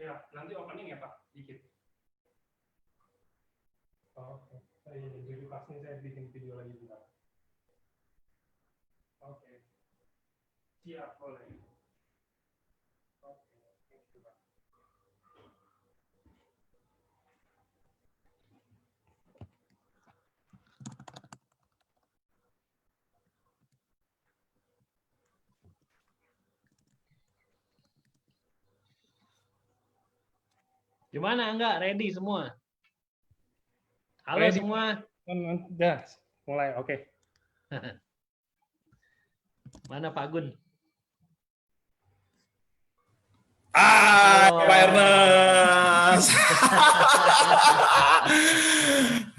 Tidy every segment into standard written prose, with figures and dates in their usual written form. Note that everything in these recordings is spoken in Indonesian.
Ya, nanti opening ya Pak, dikit. Oh, oke. Jadi pas ini saya bikin video lagi bentar. Oke. Siap, boleh. Oke, thank you, Pak. Gimana enggak? Ready semua? Halo Ready. semua. Udah, mulai. Oke. Mana Pak Gun? Halo. Pak Ernest.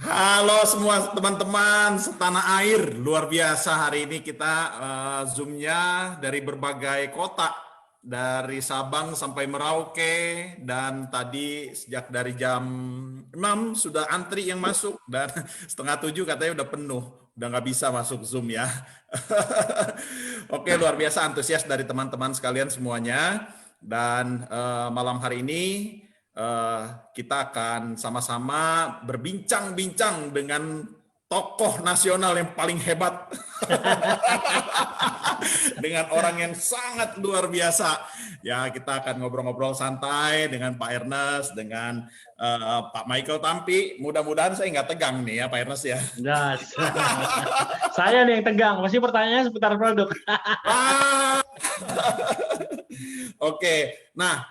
Halo semua teman-teman setanah air. Luar biasa hari ini kita Zoom-nya dari berbagai kota. Dari Sabang sampai Merauke. Dan tadi sejak dari jam 6 sudah antri yang masuk. Dan setengah 7 katanya udah penuh. Udah nggak bisa masuk Zoom ya. Oke, luar biasa antusias dari teman-teman sekalian semuanya. Dan malam hari ini kita akan sama-sama berbincang-bincang dengan tokoh nasional yang paling hebat. Dengan orang yang sangat luar biasa. Ya, kita akan ngobrol-ngobrol santai dengan Pak Ernest, dengan Pak Michael Tampi. Mudah-mudahan saya nggak tegang nih ya Pak Ernest ya. Yes. Saya nih yang tegang. Masih pertanyaannya seputar produk. Oke, nah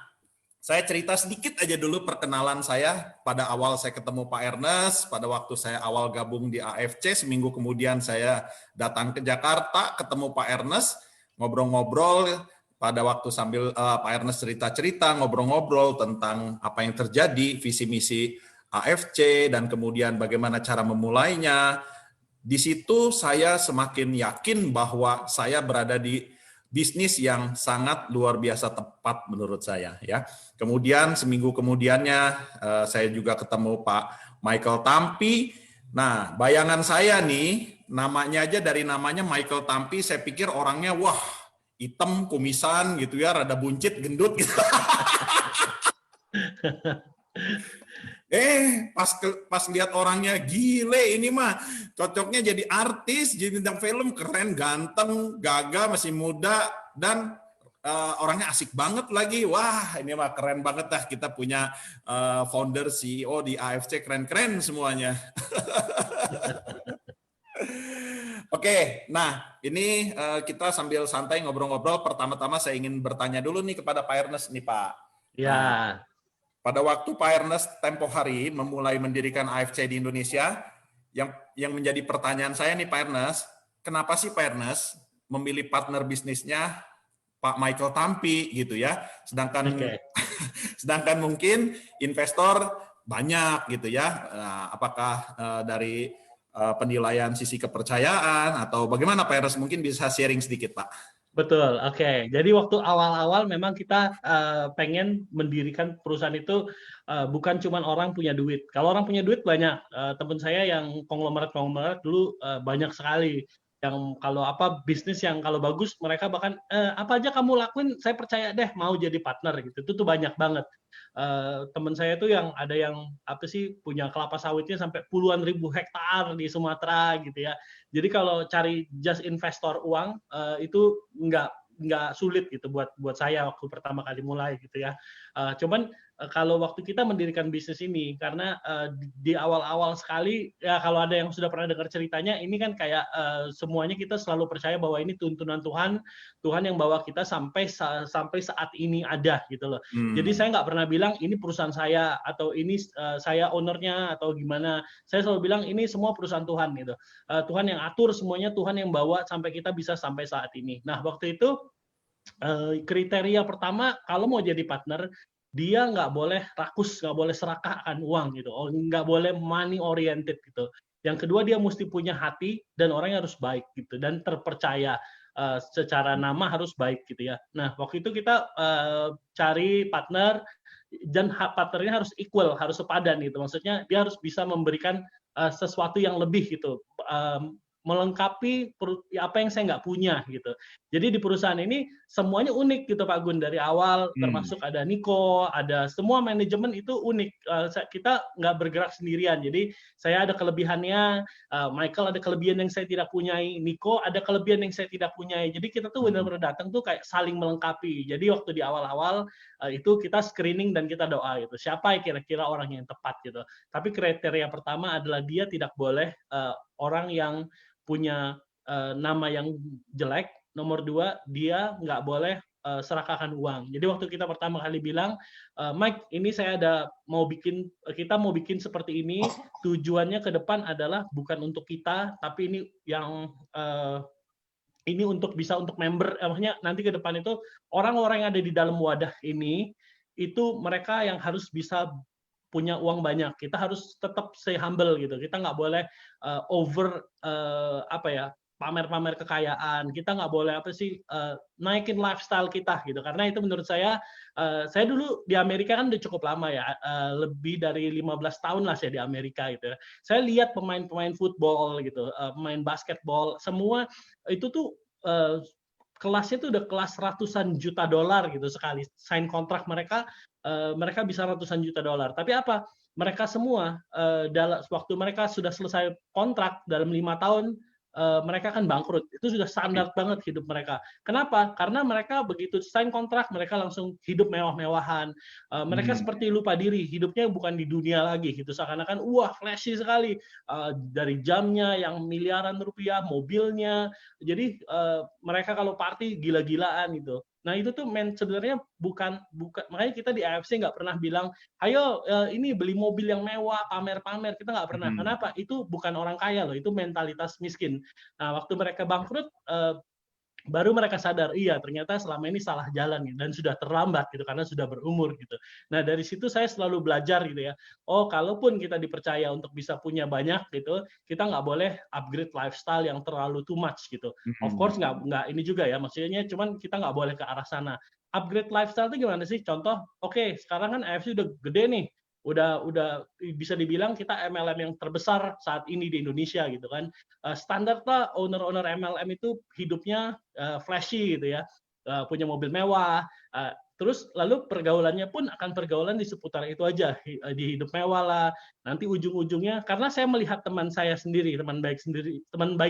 saya cerita sedikit aja dulu perkenalan saya. Pada awal saya ketemu Pak Ernest, pada waktu saya awal gabung di AFC, seminggu kemudian saya datang ke Jakarta, ketemu Pak Ernest, ngobrol-ngobrol. Pada waktu sambil Pak Ernest cerita-cerita, ngobrol-ngobrol tentang apa yang terjadi, visi misi AFC, dan kemudian bagaimana cara memulainya. Di situ saya semakin yakin bahwa saya berada di bisnis yang sangat luar biasa tepat menurut saya ya. Kemudian seminggu kemudiannya saya juga ketemu Pak Michael Tampi. Nah, bayangan saya nih namanya aja dari namanya Michael Tampi saya pikir orangnya wah, hitam, kumisan gitu ya, rada buncit, gendut gitu. Pas lihat orangnya gile ini mah cocoknya jadi artis, jadi bintang film, keren, ganteng, gagah, masih muda dan orangnya asik banget lagi. Wah, ini mah keren banget dah kita punya founder CEO di AFC keren-keren semuanya. Oke, nah ini kita sambil santai ngobrol-ngobrol. Pertama-tama saya ingin bertanya dulu nih kepada Pak Ernest nih Pak. Ya. Pada waktu Pak Ernest tempo hari memulai mendirikan AFC di Indonesia, yang menjadi pertanyaan saya nih Pak Ernest, kenapa sih Pak Ernest memilih partner bisnisnya Pak Michael Tampi gitu ya, sedangkan mungkin investor banyak gitu ya, apakah dari penilaian sisi kepercayaan atau bagaimana Pak Ernest, mungkin bisa sharing sedikit Pak? Betul, oke. Jadi waktu awal-awal memang kita pengen mendirikan perusahaan itu bukan cuma orang punya duit. Kalau orang punya duit banyak. Teman saya yang konglomerat dulu banyak sekali. Yang kalau bisnis yang kalau bagus mereka bahkan apa aja kamu lakuin saya percaya deh mau jadi partner gitu. Itu tuh banyak banget. Teman saya tuh yang ada yang punya kelapa sawitnya sampai puluhan ribu hektar di Sumatera gitu ya. Jadi kalau cari just investor uang itu nggak sulit gitu buat saya waktu pertama kali mulai gitu ya. Cuman kalau waktu kita mendirikan bisnis ini karena di awal-awal sekali ya, kalau ada yang sudah pernah dengar ceritanya ini kan kayak semuanya kita selalu percaya bahwa ini tuntunan Tuhan yang bawa kita sampai saat ini ada gitu loh. Jadi saya nggak pernah bilang ini perusahaan saya atau ini saya ownernya atau gimana. Saya selalu bilang ini semua perusahaan Tuhan gitu. Tuhan yang atur semuanya, Tuhan yang bawa sampai kita bisa sampai saat ini. Nah waktu itu kriteria pertama kalau mau jadi partner dia nggak boleh rakus, nggak boleh serakah akan uang gitu, nggak boleh money oriented gitu. Yang kedua dia mesti punya hati dan orangnya harus baik gitu dan terpercaya. Secara nama harus baik gitu ya. Nah waktu itu kita cari partner dan partnernya harus equal, harus sepadan gitu. Maksudnya dia harus bisa memberikan sesuatu yang lebih gitu, melengkapi apa yang saya nggak punya gitu. Jadi di perusahaan ini semuanya unik gitu Pak Gun dari awal, termasuk ada Niko, ada semua manajemen itu unik. Kita nggak bergerak sendirian, jadi saya ada kelebihannya, Michael ada kelebihan yang saya tidak punyai, Niko ada kelebihan yang saya tidak punyai. Jadi kita tuh benar-benar datang tuh kayak saling melengkapi. Jadi waktu di awal-awal itu kita screening dan kita doa gitu. Siapa yang kira-kira orang yang tepat gitu. Tapi kriteria pertama adalah dia tidak boleh orang yang punya nama yang jelek. Nomor 2, dia nggak boleh serahkan uang. Jadi waktu kita pertama kali bilang, Mike, ini kita mau bikin seperti ini, tujuannya ke depan adalah bukan untuk kita, tapi ini untuk bisa untuk member, maksudnya nanti ke depan itu orang-orang yang ada di dalam wadah ini, itu mereka yang harus bisa punya uang banyak. Kita harus tetap stay humble gitu. Kita nggak boleh pamer-pamer kekayaan. Kita nggak boleh naikin lifestyle kita gitu. Karena itu menurut saya dulu di Amerika kan udah cukup lama ya, lebih dari 15 tahun lah saya di Amerika gitu. Saya lihat pemain-pemain football gitu, pemain basketball, semua itu tuh kelasnya tuh udah kelas ratusan juta dolar gitu sekali sign kontrak mereka bisa ratusan juta dolar. Tapi apa? Mereka semua dalam waktu mereka sudah selesai kontrak dalam 5 tahun mereka akan bangkrut. Itu sudah standar banget hidup mereka. Kenapa? Karena mereka begitu sign kontrak, mereka langsung hidup mewah-mewahan. Mereka seperti lupa diri, hidupnya bukan di dunia lagi gitu. Seakan-akan wah flashy sekali, dari jamnya yang miliaran rupiah, mobilnya. Jadi mereka kalau party gila-gilaan gitu. Nah itu tuh sebenarnya bukan makanya kita di AFC nggak pernah bilang, ayo ini beli mobil yang mewah, pamer-pamer, kita nggak pernah. Kenapa? Itu bukan orang kaya loh, itu mentalitas miskin. Nah waktu mereka bangkrut, baru mereka sadar, iya ternyata selama ini salah jalan dan sudah terlambat gitu karena sudah berumur gitu. Nah dari situ saya selalu belajar gitu ya. Oh kalaupun kita dipercaya untuk bisa punya banyak gitu, kita nggak boleh upgrade lifestyle yang terlalu too much gitu. Of course nggak ini juga ya, maksudnya cuman kita nggak boleh ke arah sana. Upgrade lifestyle itu gimana sih? Contoh, oke, sekarang kan AFC udah gede nih. Udah bisa dibilang kita MLM yang terbesar saat ini di Indonesia gitu kan. Standar lah owner MLM itu hidupnya flashy gitu ya, punya mobil mewah, terus lalu pergaulannya pun akan pergaulan di seputar itu aja, di hidup mewah lah. Nanti ujung-ujungnya, karena saya melihat teman baik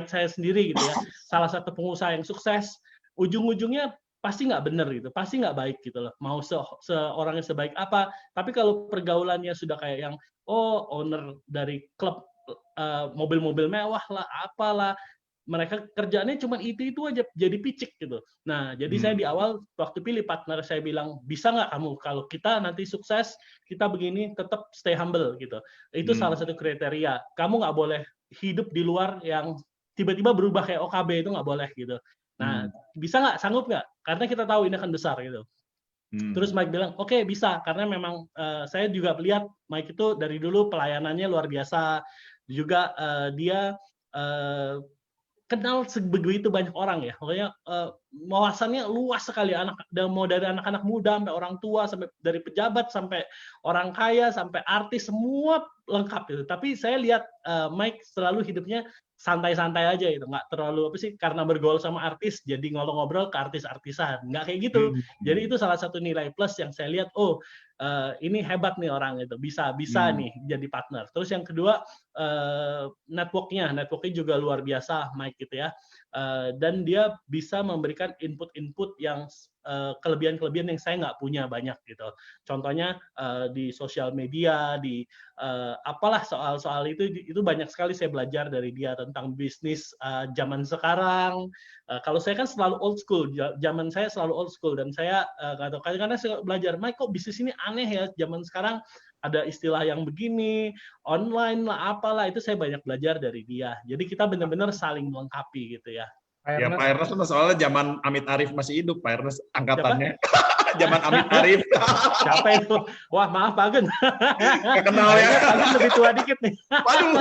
saya sendiri gitu ya, salah satu pengusaha yang sukses, ujung-ujungnya pasti nggak benar gitu, pasti nggak baik gitu loh. Mau seorangnya sebaik apa, tapi kalau pergaulannya sudah kayak yang owner dari klub mobil-mobil mewah lah, apalah, mereka kerjaannya cuma itu aja, jadi picik gitu. Nah, jadi saya di awal waktu pilih partner saya bilang, bisa nggak kamu kalau kita nanti sukses, kita begini tetap stay humble gitu. Itu salah satu kriteria. Kamu nggak boleh hidup di luar yang tiba-tiba berubah kayak OKB, itu nggak boleh gitu. Nah, bisa nggak, sanggup nggak? Karena kita tahu ini akan besar gitu. Terus Mike bilang, oke, bisa, karena memang saya juga lihat Mike itu dari dulu pelayanannya luar biasa, juga dia kenal sebegitu banyak orang ya, pokoknya wawasannya luas sekali, mau dari anak-anak muda sampai orang tua, sampai dari pejabat sampai orang kaya sampai artis, semua lengkap gitu. Tapi saya lihat Mike selalu hidupnya santai-santai aja gitu, nggak terlalu karena bergaul sama artis jadi ngobrol ke artis-artisan, nggak kayak gitu. Jadi itu salah satu nilai plus yang saya lihat, ini hebat nih orang itu, bisa nih jadi partner. Terus yang kedua networknya juga luar biasa Mike gitu ya, dan dia bisa memberikan input yang kelebihan-kelebihan yang saya nggak punya banyak gitu. Contohnya di sosial media, di apalah soal-soal itu banyak sekali saya belajar dari dia tentang bisnis zaman sekarang. Kalau saya kan selalu old school, zaman saya selalu old school, dan saya nggak tahu, kadang-kadang saya belajar, Mike kok bisnis ini aneh ya zaman sekarang, ada istilah yang begini, online lah, apalah, itu saya banyak belajar dari dia. Jadi kita benar-benar saling melengkapi gitu ya. Ya Pak Ernest soalnya zaman Amit Arif masih hidup, Pak Ernest angkatannya. Zaman Amit Arif. Siapa itu? Wah, maaf Pak Gun. Nggak kenal ya. Pak Gun lebih tua dikit nih. Waduh,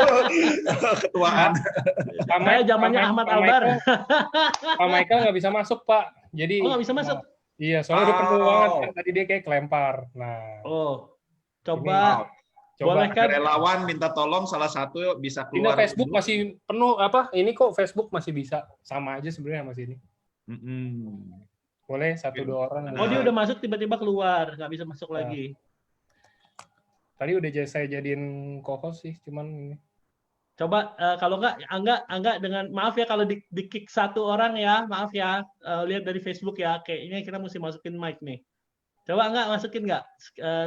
ketuaan. Saya zamannya Ahmad Albar. Pak Michael nggak bisa masuk, Pak. Jadi nggak bisa masuk? Iya, soalnya udah penuh banget kan. Tadi dia kayak kelempar. Nah. Coba. Boleh kan? Relawan minta tolong salah satu bisa keluar. Ini Facebook masih penuh apa? Ini kok Facebook masih bisa, sama aja sebenarnya masih ini. Boleh 1-2 orang. Oh, dia boleh. udah masuk tiba-tiba keluar, nggak bisa masuk Nah. lagi. Tadi udah saya jadiin co-host sih, cuman ini. Coba kalau enggak dengan maaf ya kalau di kick satu orang ya, maaf ya. Lihat dari Facebook ya, kayaknya kita mesti masukin mic nih. Coba enggak masukin enggak?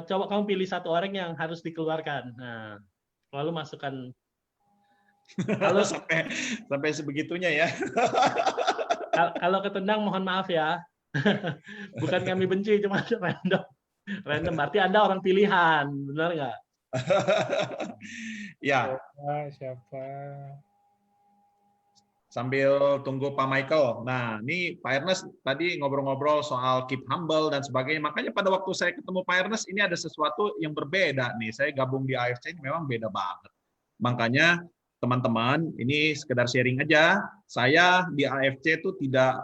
Coba kamu pilih satu orang yang harus dikeluarkan. Nah, lalu masukkan. Kalau sampai sebegitunya ya. kalau ketendang mohon maaf ya. Bukan kami benci, cuma random. Random berarti Anda orang pilihan, benar nggak? Ya, Siapa? sambil tunggu Pak Michael. Nah, ini Pak Ernest tadi ngobrol-ngobrol soal keep humble dan sebagainya. Makanya pada waktu saya ketemu Pak Ernest, ini ada sesuatu yang berbeda nih. Saya gabung di AFC ini memang beda banget. Makanya teman-teman, ini sekedar sharing aja. Saya di AFC itu tidak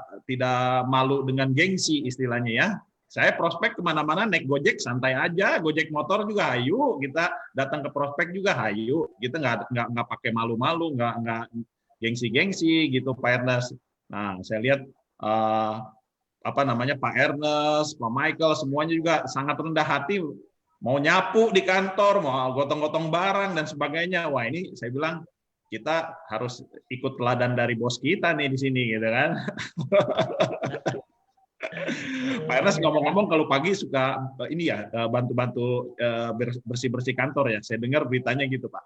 malu dengan gengsi istilahnya ya. Saya prospek kemana-mana naik Gojek santai aja, Gojek motor juga hayu, kita datang ke prospek juga hayu, kita nggak pakai malu-malu, nggak gengsi-gengsi gitu Pak Ernest. Nah saya lihat Pak Ernest, Pak Michael semuanya juga sangat rendah hati, mau nyapu di kantor, mau gotong-gotong barang dan sebagainya. Wah ini saya bilang kita harus ikut teladan dari bos kita nih di sini gitu kan. Pak Ernest ngomong-ngomong kalau pagi suka ini ya bantu-bantu bersih-bersih kantor ya. Saya dengar beritanya gitu Pak.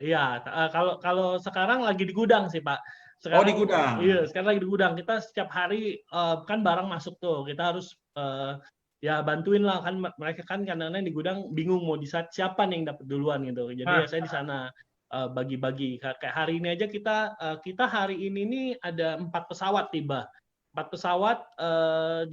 Iya, kalau sekarang lagi di gudang sih Pak. Sekarang, di gudang. Iya, sekarang lagi di gudang. Kita setiap hari kan barang masuk tuh. Kita harus ya bantuin lah kan mereka kan kadang-kadang di gudang bingung mau siapa nih yang dapat duluan gitu. Jadi ya saya di sana bagi-bagi. Kayak hari ini aja kita hari ini nih ada 4 pesawat tiba. 4 pesawat,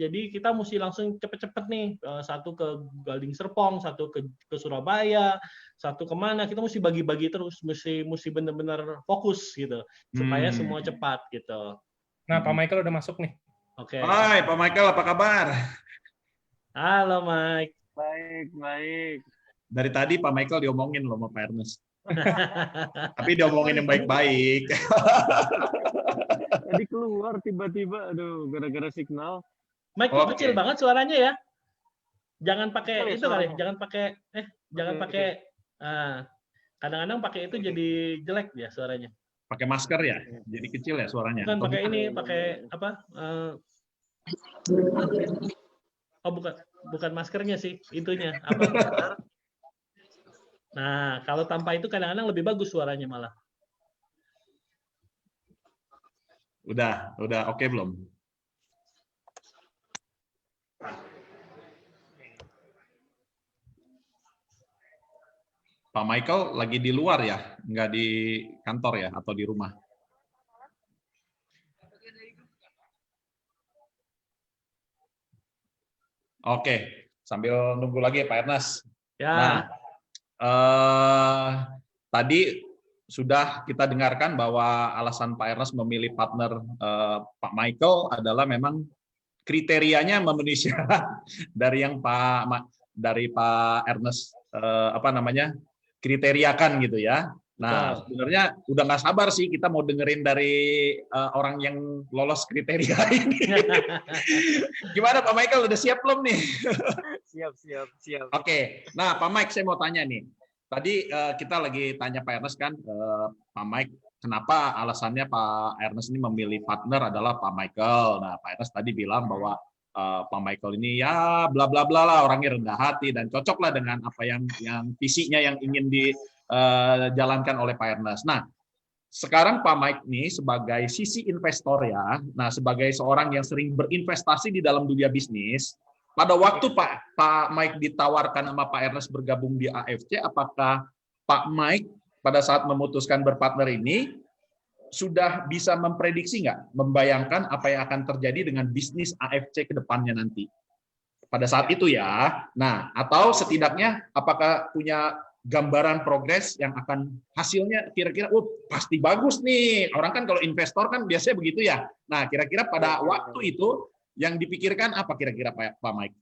jadi kita mesti langsung cepet-cepet nih, satu ke Gading Serpong, satu ke Surabaya, satu kemana, kita mesti bagi-bagi terus, mesti benar-benar fokus gitu, supaya semua cepat gitu. Nah, Pak Michael udah masuk nih. Oke. Hai Pak Michael, apa kabar? Halo Mike. Baik. Dari tadi Pak Michael diomongin loh sama Pak Ernest. Tapi diomongin yang baik-baik. Tadi keluar tiba-tiba, aduh, gara-gara signal. Mike kok kecil banget suaranya ya. Jangan pakai itu kali, jangan pakai. Kadang-kadang pakai itu jadi jelek ya suaranya. Pakai masker ya, jadi kecil ya suaranya. Bukan pakai ini, pakai apa? Oh bukan maskernya sih, itunya apa? Nah kalau tanpa itu kadang-kadang lebih bagus suaranya malah. Udah oke belum? Pak Michael lagi di luar ya, nggak di kantor ya, atau di rumah? Oke, sambil nunggu lagi Pak Ernest. Ya. Nah, tadi sudah kita dengarkan bahwa alasan Pak Ernest memilih partner Pak Michael adalah memang kriterianya memenuhi syarat dari yang Pak Ernest kriteriakan gitu ya. Nah, sebenarnya udah nggak sabar sih kita mau dengerin dari orang yang lolos kriteria ini. Gimana Pak Michael, udah siap belum nih? Siap. Oke, nah Pak Mike saya mau tanya nih. Tadi kita lagi tanya Pak Ernest kan, Pak Mike, kenapa alasannya Pak Ernest ini memilih partner adalah Pak Michael. Nah, Pak Ernest tadi bilang bahwa Pak Michael ini ya bla bla bla lah, orangnya rendah hati dan cocok lah dengan apa yang visinya yang ingin dijalankan oleh Pak Ernest. Nah, sekarang Pak Mike nih sebagai sisi investor ya, nah sebagai seorang yang sering berinvestasi di dalam dunia bisnis, pada waktu Pak Mike ditawarkan sama Pak Ernest bergabung di AFC, apakah Pak Mike pada saat memutuskan berpartner ini sudah bisa memprediksi nggak, membayangkan apa yang akan terjadi dengan bisnis AFC ke depannya nanti? Pada saat itu ya. Nah, atau setidaknya apakah punya gambaran progres yang akan hasilnya kira-kira, pasti bagus nih. Orang kan kalau investor kan biasanya begitu ya. Nah, kira-kira pada waktu itu yang dipikirkan apa kira-kira Pak Mike?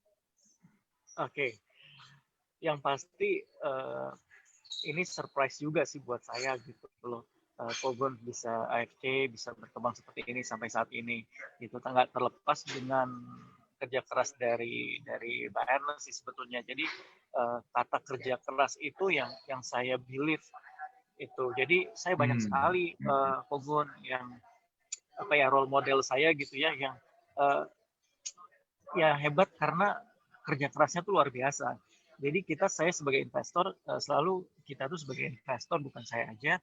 Oke. Yang pasti ini surprise juga sih buat saya gitu loh. Pogon bisa AFC bisa berkembang seperti ini sampai saat ini. Itu nggak terlepas dengan kerja keras dari Pak Ernest sih sebetulnya. Jadi kata kerja keras itu yang saya believe itu. Jadi saya banyak sekali Pogon yang role model saya gitu ya, yang ya hebat karena kerja kerasnya tuh luar biasa. Jadi saya sebagai investor selalu, kita tuh sebagai investor, bukan saya aja,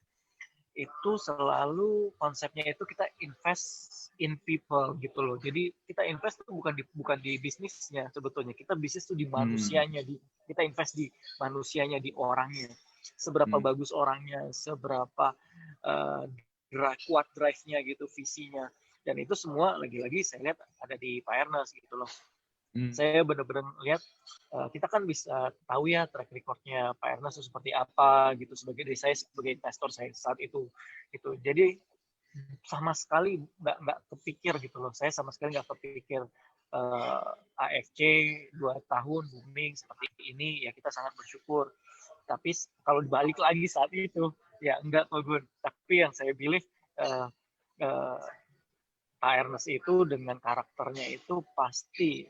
itu selalu konsepnya itu kita invest in people gitu loh. Jadi kita invest tuh bukan di bisnisnya sebetulnya. Kita bisnis tuh di manusianya, kita invest di manusianya, di orangnya. Seberapa bagus orangnya, seberapa kuat drive-nya gitu, visinya. Dan itu semua lagi-lagi saya lihat ada di Pak Ernest gitu loh. Saya benar-benar lihat, kita kan bisa tahu ya track record-nya Pak Ernest itu seperti apa gitu, dari saya sebagai investor saya saat itu. Jadi sama sekali nggak kepikir gitu loh. Saya sama sekali nggak kepikir AFC 2 tahun booming seperti ini, ya kita sangat bersyukur. Tapi kalau dibalik lagi saat itu, ya enggak Togun. Tapi yang saya pilih Pak Ernest itu dengan karakternya itu pasti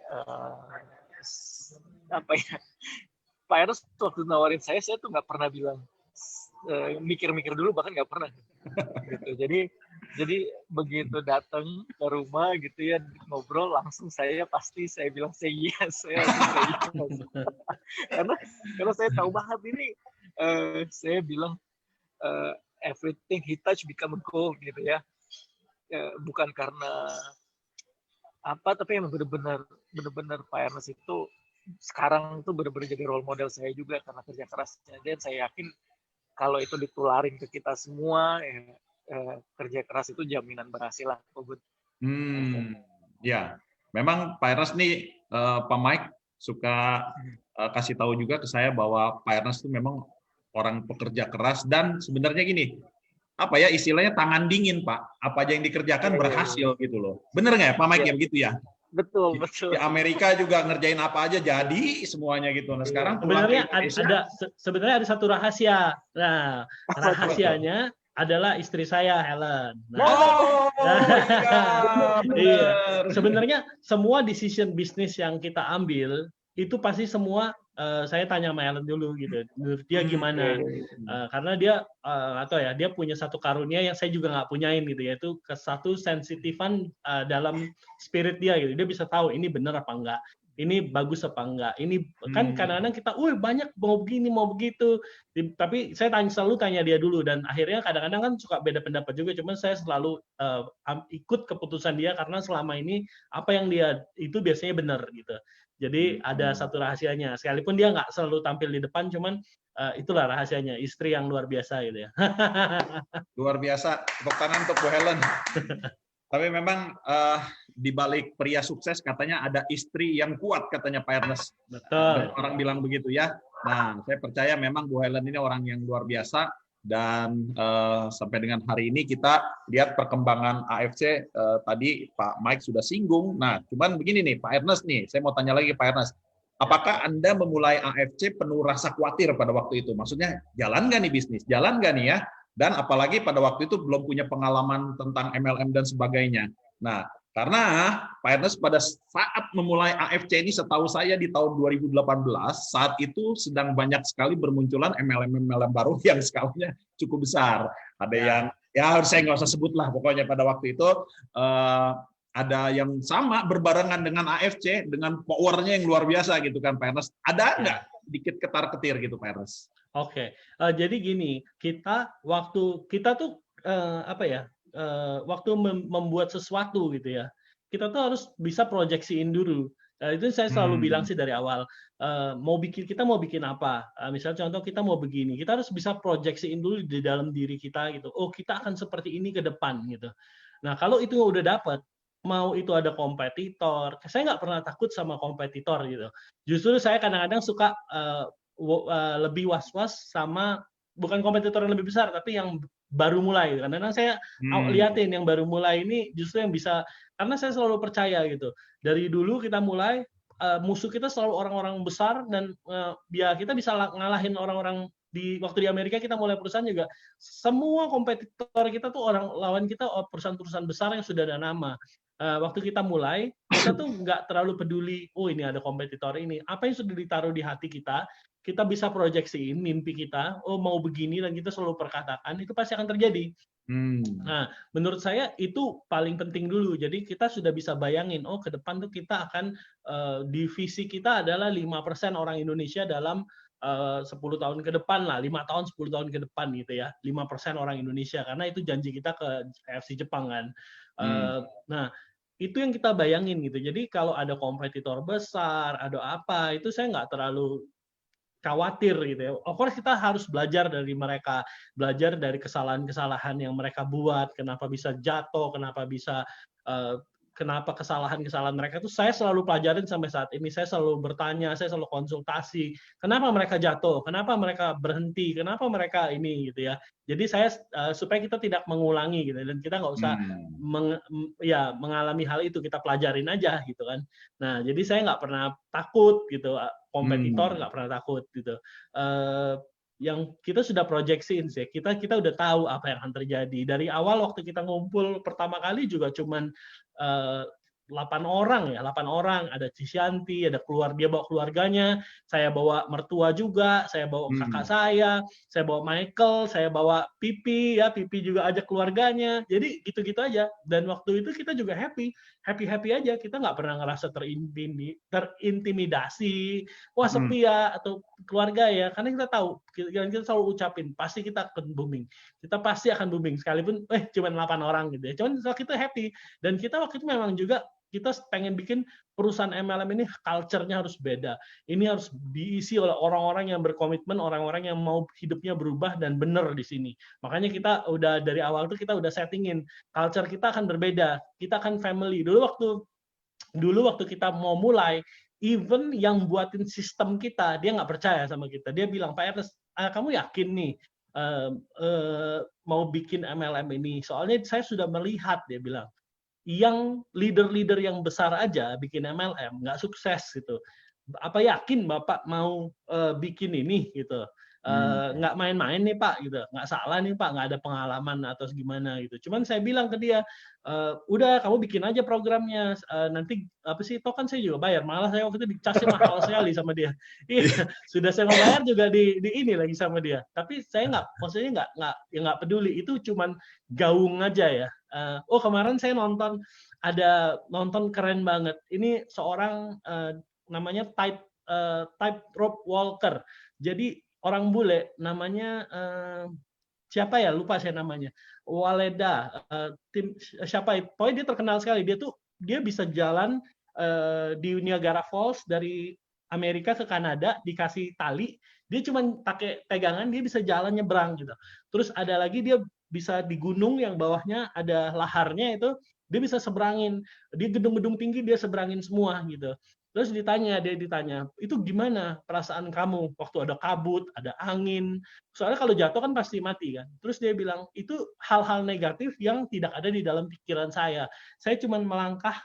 Pak Ernest waktu nawarin saya tuh nggak pernah bilang mikir-mikir dulu, bahkan nggak pernah gitu. Jadi begitu datang ke rumah gitu ya, ngobrol langsung saya bilang say yes, karena saya tahu banget ini, saya bilang everything he touch become gold gitu ya. Bukan karena tapi yang benar-benar Pak Ernest itu sekarang tuh benar-benar jadi role model saya juga karena kerja kerasnya. Dan saya yakin kalau itu ditularin ke kita semua, kerja keras itu jaminan berhasil lah. Ya, memang Pak Ernest nih, Pak Mike suka kasih tahu juga ke saya bahwa Pak Ernest itu memang orang pekerja keras, dan sebenarnya gini, istilahnya tangan dingin, Pak. Apa aja yang dikerjakan berhasil gitu loh. Bener nggak ya, Pak Mike ya begitu ya? Betul. Di Amerika juga ngerjain apa aja jadi semuanya gitu. Nah sekarang sebenarnya ada satu rahasia. Nah, rahasianya adalah istri saya, Helen. Iya. Sebenarnya semua decision bisnis yang kita ambil itu pasti semua saya tanya sama Helen dulu gitu, menurut dia gimana? Karena dia dia punya satu karunia yang saya juga nggak punyain gitu, yaitu satu sensitifan dalam spirit dia gitu. Dia bisa tahu ini benar apa enggak, ini bagus apa enggak. Ini kan kadang-kadang kita, banyak mau begini mau begitu, tapi saya selalu tanya dia dulu, dan akhirnya kadang-kadang kan suka beda pendapat juga. Cuman saya selalu ikut keputusan dia karena selama ini apa yang dia itu biasanya benar gitu. Jadi ada satu rahasianya, sekalipun dia nggak selalu tampil di depan, cuman itulah rahasianya, istri yang luar biasa gitu ya. Luar biasa, tepuk tangan untuk Bu Helen. Tapi memang di balik pria sukses katanya ada istri yang kuat katanya Pak Ernest. Betul. Orang bilang begitu ya. Nah, saya percaya memang Bu Helen ini orang yang luar biasa, dan sampai dengan hari ini kita lihat perkembangan AFC, tadi Pak Mike sudah singgung. Nah, cuman begini nih Pak Ernest nih, saya mau tanya lagi Pak Ernest, apakah Anda memulai AFC penuh rasa khawatir pada waktu itu? Maksudnya jalan nggak nih bisnis, jalan nggak nih ya? Dan apalagi pada waktu itu belum punya pengalaman tentang MLM dan sebagainya. Nah, karena Pak Ernest pada saat memulai AFC ini, setahu saya di tahun 2018, saat itu sedang banyak sekali bermunculan MLM baru yang skalanya cukup besar. Ada yang, saya nggak usah sebut lah, pokoknya pada waktu itu ada yang sama berbarengan dengan AFC, dengan powernya yang luar biasa gitu kan Pak Ernest. Ada nggak sedikit ketar-ketir gitu Pak Ernest? Oke, jadi gini, waktu membuat sesuatu gitu ya, kita tuh harus bisa proyeksiin dulu. Itu saya selalu bilang sih dari awal, kita mau bikin apa? Misalnya contoh kita mau begini, kita harus bisa proyeksiin dulu di dalam diri kita gitu. Oh, kita akan seperti ini ke depan gitu. Nah, kalau itu udah dapat, mau itu ada kompetitor, saya nggak pernah takut sama kompetitor gitu. Justru saya kadang-kadang suka lebih was-was sama, bukan kompetitor yang lebih besar, tapi yang baru mulai. Karena saya liatin yang baru mulai ini justru yang bisa, karena saya selalu percaya gitu. Dari dulu kita mulai, musuh kita selalu orang-orang besar, dan kita bisa ngalahin orang-orang waktu di Amerika kita mulai perusahaan juga. Semua kompetitor kita tuh lawan kita perusahaan-perusahaan besar yang sudah ada nama. waktu kita mulai, kita tuh nggak terlalu peduli, oh ini ada kompetitor ini. Apa yang sudah ditaruh di hati kita bisa proyeksiin mimpi kita, oh mau begini, dan kita selalu perkatakan, itu pasti akan terjadi. Nah, menurut saya itu paling penting dulu. Jadi kita sudah bisa bayangin, oh ke depan tuh kita akan, divisi kita adalah 5% orang Indonesia dalam 10 tahun ke depan lah, 5 tahun, 10 tahun ke depan gitu ya, 5% orang Indonesia, karena itu janji kita ke AFC Jepang kan. Nah, itu yang kita bayangin gitu. Jadi kalau ada kompetitor besar, ada apa, itu saya nggak terlalu khawatir gitu ya. Of course kita harus belajar dari mereka, belajar dari kesalahan-kesalahan yang mereka buat, kenapa bisa jatuh, kenapa kesalahan-kesalahan mereka itu saya selalu pelajarin sampai saat ini. Saya selalu bertanya, saya selalu konsultasi, kenapa mereka jatuh, kenapa mereka berhenti, kenapa mereka ini gitu ya. Jadi saya supaya kita tidak mengulangi gitu, dan kita nggak usah mengalami hal itu, kita pelajarin aja gitu kan. Nah, jadi saya nggak pernah takut gitu, kompetitor nggak pernah takut gitu. Yang kita sudah proyeksiin sih, kita udah tahu apa yang akan terjadi. Dari awal waktu kita ngumpul pertama kali juga cuman 8 orang, ada Cisyanti, ada dia bawa keluarganya, saya bawa mertua juga, saya bawa kakak saya bawa Michael, saya bawa Pipi juga ajak keluarganya. Jadi gitu-gitu aja. Dan waktu itu kita juga happy aja. Kita nggak pernah ngerasa terintimidasi, wah sepi ya, atau keluarga ya, karena kita tahu, kita selalu ucapin, pasti kita akan booming. Kita pasti akan booming, sekalipun cuma 8 orang gitu ya. Cuman kita happy. Dan kita waktu itu memang juga kita pengen bikin perusahaan MLM ini culture-nya harus beda. Ini harus diisi oleh orang-orang yang berkomitmen, orang-orang yang mau hidupnya berubah dan benar di sini. Makanya kita udah dari awal tuh kita udah settingin culture kita akan berbeda. Kita akan family. Dulu waktu kita mau mulai, even yang buatin sistem kita, dia nggak percaya sama kita. Dia bilang, Pak Ernest, kamu yakin nih mau bikin MLM ini? Soalnya saya sudah melihat, dia bilang, yang leader-leader yang besar aja bikin MLM nggak sukses gitu. Apa yakin Bapak mau bikin ini gitu? Nggak main-main nih Pak gitu, nggak salah nih Pak, nggak ada pengalaman atau gimana gitu. Cuman saya bilang ke dia, udah kamu bikin aja programnya, nanti apa sih, toh kan saya juga bayar, malah saya waktu itu dicasnya mahal sekali sama dia. Iya, sudah saya mau bayar juga di ini lagi sama dia. Tapi saya maksudnya nggak peduli, itu cuman gaung aja ya. Oh kemarin saya nonton keren banget. Ini seorang namanya tightrope walker. Jadi orang bule namanya siapa ya, lupa saya namanya, Waleda, siapa itu, pokoknya dia terkenal sekali. Dia bisa jalan di Niagara Falls dari Amerika ke Kanada, dikasih tali, dia cuma pakai pegangan, dia bisa jalan nyebrang gitu. Terus ada lagi dia bisa di gunung yang bawahnya ada laharnya, itu dia bisa seberangin, di gedung-gedung tinggi dia seberangin semua gitu. Terus dia ditanya, itu gimana perasaan kamu waktu ada kabut, ada angin? Soalnya kalau jatuh kan pasti mati kan. Terus dia bilang, itu hal-hal negatif yang tidak ada di dalam pikiran saya. Saya cuma melangkah,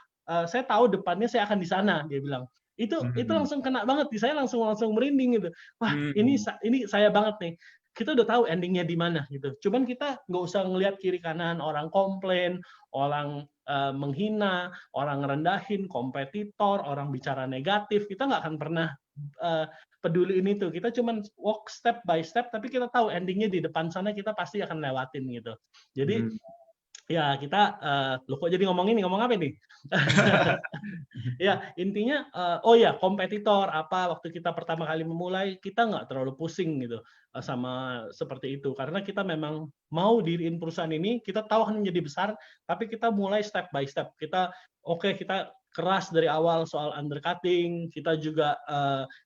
saya tahu depannya saya akan di sana, dia bilang. Itu langsung kena banget, saya langsung merinding gitu. Wah, ini saya banget nih. Kita udah tahu endingnya di mana gitu. Cuman kita nggak usah ngelihat kiri kanan, orang komplain, orang menghina, orang ngerendahin, kompetitor, orang bicara negatif. Kita nggak akan pernah peduli ini tuh. Kita cuman walk step by step, tapi kita tahu endingnya di depan sana kita pasti akan lewatin gitu. Jadi ya kita, loh kok jadi ngomong apa ini? Ya intinya, kompetitor apa, waktu kita pertama kali memulai, kita nggak terlalu pusing gitu sama seperti itu, karena kita memang mau diriin perusahaan ini, kita tahu akan menjadi besar, tapi kita mulai step by step. Kita keras dari awal soal undercutting, kita juga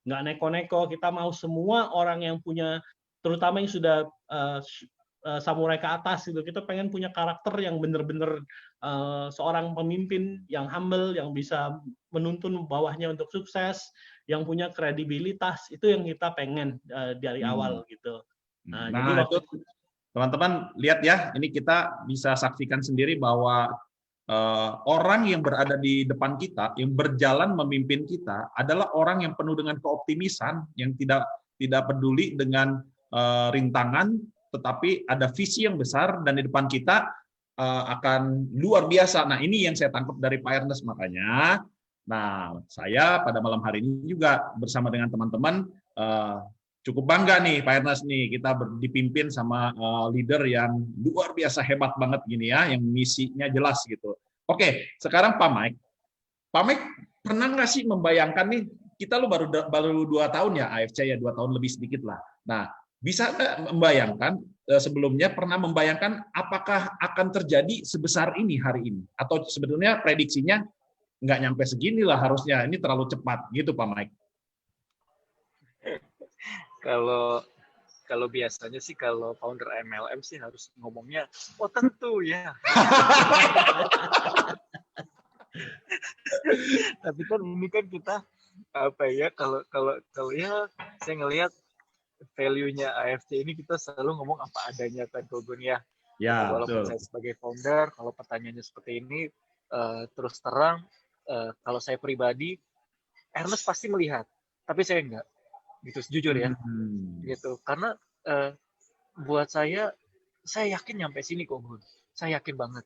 nggak neko-neko, kita mau semua orang yang punya, terutama yang sudah samurai ke atas gitu, kita pengen punya karakter yang benar-benar seorang pemimpin yang humble, yang bisa menuntun bawahnya untuk sukses, yang punya kredibilitas, itu yang kita pengen dari awal gitu. Nah jadi waktu itu teman-teman lihat ya, ini kita bisa saksikan sendiri bahwa orang yang berada di depan kita, yang berjalan memimpin kita, adalah orang yang penuh dengan keoptimisan, yang tidak peduli dengan rintangan, tetapi ada visi yang besar, dan di depan kita akan luar biasa. Nah, ini yang saya tangkap dari Pak Ernest makanya. Nah, saya pada malam hari ini juga bersama dengan teman-teman cukup bangga nih Pak Ernest nih, kita dipimpin sama leader yang luar biasa hebat banget gini ya, yang misinya jelas gitu. Oke, sekarang Pak Mike. Pak Mike pernah nggak sih membayangkan nih, kita lu baru 2 tahun ya AFC ya, 2 tahun lebih sedikit lah. Nah, bisa nggak membayangkan sebelumnya pernah membayangkan apakah akan terjadi sebesar ini hari ini? Atau sebetulnya prediksinya nggak nyampe segini lah harusnya, ini terlalu cepat gitu Pak Mike. Kalau biasanya sih kalau founder MLM sih harus ngomongnya, oh tentu ya. Tapi kan ini kan kita apa ya, kalau ya saya ngelihat value-nya AFC ini kita selalu ngomong apa adanya kan Gogun ya. Ya, walaupun betul. saya sebagai founder, kalau pertanyaannya seperti ini, terus terang, kalau saya pribadi, Ernest pasti melihat, tapi saya enggak. Gitu, jujur ya. Gitu. Karena buat saya yakin nyampe sini kok, Gun. Saya yakin banget.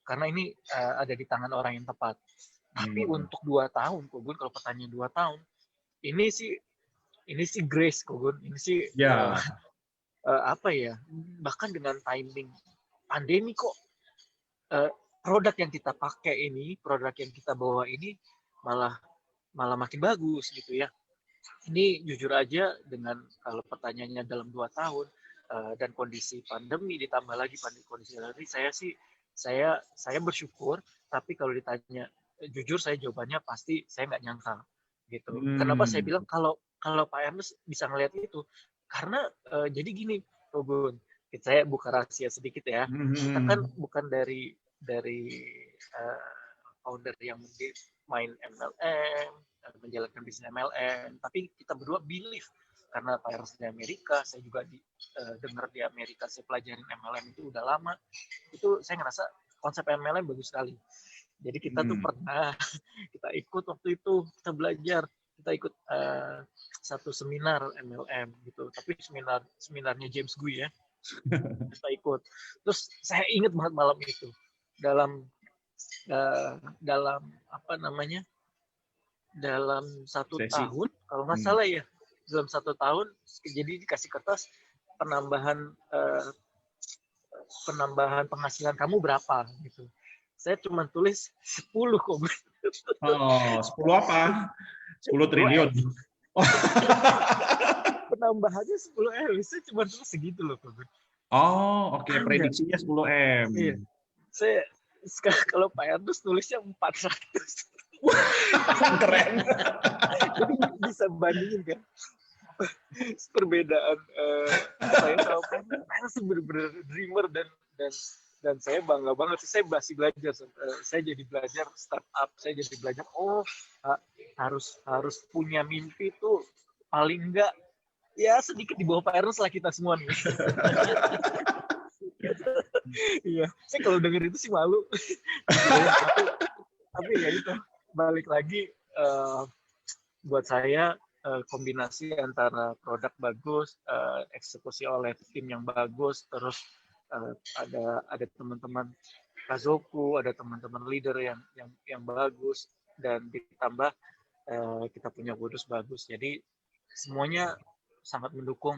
Karena ini ada di tangan orang yang tepat. Tapi untuk 2 tahun, kok Gun, kalau pertanyaan 2 tahun, ini sih grace kok Gun. Ini sih apa ya? Bahkan dengan timing pandemi kok produk yang kita pakai ini, produk yang kita bawa ini malah makin bagus gitu ya. Ini jujur aja dengan kalau pertanyaannya dalam 2 tahun dan kondisi pandemi ditambah lagi kondisi pandemi, saya bersyukur, tapi kalau ditanya jujur saya jawabannya pasti saya nggak nyangka gitu. Kenapa saya bilang kalau Pak Ernest bisa ngelihat itu? Karena jadi gini, Gun, saya buka rahasia sedikit ya. Kita kan bukan dari founder yang main MLM, menjalankan bisnis MLM, tapi kita berdua believe karena Pak Ernest di Amerika, saya juga dengar di Amerika, saya pelajarin MLM itu udah lama, itu saya ngerasa konsep MLM bagus sekali. Jadi kita tuh pernah kita ikut waktu itu, kita belajar, kita ikut satu seminar MLM gitu, tapi seminarnya James Gui ya, kita ikut. Terus saya ingat banget malam itu dalam apa namanya? Dalam 1 tahun, kalau nggak salah ya, dalam 1 tahun, jadi dikasih kertas penambahan penghasilan kamu berapa gitu. Saya cuma tulis 10 kok. Oh, 10 apa? 10 triliun. Penambahannya 10 M, saya cuma tulis segitu loh. Oh, oke. Prediksinya 10 M. Iya. Saya kalau Pak Ernest tulisnya 400. Keren. Jadi bisa bandingin kan perbedaan saya sama Pak Ernest benar-benar dreamer dan saya bangga banget sih. Saya masih belajar, saya jadi belajar startup, saya jadi belajar harus punya mimpi tuh paling enggak ya sedikit di bawah Pak Ernest lah kita semua nih. Iya, saya kalau denger itu sih malu. Tapi ya itu, balik lagi buat saya kombinasi antara produk bagus, eksekusi oleh tim yang bagus, terus ada teman-teman Kazoku, ada teman-teman leader yang bagus, dan ditambah kita punya bonus bagus. Jadi semuanya sangat mendukung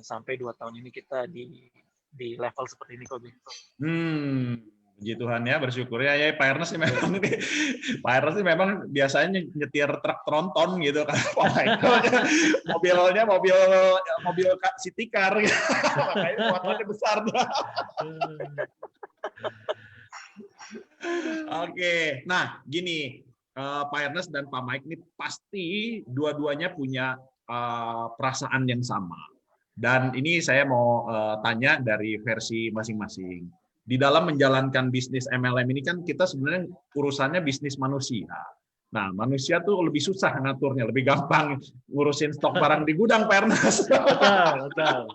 sampai 2 tahun ini kita di level seperti ini kok. Puji Tuhan ya, bersyukur ya. Pak Ernest sih memang Pak Ernest sih memang biasanya nyetir truk tronton gitu kan. Mobilnya mobil city car gitu. Makanya muatannya besar. Oke, nah gini, Pak Ernest dan Pak Mike ini pasti dua-duanya punya perasaan yang sama. Dan ini saya mau tanya dari versi masing-masing. Di dalam menjalankan bisnis MLM ini kan kita sebenarnya urusannya bisnis manusia. Nah, manusia tuh lebih susah ngaturnya, lebih gampang ngurusin stok barang di gudang, Pak Ernest. Betul.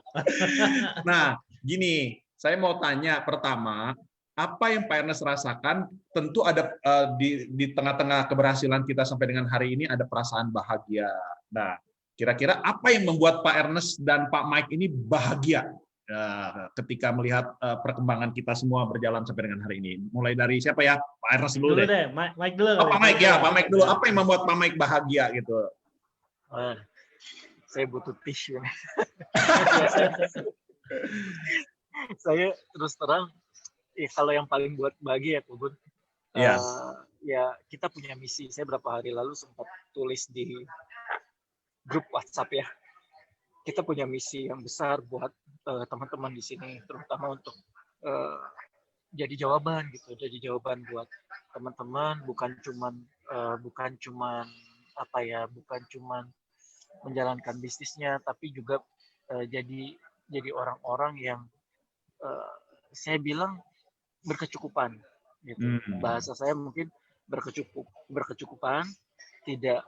Nah, gini, saya mau tanya pertama, apa yang Pak Ernest rasakan? Tentu ada di tengah-tengah keberhasilan kita sampai dengan hari ini ada perasaan bahagia. Nah, kira-kira apa yang membuat Pak Ernest dan Pak Mike ini bahagia ketika melihat perkembangan kita semua berjalan sampai dengan hari ini? Mulai dari siapa ya? Pak Ernest dulu deh. Mike dulu. Oh, Pak Mike ya, Pak Mike dulu. Apa yang membuat Pak Mike bahagia gitu? Saya butuh tisu. Saya terus terang, ya kalau yang paling buat bahagia ya, Bun. Iya. Ya kita punya misi. Saya berapa hari lalu sempat tulis di grup WhatsApp ya. Kita punya misi yang besar buat teman-teman di sini, terutama untuk jadi jawaban gitu, jadi jawaban buat teman-teman, bukan cuman menjalankan bisnisnya, tapi juga jadi orang-orang yang saya bilang berkecukupan gitu. Bahasa saya mungkin berkecukupan, tidak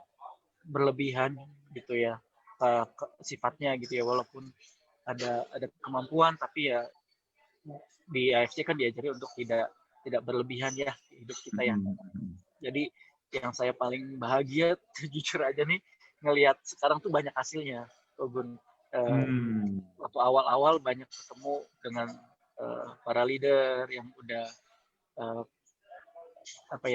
berlebihan gitu ya sifatnya gitu ya, walaupun ada kemampuan, tapi ya di AFC kan diajari untuk tidak berlebihan ya di hidup kita ya. Jadi yang saya paling bahagia jujur aja nih ngelihat sekarang tuh banyak hasilnya, Gun. Waktu awal-awal banyak ketemu dengan para leader yang udah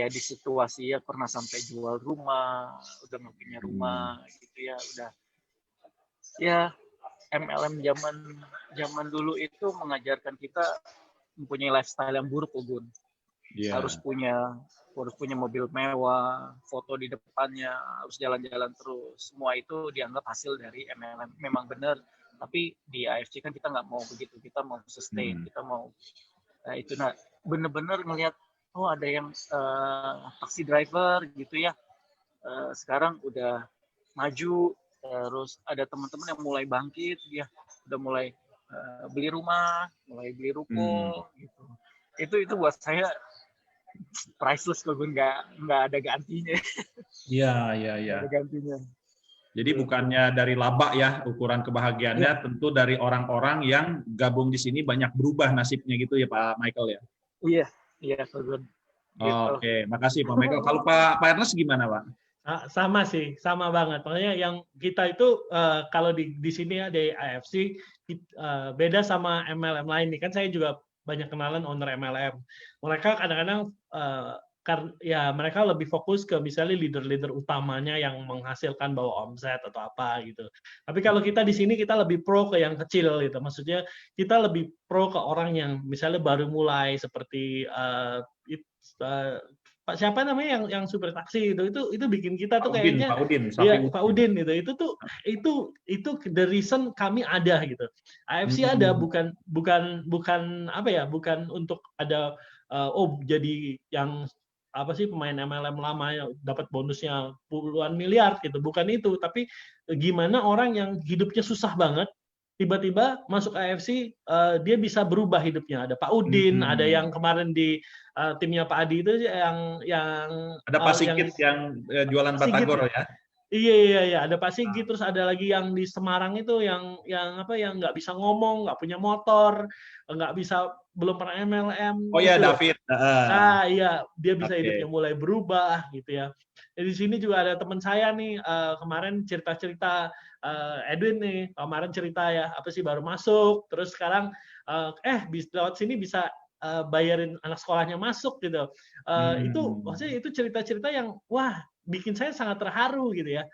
di situasi ya pernah sampai jual rumah, udah nggak punya rumah gitu ya, udah ya MLM zaman dulu itu mengajarkan kita mempunyai lifestyle yang buruk, Gun. Yeah. Harus punya mobil mewah, foto di depannya, harus jalan-jalan terus. Semua itu dianggap hasil dari MLM. Memang benar, tapi di AFC kan kita nggak mau begitu. Kita mau sustain, kita mau benar-benar ngelihat ada yang taksi driver gitu ya. Sekarang udah maju, terus ada teman-teman yang mulai bangkit, dia udah mulai beli rumah, mulai beli ruko gitu. Itu buat saya priceless, kok, nggak ada gantinya. Iya. Nggak ada gantinya. Jadi bukannya dari laba ya ukuran kebahagiaannya, tentu dari orang-orang yang gabung di sini banyak berubah nasibnya gitu ya Pak Michael ya. Iya, Pak Gun. Gitu. Oke, makasih Pak Michael. Kalau Pak Ernest gimana Pak? Sama sih, sama banget. Makanya yang kita itu kalau di sini ya di AFC beda sama MLM lain nih. Kan saya juga banyak kenalan owner MLM. Mereka kadang-kadang ya mereka lebih fokus ke misalnya leader-leader utamanya yang menghasilkan bawa omset atau apa gitu. Tapi kalau kita di sini kita lebih pro ke yang kecil gitu. Maksudnya kita lebih pro ke orang yang misalnya baru mulai seperti siapa namanya yang supir taksi itu bikin kita tuh kayaknya Pak Udin gitu. Itu the reason kami ada gitu. AFC ada bukan untuk ada jadi yang pemain MLM lama yang dapat bonusnya puluhan miliar gitu, bukan itu, tapi gimana orang yang hidupnya susah banget tiba-tiba masuk AFC dia bisa berubah hidupnya. Ada Pak Udin, ada yang kemarin di timnya Pak Adi itu yang ada Pak Sigit yang jualan batagor ya. Iya, ada Pak Sigit, terus ada lagi yang di Semarang itu yang nggak bisa ngomong, nggak punya motor, nggak bisa, belum pernah MLM. Oh iya, David. Iya, dia bisa hidupnya mulai berubah gitu ya. Di sini juga ada teman saya nih kemarin cerita-cerita, Edwin nih kemarin cerita ya, baru masuk, terus sekarang lewat sini bisa bayarin anak sekolahnya masuk gitu. Itu maksudnya itu cerita-cerita yang bikin saya sangat terharu gitu ya.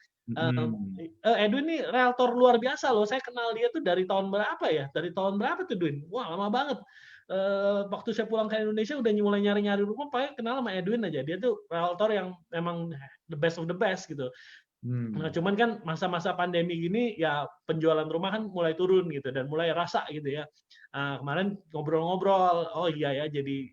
Edwin nih realtor luar biasa loh. Saya kenal dia tuh dari tahun berapa ya? Dari tahun berapa tuh, Edwin? Wah, lama banget. Waktu saya pulang ke Indonesia udah mulai nyari-nyari rumah, pakai kenal sama Edwin aja. Dia tuh realtor yang memang the best of the best gitu. Nah, cuman kan masa-masa pandemi gini ya penjualan rumah kan mulai turun gitu dan mulai rasa gitu ya. Kemarin ngobrol-ngobrol, oh iya ya, jadi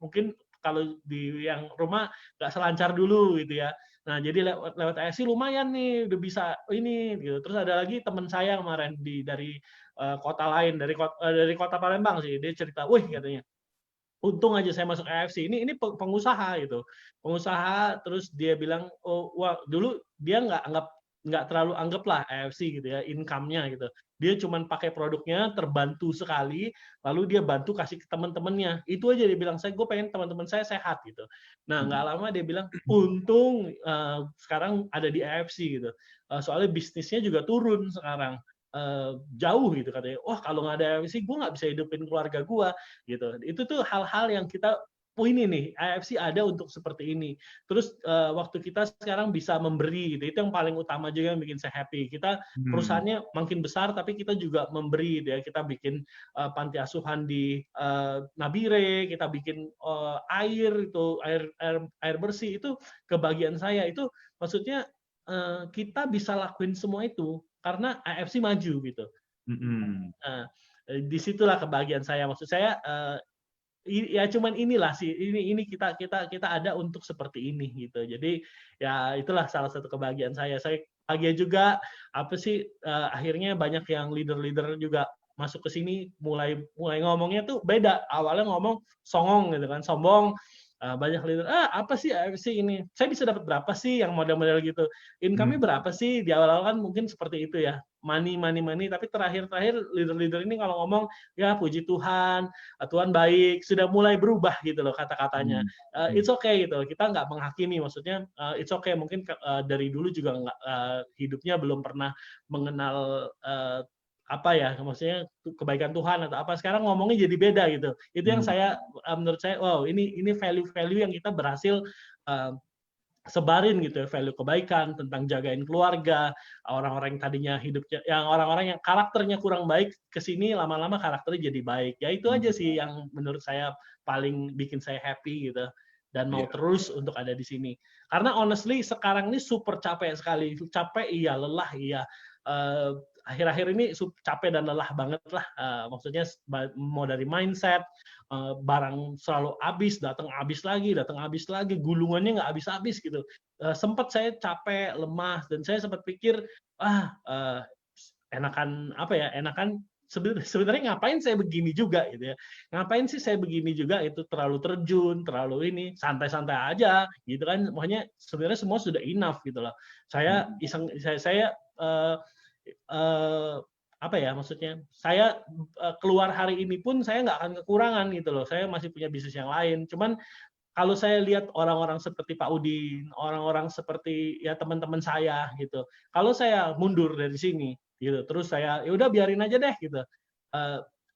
mungkin kalau di yang rumah nggak selancar dulu gitu ya. Nah, jadi lewat AFC lumayan nih, udah bisa ini gitu. Terus ada lagi teman saya kemarin dari kota lain, dari kota Palembang sih, dia cerita, wih katanya, untung aja saya masuk AFC. Ini pengusaha gitu. Pengusaha, terus dia bilang, dulu dia nggak terlalu anggaplah AFC gitu ya, income-nya gitu. Dia cuma pakai produknya, terbantu sekali, lalu dia bantu kasih ke teman-temannya. Itu aja dia bilang, gue pengen teman-teman saya sehat gitu. Nah, nggak lama dia bilang, untung sekarang ada di AFC gitu. Soalnya bisnisnya juga turun sekarang. jauh gitu katanya. Wah kalau nggak ada AFC gue nggak bisa hidupin keluarga gue gitu. Itu tuh hal-hal yang kita ini nih AFC ada untuk seperti ini. Terus waktu kita sekarang bisa memberi gitu, itu yang paling utama juga yang bikin saya happy. Kita perusahaannya makin besar tapi kita juga memberi ya. Kita bikin panti asuhan di Nabire, kita bikin air itu air bersih itu kebagian saya itu maksudnya kita bisa lakuin semua itu karena AFC maju gitu. Disitulah kebahagiaan saya. Maksud saya ya cuman inilah sih ini kita ada untuk seperti ini gitu. Jadi ya itulah salah satu kebahagiaan saya. Saya bahagia juga apa sih akhirnya banyak yang leader-leader juga masuk ke sini mulai ngomongnya tuh beda. Awalnya ngomong songong gitu kan, sombong. Banyak leader, apa sih AFC ini? Saya bisa dapat berapa sih yang model-model gitu? Income-nya berapa sih? Di awal-awal kan mungkin seperti itu ya. Money. Tapi terakhir leader-leader ini kalau ngomong, ya puji Tuhan, Tuhan baik, sudah mulai berubah gitu loh kata-katanya. It's okay gitu. Kita nggak menghakimi, maksudnya it's okay. Mungkin dari dulu juga nggak hidupnya belum pernah mengenal apa ya, maksudnya kebaikan Tuhan atau apa, sekarang ngomongnya jadi beda gitu. Itu yang saya menurut saya wow ini value yang kita berhasil sebarin gitu ya, value kebaikan tentang jagain keluarga, orang-orang yang tadinya hidupnya yang orang-orang yang karakternya kurang baik kesini lama-lama karakternya jadi baik. Ya itu aja sih yang menurut saya paling bikin saya happy gitu dan mau terus untuk ada di sini. Karena honestly sekarang ini super capek sekali. Capek iya, lelah iya. Akhir-akhir ini capek dan lelah banget lah. Maksudnya mau dari mindset, barang selalu habis, datang habis lagi, gulungannya nggak habis-habis gitu. Sempat saya capek, lemah, dan saya sempat pikir, enakan apa ya? Enakan sebenarnya ngapain saya begini juga gitu ya? Ngapain sih saya begini juga? Itu terlalu terjun, terlalu ini, santai-santai aja gitu kan? Makanya sebenarnya semua sudah enough gitu loh. Saya iseng, saya apa ya maksudnya saya keluar hari ini pun saya nggak akan kekurangan gitu loh, saya masih punya bisnis yang lain. Cuman kalau saya lihat orang-orang seperti Pak Udin, orang-orang seperti ya teman-teman saya gitu, kalau saya mundur dari sini gitu terus saya ya udah biarin aja deh gitu,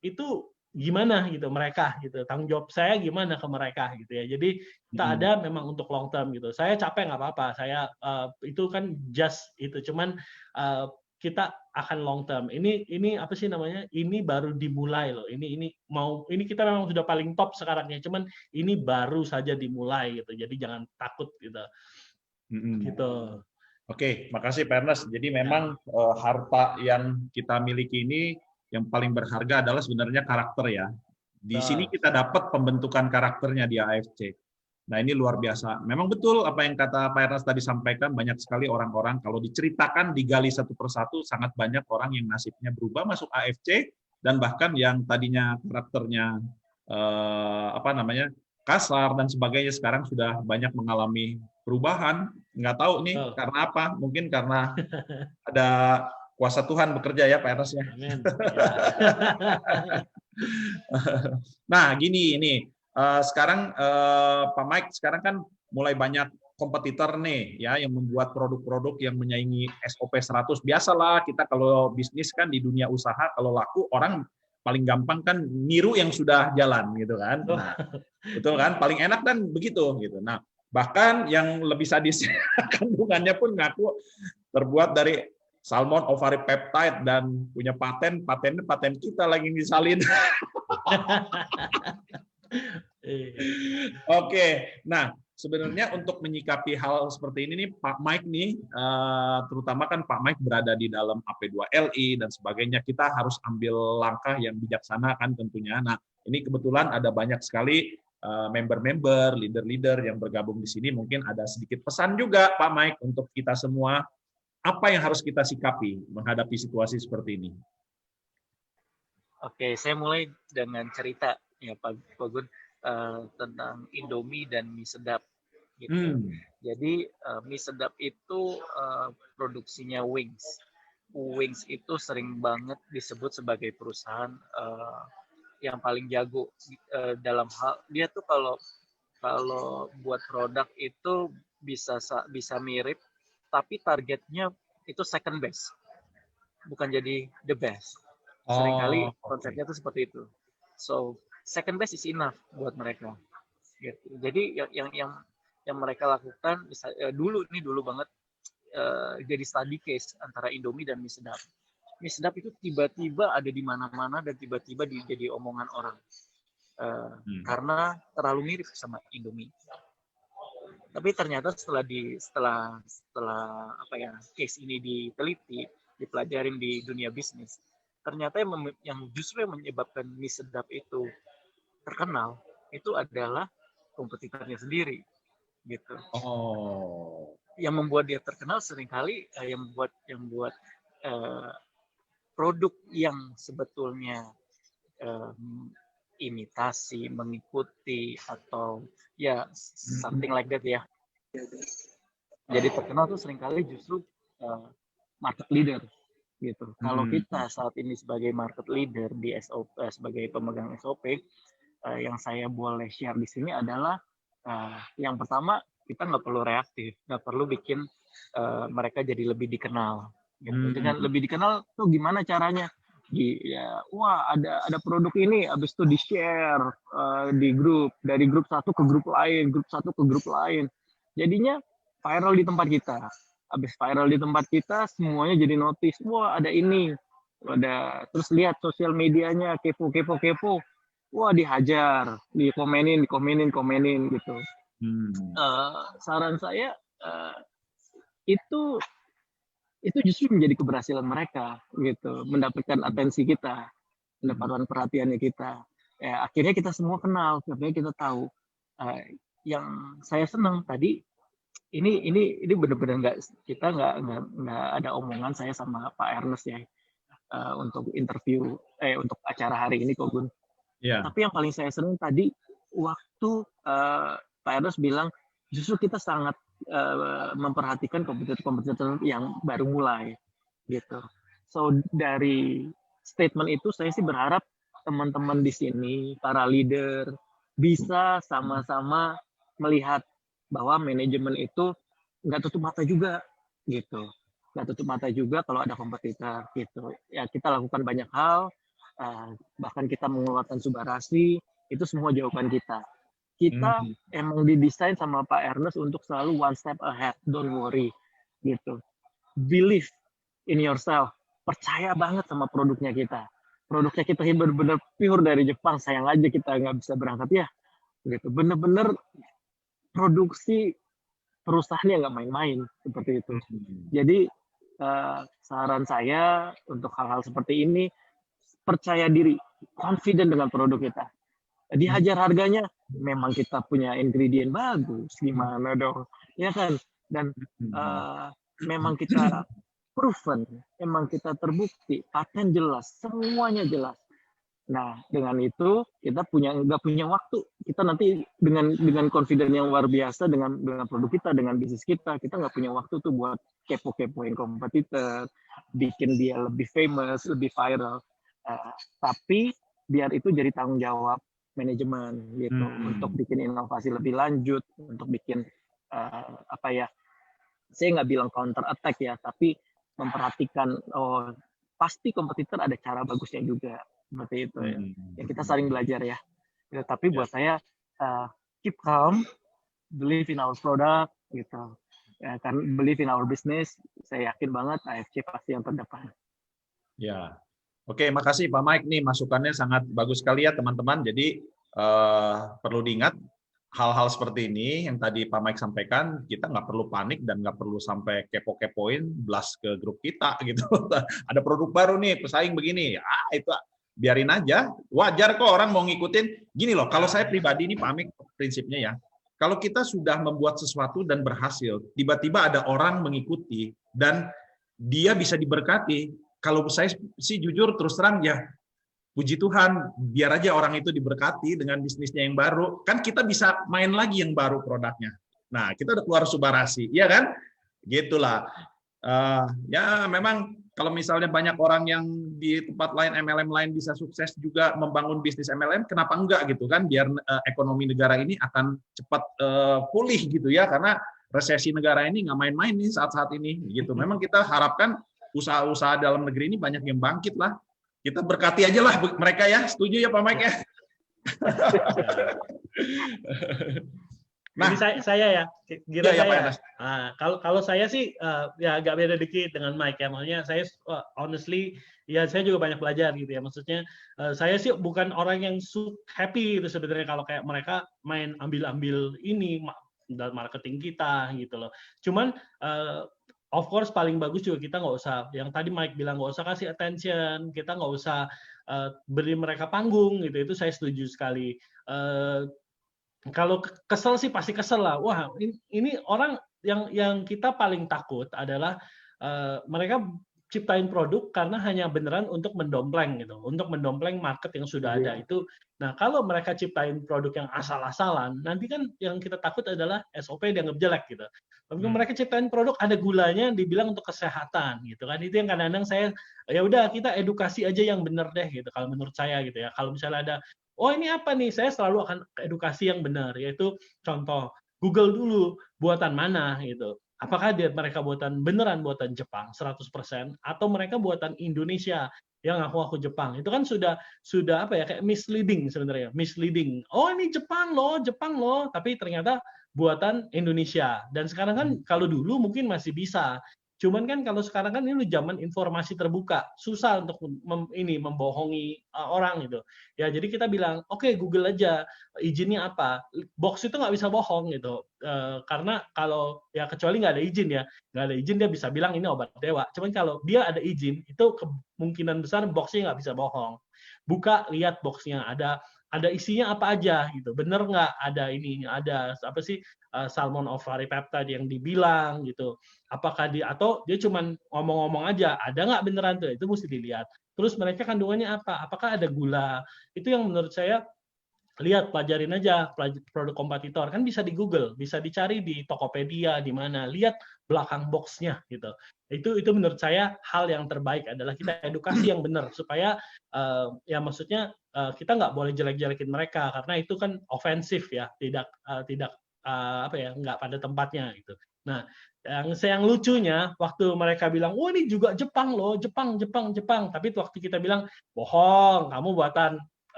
itu gimana gitu mereka gitu, tanggung jawab saya gimana ke mereka gitu ya. Jadi kita ada memang untuk long term gitu. Saya capek nggak apa-apa, saya itu kan just itu, cuman kita akan long term. Ini apa sih namanya? Ini baru dimulai loh. Ini kita memang sudah paling top sekarang ya. Cuman ini baru saja dimulai gitu. Jadi jangan takut gitu. Gitu. Oke, makasih Pak Ernest. Jadi memang harta yang kita miliki ini yang paling berharga adalah sebenarnya karakter ya. Di sini kita dapat pembentukan karakternya di AFC. Nah ini luar biasa. Memang betul apa yang kata Pak Ernest tadi sampaikan, banyak sekali orang-orang kalau diceritakan, digali satu persatu, sangat banyak orang yang nasibnya berubah masuk AFC, dan bahkan yang tadinya karakternya kasar dan sebagainya sekarang sudah banyak mengalami perubahan. Nggak tahu nih karena apa? Mungkin karena ada kuasa Tuhan bekerja ya Pak Ernest ya. Amin. Nah gini ini. Sekarang Pak Mike sekarang kan mulai banyak kompetitor nih ya yang membuat produk-produk yang menyaingi SOP 100. Biasalah kita kalau bisnis kan di dunia usaha kalau laku orang paling gampang kan niru yang sudah jalan gitu kan. Nah, betul kan? Paling enak kan begitu gitu. Nah, bahkan yang lebih sadis kandungannya pun ngaku terbuat dari salmon ovary peptide dan punya paten kita lagi disalin. Oke, nah sebenarnya untuk menyikapi hal seperti ini nih Pak Mike nih, terutama kan Pak Mike berada di dalam AP2LI dan sebagainya, kita harus ambil langkah yang bijaksana kan tentunya. Nah ini kebetulan ada banyak sekali member-member, leader-leader yang bergabung di sini, mungkin ada sedikit pesan juga Pak Mike untuk kita semua, apa yang harus kita sikapi menghadapi situasi seperti ini? Oke, saya mulai dengan cerita ya Pak Gun tentang Indomie dan mie sedap. Gitu. Jadi mie sedap itu produksinya Wings. Wings itu sering banget disebut sebagai perusahaan yang paling jago dalam hal dia tuh kalau buat produk itu bisa mirip, tapi targetnya itu second best. bukan jadi the best. Seringkali Oh, konsepnya tuh seperti itu. So second best is enough buat mereka. Gitu. Jadi yang mereka lakukan dulu banget jadi study case antara Indomie dan mie sedap. Mie sedap itu tiba-tiba ada di mana-mana dan tiba-tiba jadi omongan orang karena terlalu mirip sama Indomie. Tapi ternyata setelah apa ya case ini diteliti, dipelajarin di dunia bisnis, ternyata yang justru yang menyebabkan mie sedap itu terkenal itu adalah kompetitornya sendiri, gitu. Oh. Yang membuat dia terkenal seringkali yang membuat produk yang sebetulnya imitasi, mengikuti atau ya something like that ya. Jadi terkenal tuh seringkali justru market leader gitu. Kalau kita saat ini sebagai market leader di SOP sebagai pemegang SOP, yang saya boleh share di sini adalah yang pertama kita nggak perlu reaktif, nggak perlu bikin mereka jadi lebih dikenal. Gitu. Dengan lebih dikenal tuh gimana caranya? Wah ada produk ini, habis itu di share di grup, dari grup satu ke grup lain, jadinya viral di tempat kita. Habis viral di tempat kita, semuanya jadi notice, wah ada ini, terus lihat sosial medianya, kepo, wah dihajar, dikomenin gitu. Saran saya itu justru menjadi keberhasilan mereka gitu, mendapatkan atensi kita, mendapatkan perhatiannya kita. Akhirnya kita semua kenal, akhirnya kita tahu. Yang saya senang tadi ini benar-benar kita nggak ada omongan saya sama Pak Ernest ya untuk interview untuk acara hari ini kok Gun. Yeah. Tapi yang paling saya senang tadi waktu Pak Ernest bilang justru kita sangat memperhatikan kompetitor yang baru mulai gitu. So dari statement itu saya sih berharap teman-teman di sini para leader bisa sama-sama melihat bahwa manajemen itu nggak tutup mata juga gitu. Nggak tutup mata juga kalau ada kompetitor gitu. Ya kita lakukan banyak hal, bahkan kita mengeluarkan subarasi, itu semua jawaban kita. Kita emang didesain sama Pak Ernest untuk selalu one step ahead, don't worry, gitu. Believe in yourself, percaya banget sama produknya kita. Produknya kita benar-benar pure dari Jepang, sayang aja kita nggak bisa berangkat ya, gitu. Bener-bener produksi perusahaannya nggak main-main seperti itu. Jadi saran saya untuk hal-hal seperti ini, percaya diri, confident dengan produk kita. Dihajar harganya, memang kita punya ingredient bagus, gimana dong, ya kan? Dan memang kita proven, memang kita terbukti, paten jelas, semuanya jelas. Nah, dengan itu kita nggak punya waktu. Kita nanti dengan confident yang luar biasa dengan produk kita, dengan bisnis kita nggak punya waktu tuh buat kepo-kepoin kompetitor, bikin dia lebih famous, lebih viral. Tapi biar itu jadi tanggung jawab manajemen gitu untuk bikin inovasi lebih lanjut, untuk bikin saya nggak bilang counter attack ya, tapi memperhatikan pasti kompetitor ada cara bagusnya juga seperti itu ya. Ya kita saling belajar ya. Tapi buat saya keep calm, believe in our product gitu. Ya, kan believe in our business, saya yakin banget AFC pasti yang terdepan. Ya. Oke, makasih Pak Mike. Nih masukannya sangat bagus sekali ya teman-teman. Jadi perlu diingat hal-hal seperti ini yang tadi Pak Mike sampaikan, kita nggak perlu panik dan nggak perlu sampai kepo-kepoin, blast ke grup kita gitu. Ada produk baru nih, pesaing begini, itu biarin aja. Wajar kok orang mau ngikutin. Gini loh, kalau saya pribadi ini Pak Mike prinsipnya ya, kalau kita sudah membuat sesuatu dan berhasil, tiba-tiba ada orang mengikuti dan dia bisa diberkati. Kalau saya sih jujur terus terang ya, puji Tuhan, biar aja orang itu diberkati dengan bisnisnya yang baru. Kan kita bisa main lagi yang baru produknya. Nah, kita udah keluar subarasi, iya kan? Gitulah. Ya memang kalau misalnya banyak orang yang di tempat lain, MLM lain bisa sukses juga membangun bisnis MLM, kenapa enggak gitu kan? Biar ekonomi negara ini akan cepat pulih gitu ya, karena resesi negara ini nggak main-main nih saat-saat ini. Gitu. Memang kita harapkan usaha-usaha dalam negeri ini banyak yang bangkit lah. Kita berkati aja lah mereka ya. Setuju ya Pak Mike ya? Nah, jadi saya ya, kira ya, saya. Kalau saya sih ya agak beda dikit dengan Mike ya. Maksudnya saya honestly ya saya juga banyak belajar gitu ya. Maksudnya saya sih bukan orang yang happy itu sebenarnya kalau kayak mereka main ambil-ambil ini dalam marketing kita gitu loh. Cuman of course paling bagus juga kita nggak usah, yang tadi Mike bilang nggak usah kasih attention, kita nggak usah beri mereka panggung gitu. Itu saya setuju sekali. Kalau kesel sih pasti kesel lah. Wah, ini orang yang kita paling takut adalah mereka ciptain produk karena hanya beneran untuk mendompleng gitu, untuk mendompleng market yang sudah ada itu. Nah, kalau mereka ciptain produk yang asal-asalan, nanti kan yang kita takut adalah SOP dianggap jelek gitu. Tapi mereka ciptain produk ada gulanya, dibilang untuk kesehatan gitu kan. Itu yang kadang-kadang saya ya udah kita edukasi aja yang bener deh gitu. Kalau menurut saya gitu ya. Kalau misalnya ada oh ini apa nih? Saya selalu akan edukasi yang benar, yaitu contoh Google dulu buatan mana gitu. Apakah mereka beneran buatan Jepang 100% atau mereka buatan Indonesia yang aku Jepang. Itu kan sudah apa ya, kayak misleading sebenarnya, misleading. Oh ini Jepang loh, tapi ternyata buatan Indonesia. Dan sekarang kan kalau dulu mungkin masih bisa. Cuman kan kalau sekarang kan ini zaman informasi terbuka, susah untuk membohongi orang gitu. Ya jadi kita bilang, oke, Google aja izinnya apa. Box itu nggak bisa bohong gitu. Karena kalau ya kecuali nggak ada izin ya, nggak ada izin dia bisa bilang ini obat dewa. Cuman kalau dia ada izin itu kemungkinan besar boxnya nggak bisa bohong. Buka, lihat boxnya ada isinya apa aja gitu, bener nggak ada apa sih salmon ovari peptide yang dibilang gitu, apakah atau dia cuman ngomong-ngomong aja, ada nggak beneran tuh, itu mesti dilihat. Terus mereka kandungannya apa, apakah ada gula, itu yang menurut saya lihat, pelajarin aja produk kompetitor, kan bisa di Google, bisa dicari di Tokopedia, di mana, lihat belakang boxnya gitu. Itu menurut saya hal yang terbaik adalah kita edukasi yang benar supaya ya maksudnya kita nggak boleh jelek-jelekin mereka karena itu kan ofensif ya, tidak apa ya, nggak pada tempatnya gitu. Nah, yang lucunya waktu mereka bilang, "Oh, ini juga Jepang loh, Jepang." Tapi waktu kita bilang, "Bohong, kamu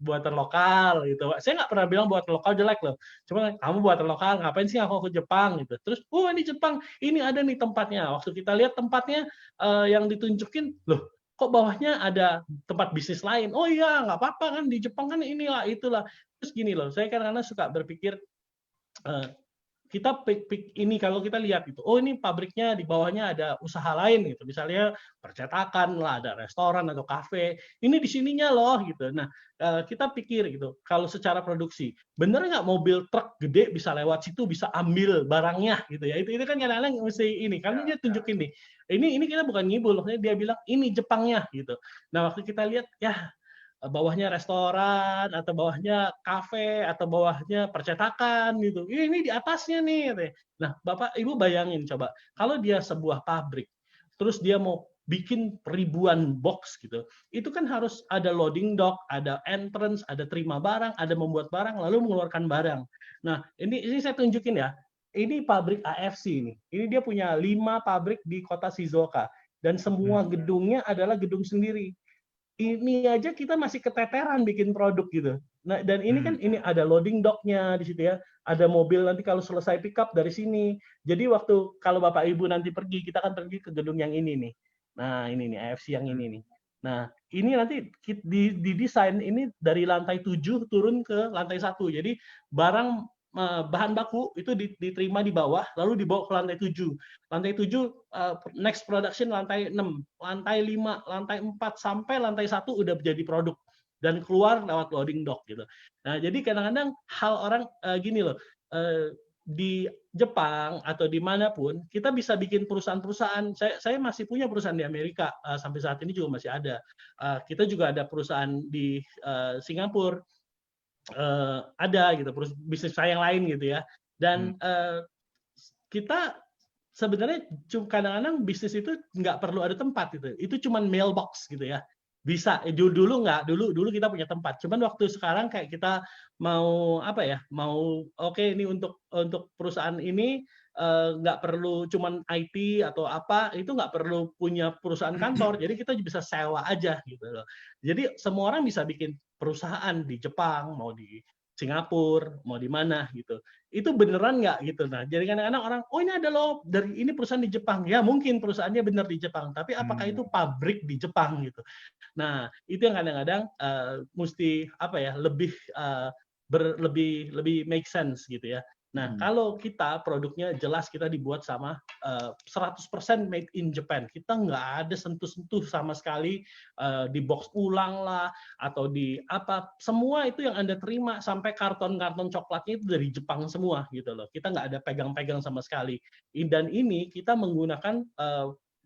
buatan lokal gitu." Saya nggak pernah bilang buatan lokal jelek loh. Cuma kamu buatan lokal, ngapain sih aku ke Jepang gitu. Terus, "Oh, ini Jepang, ini ada nih tempatnya." Waktu kita lihat tempatnya yang ditunjukin, loh, kok bawahnya ada tempat bisnis lain? Oh iya, nggak apa-apa kan di Jepang kan inilah itulah. Terus gini loh, saya kadang-kadang suka berpikir kita ini kalau kita lihat gitu, oh ini pabriknya di bawahnya ada usaha lain gitu, misalnya percetakan lah, ada restoran atau kafe, ini di sininya loh gitu. Nah kita pikir gitu, kalau secara produksi, bener nggak mobil truk gede bisa lewat situ, bisa ambil barangnya gitu ya? Itu kan kadang-kadang mesti ini, karena dia tunjukin nih, ini kita bukan ngibul, dia bilang ini Jepangnya gitu. Nah waktu kita lihat ya, bawahnya restoran atau bawahnya kafe atau bawahnya percetakan gitu. Ini di atasnya nih. Nah, Bapak Ibu bayangin coba, kalau dia sebuah pabrik, terus dia mau bikin ribuan box gitu, itu kan harus ada loading dock, ada entrance, ada terima barang, ada membuat barang, lalu mengeluarkan barang. Nah, ini saya tunjukin ya. Ini pabrik AFC ini. Ini dia punya 5 pabrik di kota Shizuoka dan semua gedungnya adalah gedung sendiri. Ini aja kita masih keteteran bikin produk gitu. Nah, dan ini kan ini ada loading dock-nya di situ ya. Ada mobil nanti kalau selesai pick up dari sini. Jadi waktu kalau Bapak Ibu nanti pergi, kita kan pergi ke gedung yang ini nih. Nah, ini nih AFC yang ini nih. Nah, ini nanti didesain ini dari lantai 7 turun ke lantai 1. Jadi barang bahan baku itu diterima di bawah, lalu dibawa ke lantai 7. Lantai 7, next production lantai 6, lantai 5, lantai 4, sampai lantai 1 udah jadi produk. Dan keluar lewat loading dock gitu. Nah, jadi kadang-kadang hal orang gini loh, di Jepang atau dimanapun, kita bisa bikin perusahaan-perusahaan. Saya masih punya perusahaan di Amerika, sampai saat ini juga masih ada. Kita juga ada perusahaan di Singapura, ada gitu, bisnis saya yang lain gitu ya. Dan kita sebenarnya kadang-kadang bisnis itu nggak perlu ada tempat gitu. Itu cuman mailbox gitu ya. Bisa dulu nggak, dulu kita punya tempat. Cuman waktu sekarang kayak kita mau apa ya, mau oke, ini untuk perusahaan ini nggak perlu cuman IT atau apa, itu nggak perlu punya perusahaan kantor, jadi kita bisa sewa aja gitu loh. Jadi semua orang bisa bikin perusahaan di Jepang, mau di Singapura, mau di mana gitu. Itu beneran nggak gitu. Nah, jadi kadang-kadang orang, oh ini ada loh dari ini perusahaan di Jepang. Ya mungkin perusahaannya benar di Jepang, tapi apakah itu pabrik di Jepang gitu. Nah, itu yang kadang-kadang mesti apa ya, lebih lebih make sense gitu ya. Nah, kalau kita produknya jelas kita dibuat sama 100% made in Japan. Kita nggak ada sentuh-sentuh sama sekali di box ulang lah atau di apa, semua itu yang Anda terima sampai karton-karton coklatnya itu dari Jepang semua gitu loh. Kita nggak ada pegang-pegang sama sekali. Dan ini kita menggunakan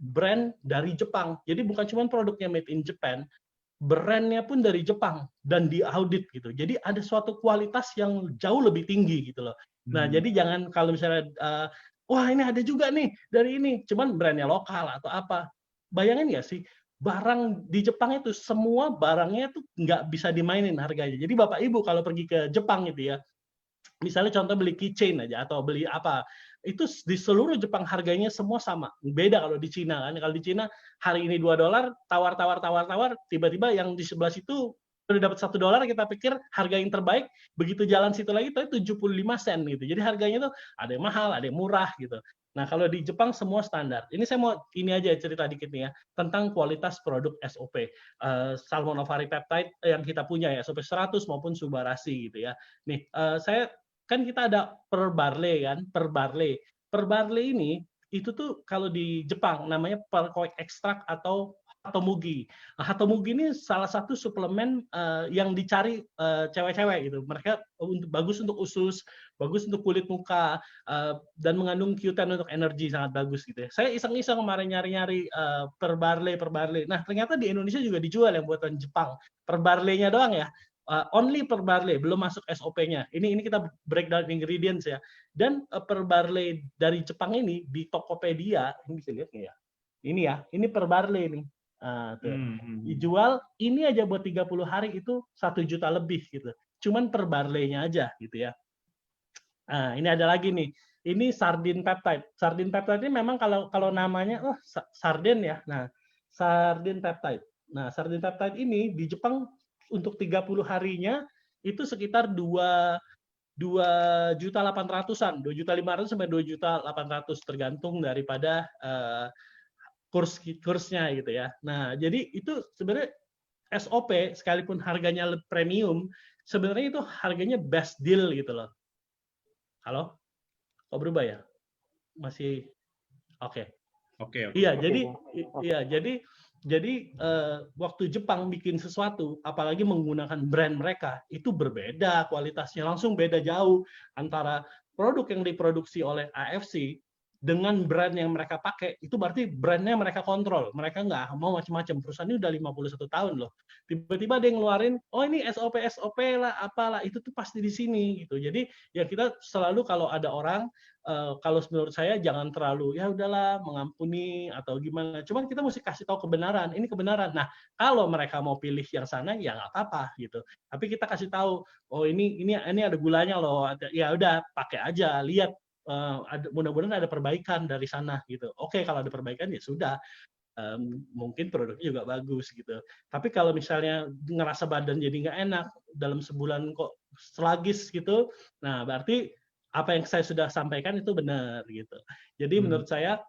brand dari Jepang. Jadi bukan cuma produknya made in Japan, brandnya pun dari Jepang dan diaudit gitu. Jadi ada suatu kualitas yang jauh lebih tinggi gitu loh. Nah, jadi jangan kalau misalnya wah ini ada juga nih dari ini, cuman brandnya lokal atau apa. Bayangin nggak sih, barang di Jepang itu semua barangnya tuh nggak bisa dimainin harganya. Jadi Bapak Ibu kalau pergi ke Jepang gitu ya, misalnya contoh beli keychain aja atau beli apa, itu di seluruh Jepang harganya semua sama. Beda kalau di Cina kan. Kalau di Cina hari ini $2, tawar, tiba-tiba yang di sebelah situ udah dapat $1, kita pikir harga yang terbaik, begitu jalan situ lagi itu 75 sen gitu. Jadi harganya tuh ada yang mahal, ada yang murah gitu. Nah, kalau di Jepang semua standar. Ini saya mau ini aja cerita dikit nih ya tentang kualitas produk SOP. Salmonovari peptide yang kita punya ya, SOP 100 maupun Subarashi gitu ya. Nih, saya kan kita ada per barley kan, per barley. Per barley ini itu tuh kalau di Jepang namanya perkoik ekstrak atau hatomugi. Nah, hatomugi ini salah satu suplemen yang dicari cewek-cewek gitu. Mereka bagus untuk usus, bagus untuk kulit muka, dan mengandung Q10 untuk energi, sangat bagus gitu ya. Saya iseng-iseng kemarin nyari-nyari per barley. Nah, ternyata di Indonesia juga dijual yang buatan Jepang. Per barley-nya doang ya. Only per barley, belum masuk SOP-nya. Ini kita breakdown ingredients ya. Dan per barley dari Jepang ini di Tokopedia, ini bisa lihat nggak ya? Ini ya, ini per barley nih. Dijual ini aja buat 30 hari itu 1 juta lebih gitu. Cuman per barley-nya aja gitu ya. Nah, ini ada lagi nih. Ini sardine peptide. Sardine peptide ini memang kalau namanya sarden ya. Nah, sardine peptide. Nah, sardine peptide ini di Jepang untuk 30 harinya itu sekitar 2.800-an, 2.500.000 sampai 2.800.000 tergantung daripada kursnya gitu ya. Nah, jadi itu sebenarnya SOP sekalipun harganya premium, sebenarnya itu harganya best deal gitu loh. Halo? Kok berubah ya? Masih oke. Oke. Iya, jadi waktu Jepang bikin sesuatu, apalagi menggunakan brand mereka, itu berbeda kualitasnya, langsung beda jauh antara produk yang diproduksi oleh AFC dengan brand yang mereka pakai. Itu berarti brandnya mereka kontrol, mereka nggak mau macam-macam. Perusahaan ini udah 51 tahun loh. Tiba-tiba ada yang ngeluarin, oh ini SOP lah, apalah, itu tuh pasti di sini gitu. Jadi ya kita selalu kalau ada orang, kalau menurut saya jangan terlalu ya udahlah mengampuni atau gimana. Cuman kita mesti kasih tahu kebenaran. Ini kebenaran. Nah, kalau mereka mau pilih yang sana ya nggak apa-apa gitu. Tapi kita kasih tahu, oh ini ada gulanya loh. Ya udah pakai aja, lihat. Mudah-mudahan ada perbaikan dari sana gitu. Oke, kalau ada perbaikan ya sudah. Mungkin produknya juga bagus gitu. Tapi kalau misalnya ngerasa badan jadi nggak enak dalam sebulan kok sluggish gitu, nah berarti apa yang saya sudah sampaikan itu benar gitu. Jadi menurut saya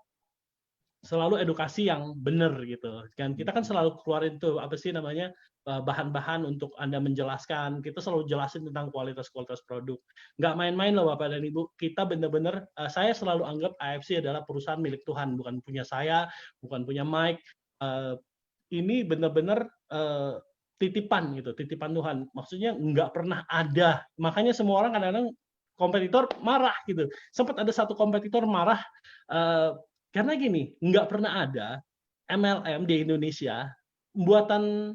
selalu edukasi yang benar gitu. Kan kita kan selalu keluarin tuh apa sih namanya bahan-bahan untuk Anda menjelaskan. Kita selalu jelasin tentang kualitas produk. Nggak main-main loh Bapak dan Ibu. Kita benar-benar saya selalu anggap AFC adalah perusahaan milik Tuhan, bukan punya saya, bukan punya Mike. Ini benar-benar titipan gitu, titipan Tuhan. Maksudnya nggak pernah ada. Makanya semua orang kadang-kadang kompetitor marah gitu. Sempat ada satu kompetitor marah karena gini, nggak pernah ada MLM di Indonesia buatan,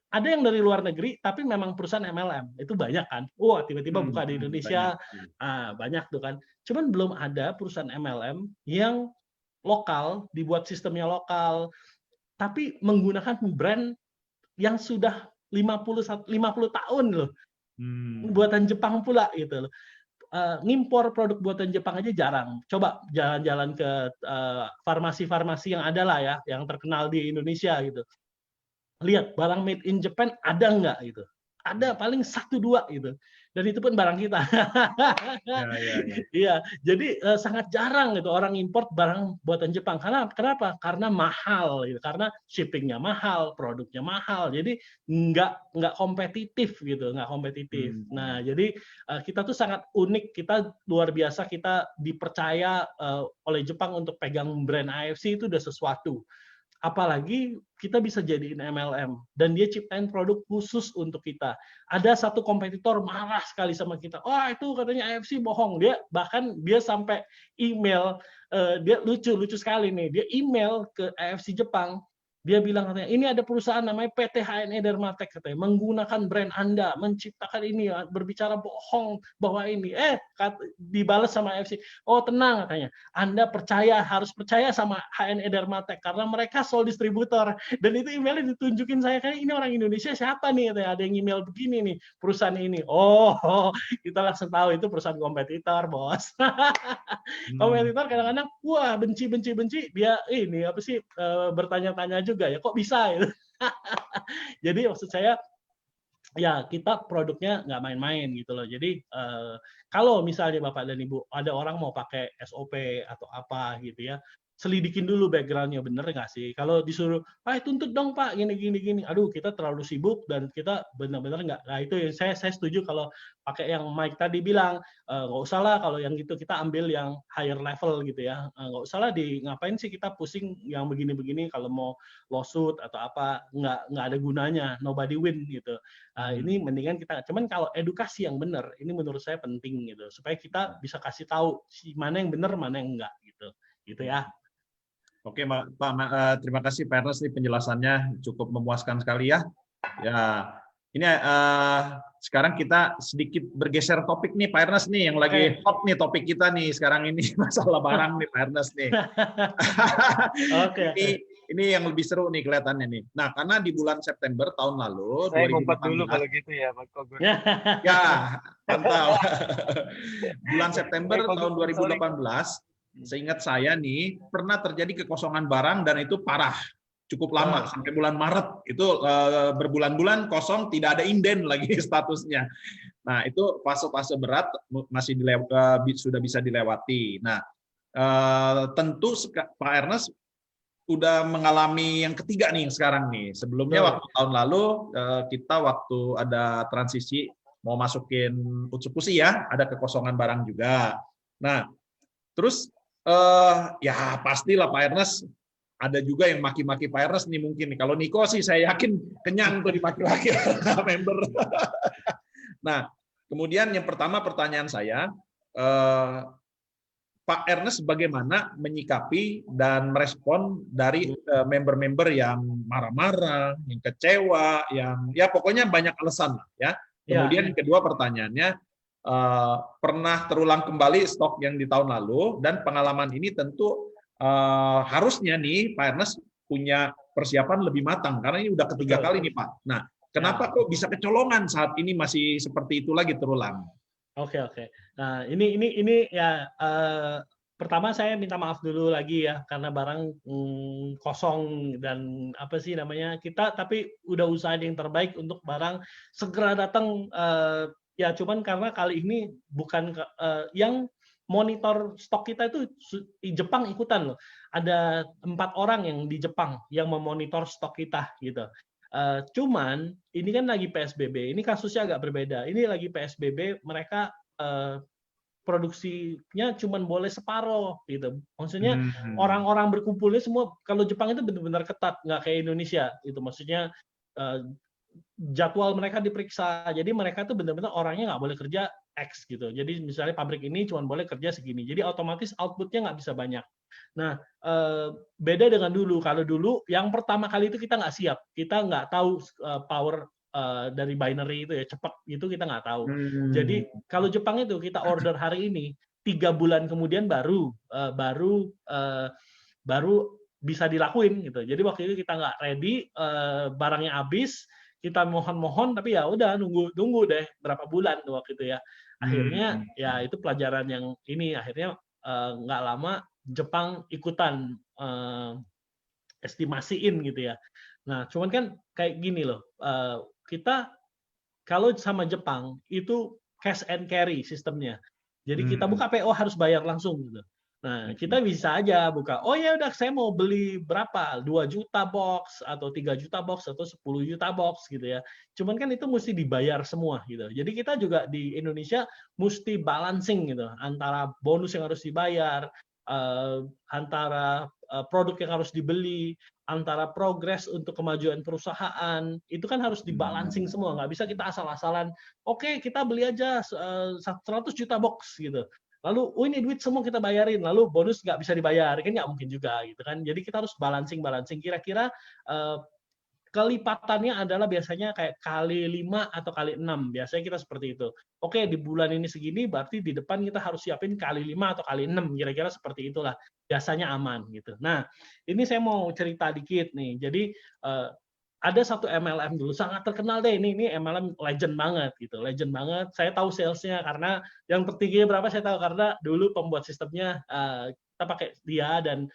ada yang dari luar negeri tapi memang perusahaan MLM itu banyak kan. Wah, tiba-tiba buka di Indonesia, banyak tuh kan. Cuman belum ada perusahaan MLM yang lokal, dibuat sistemnya lokal, tapi menggunakan brand yang sudah 50 tahun loh. Buatan Jepang pula gitu loh. ngimpor produk buatan Jepang aja jarang. Coba jalan-jalan ke farmasi-farmasi yang ada lah ya, yang terkenal di Indonesia gitu. Lihat barang made in Japan ada nggak gitu. Ada paling 1-2 gitu. Dan itu pun barang kita. Iya, jadi sangat jarang gitu orang import barang buatan Jepang. Kenapa? Karena mahal gitu. Karena shippingnya mahal, produknya mahal. Jadi nggak kompetitif gitu, nggak kompetitif. Nah, jadi kita tuh sangat unik. Kita luar biasa. Kita dipercaya oleh Jepang untuk pegang brand AFC itu udah sesuatu. Apalagi kita bisa jadiin MLM dan dia ciptain produk khusus untuk kita. Ada satu kompetitor marah sekali sama kita. Oh, itu katanya AFC bohong. Dia sampai email, dia lucu sekali nih. Dia email ke AFC Jepang. Dia bilang katanya, ini ada perusahaan namanya PT HNE Dermatek katanya, menggunakan brand Anda, menciptakan ini, berbicara bohong bahwa ini. Dibalas sama AFC, oh tenang katanya, Anda harus percaya sama HNE Dermatek karena mereka sole distributor. Dan itu emailnya ditunjukin saya, kayak ini orang Indonesia siapa nih katanya, ada yang email begini nih perusahaan ini. Oh, kita langsung tahu itu perusahaan kompetitor, bos. Kompetitor kadang-kadang wah benci dia ini apa sih bertanya-tanya juga ya kok bisa gitu. Jadi maksud saya ya kita produknya nggak main-main gitu loh. Jadi kalau misalnya Bapak dan Ibu ada orang mau pakai SOP atau apa gitu ya, selidikin dulu background-nya bener nggak sih. Kalau disuruh, tuntut dong Pak, gini. Aduh, kita terlalu sibuk dan kita benar-benar nggak. Nah itu yang saya setuju kalau pakai yang Mike tadi bilang, nggak usah lah kalau yang gitu kita ambil yang higher level gitu ya. Nggak usah lah ngapain sih kita pusing yang begini-begini kalau mau lawsuit atau apa, nggak ada gunanya, nobody win gitu. Ini mendingan kita, cuman kalau edukasi yang benar, ini menurut saya penting gitu, supaya kita bisa kasih tahu mana yang benar, mana yang enggak gitu ya. Oke, Pak, terima kasih Pak Ernest, penjelasannya cukup memuaskan sekali ya. Ya, ini sekarang kita sedikit bergeser topik nih Pak Ernest nih, yang lagi hot nih topik kita nih sekarang ini masalah barang nih Pak Ernest nih. Ini yang lebih seru nih kelihatannya nih. Nah, karena di bulan September tahun lalu, saya ngumpet dulu kalau gitu ya Pak Kogun. Ya, mantap. Bulan September tahun 2018. Seingat saya nih, pernah terjadi kekosongan barang dan itu parah, cukup lama sampai bulan Maret itu berbulan-bulan kosong, tidak ada inden lagi statusnya. Nah itu fase-fase berat masih sudah bisa dilewati. Nah tentu Pak Ernest udah mengalami yang ketiga nih sekarang nih. Sebelumnya waktu tahun lalu kita waktu ada transisi mau masukin Utsupushi ya, ada kekosongan barang juga. Nah terus ya pastilah Pak Ernest ada juga yang maki-maki Pak Ernest nih mungkin. Kalau Niko sih saya yakin kenyang tuh dimaki-maki member. Nah, kemudian yang pertama pertanyaan saya, Pak Ernest bagaimana menyikapi dan merespon dari member-member yang marah-marah, yang kecewa, yang ya pokoknya banyak alasan lah ya. Kemudian yang kedua pertanyaannya, pernah terulang kembali stok yang di tahun lalu, dan pengalaman ini tentu harusnya nih Pak Ernest punya persiapan lebih matang karena ini udah ketiga kali nih Pak. Nah, kenapa kok bisa kecolongan saat ini masih seperti itu lagi terulang? Oke. Nah, ini ya pertama saya minta maaf dulu lagi ya karena barang kosong dan apa sih namanya kita tapi udah usahain yang terbaik untuk barang segera datang. Ya cuman karena kali ini bukan yang monitor stok kita itu di Jepang ikutan loh. Ada 4 orang yang di Jepang yang memonitor stok kita gitu. Cuman ini kan lagi PSBB. Ini kasusnya agak berbeda. Ini lagi PSBB, mereka produksinya cuman boleh separuh gitu. Maksudnya orang-orang berkumpulnya semua kalau Jepang itu benar-benar ketat, nggak kayak Indonesia gitu. Maksudnya jadwal mereka diperiksa, jadi mereka tuh benar-benar orangnya nggak boleh kerja X gitu. Jadi misalnya pabrik ini cuma boleh kerja segini, jadi otomatis outputnya nggak bisa banyak. Nah beda dengan dulu. Kalau dulu yang pertama kali itu kita nggak siap, kita nggak tahu power dari binary itu ya cepat itu kita nggak tahu. Jadi kalau Jepang itu kita order hari ini 3 bulan kemudian baru bisa dilakuin gitu. Jadi waktu itu kita nggak ready, barangnya habis, kita mohon-mohon tapi ya udah nunggu deh berapa bulan tuh waktu itu ya. Akhirnya ya itu pelajaran yang ini akhirnya nggak lama Jepang ikutan estimasiin gitu ya. Nah, cuman kan kayak gini loh, kita kalau sama Jepang itu cash and carry sistemnya. Jadi kita buka PO harus bayar langsung gitu. Nah, kita bisa aja buka, oh ya udah saya mau beli berapa? 2 juta box atau 3 juta box atau 10 juta box gitu ya. Cuman kan itu mesti dibayar semua gitu. Jadi kita juga di Indonesia mesti balancing gitu antara bonus yang harus dibayar, antara produk yang harus dibeli, antara progres untuk kemajuan perusahaan, itu kan harus dibalancing semua. Nggak bisa kita asal-asalan, oke kita beli aja 100 juta box gitu. Lalu, oh ini duit semua kita bayarin, lalu bonus nggak bisa dibayar, kan nggak mungkin juga gitu kan. Jadi kita harus balancing. Kira-kira kelipatannya adalah biasanya kayak kali 5 atau kali 6. Biasanya kita seperti itu. Oke, di bulan ini segini, berarti di depan kita harus siapin kali 5 atau kali 6. Kira-kira seperti itulah. Biasanya aman gitu. Nah, ini saya mau cerita dikit nih. Jadi ada satu MLM dulu sangat terkenal deh, ini MLM legend banget gitu, legend banget. Saya tahu salesnya karena yang tertinggi berapa saya tahu karena dulu pembuat sistemnya kita pakai dia dan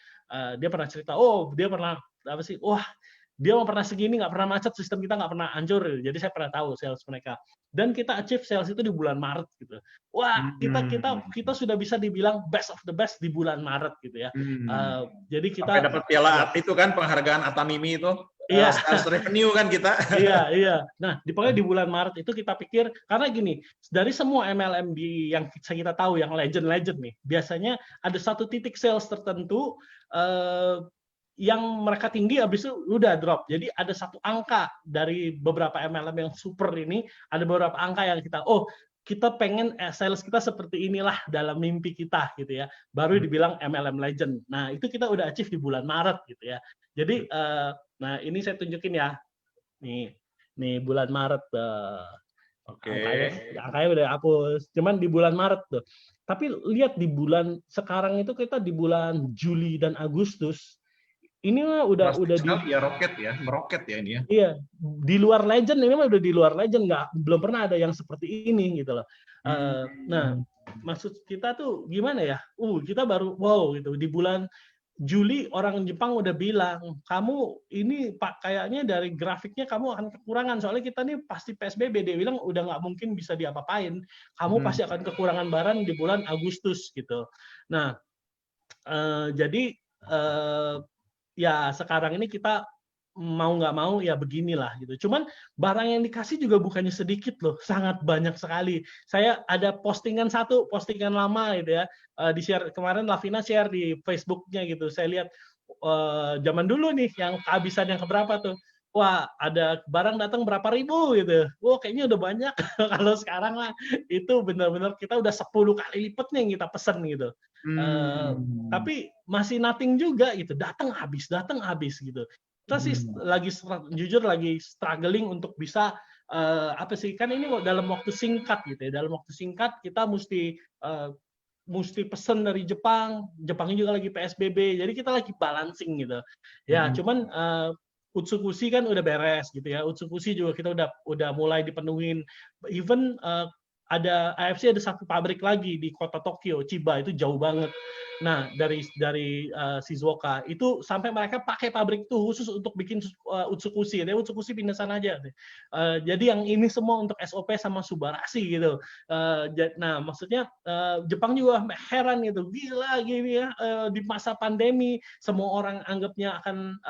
dia pernah cerita, oh dia pernah apa sih, wah dia mau pernah segini nggak pernah macet, sistem kita nggak pernah hancur, jadi saya pernah tahu sales mereka. Dan kita achieve sales itu di bulan Maret gitu. Wah kita sudah bisa dibilang best of the best di bulan Maret gitu ya. Jadi kita sampai dapat piala itu kan penghargaan Atamimi itu. Iya. Sales revenue kan kita. Iya. Nah, pokoknya di bulan Maret itu kita pikir, karena gini, dari semua MLM yang kita tahu, yang legend nih, biasanya ada satu titik sales tertentu yang mereka tinggi, habis itu udah drop. Jadi ada satu angka dari beberapa MLM yang super ini, ada beberapa angka yang kita pengen sales kita seperti inilah dalam mimpi kita gitu ya. Baru dibilang MLM legend. Nah, itu kita udah achieve di bulan Maret gitu ya. Jadi nah ini saya tunjukin ya. Nih bulan Maret Oke. Angkanya udah hapus. Cuman di bulan Maret tuh. Tapi lihat di bulan sekarang itu kita di bulan Juli dan Agustus. Ini mah udah meroket ya ini ya. Iya, di luar legend, ini mah udah di luar legend, belum pernah ada yang seperti ini gitu loh. Nah, maksud kita tuh gimana ya? Kita baru wow gitu di bulan Juli orang Jepang udah bilang, kamu ini Pak kayaknya dari grafiknya kamu akan kekurangan, soalnya kita nih pasti PSBB. Dia bilang udah nggak mungkin bisa diapa-apain, kamu pasti akan kekurangan barang di bulan Agustus gitu. Nah, jadi ya sekarang ini kita mau nggak mau ya beginilah gitu. Cuman barang yang dikasih juga bukannya sedikit loh, sangat banyak sekali. Saya ada postingan lama gitu ya, di share kemarin Lavina share di Facebooknya gitu. Saya lihat zaman dulu nih yang kehabisan yang keberapa tuh. Wah, ada barang datang berapa ribu gitu. Wah, kayaknya udah banyak. Kalau sekarang lah itu benar-benar kita udah 10 kali lipatnya yang kita pesen gitu. Tapi masih nothing juga gitu. Datang habis gitu. Kita sih jujur lagi struggling untuk bisa kan ini dalam waktu singkat gitu ya. Dalam waktu singkat kita mesti pesen dari Jepang juga lagi PSBB. Jadi kita lagi balancing gitu. Ya, cuman Utsukushi kan udah beres gitu ya. Utsukushi juga kita udah mulai dipenuhin. Even ada AFC ada satu pabrik lagi di kota Tokyo, Chiba, itu jauh banget. Nah, dari Shizuoka itu sampai mereka pakai pabrik itu khusus untuk bikin Utsukushi. Dia Utsukushi pindah sana aja. Jadi yang ini semua untuk SOP sama Subarashi gitu. Nah, maksudnya Jepang juga heran gitu. Gila gini ya, di masa pandemi semua orang anggapnya akan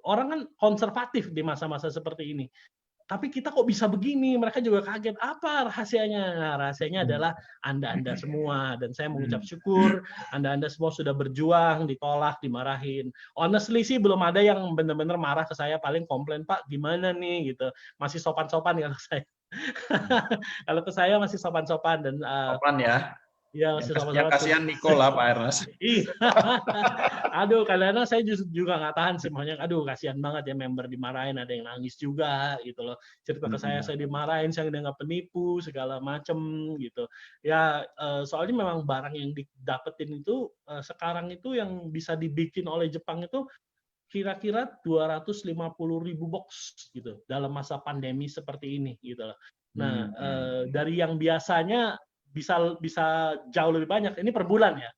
orang kan konservatif di masa-masa seperti ini. Tapi kita kok bisa begini? Mereka juga kaget. Apa rahasianya? Nah, rahasianya adalah Anda-Anda semua. Dan saya mengucap syukur, Anda-Anda semua sudah berjuang, ditolak, dimarahin. Honestly sih belum ada yang benar-benar marah ke saya. Paling komplain, Pak, gimana nih? Gitu. Masih sopan-sopan kalau saya. Kalau ke saya masih sopan-sopan. Dan sopan ya? Iya, yang kasihan Nikola, Pak Ernest. Aduh, kadang-kadang saya juga nggak tahan sih, makanya aduh kasihan banget ya member dimarahin, ada yang nangis juga gitu loh. Cerita ke saya dimarahin, saya dianggap penipu segala macem gitu. Ya soalnya memang barang yang didapetin itu sekarang itu yang bisa dibikin oleh Jepang itu kira-kira 250.000 box gitu dalam masa pandemi seperti ini gitu loh. Nah, dari yang biasanya bisa jauh lebih banyak. Ini per bulan ya.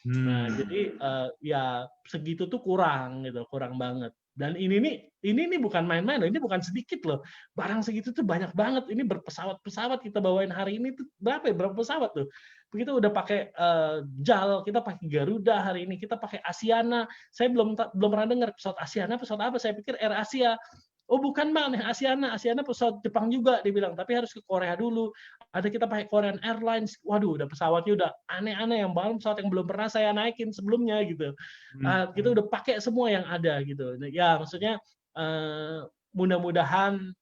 Nah, Hmm. jadi ya segitu tuh kurang gitu, kurang banget. Dan ini nih bukan main-main loh, ini bukan sedikit loh. Barang segitu tuh banyak banget. Ini berpesawat-pesawat kita bawain hari ini tuh berapa ya? Berapa pesawat tuh? Begitu udah pakai JAL, kita pakai Garuda hari ini, kita pakai Asiana. Saya belum pernah dengar pesawat Asiana, pesawat apa? Saya pikir Air Asia. Oh bukan Bang, Asiana pesawat Jepang juga dibilang, tapi harus ke Korea dulu. Ada kita pakai Korean Airlines, waduh udah pesawatnya udah aneh-aneh, yang bahkan pesawat yang belum pernah saya naikin sebelumnya gitu. Kita udah pakai semua yang ada gitu. Ya maksudnya mudah-mudahan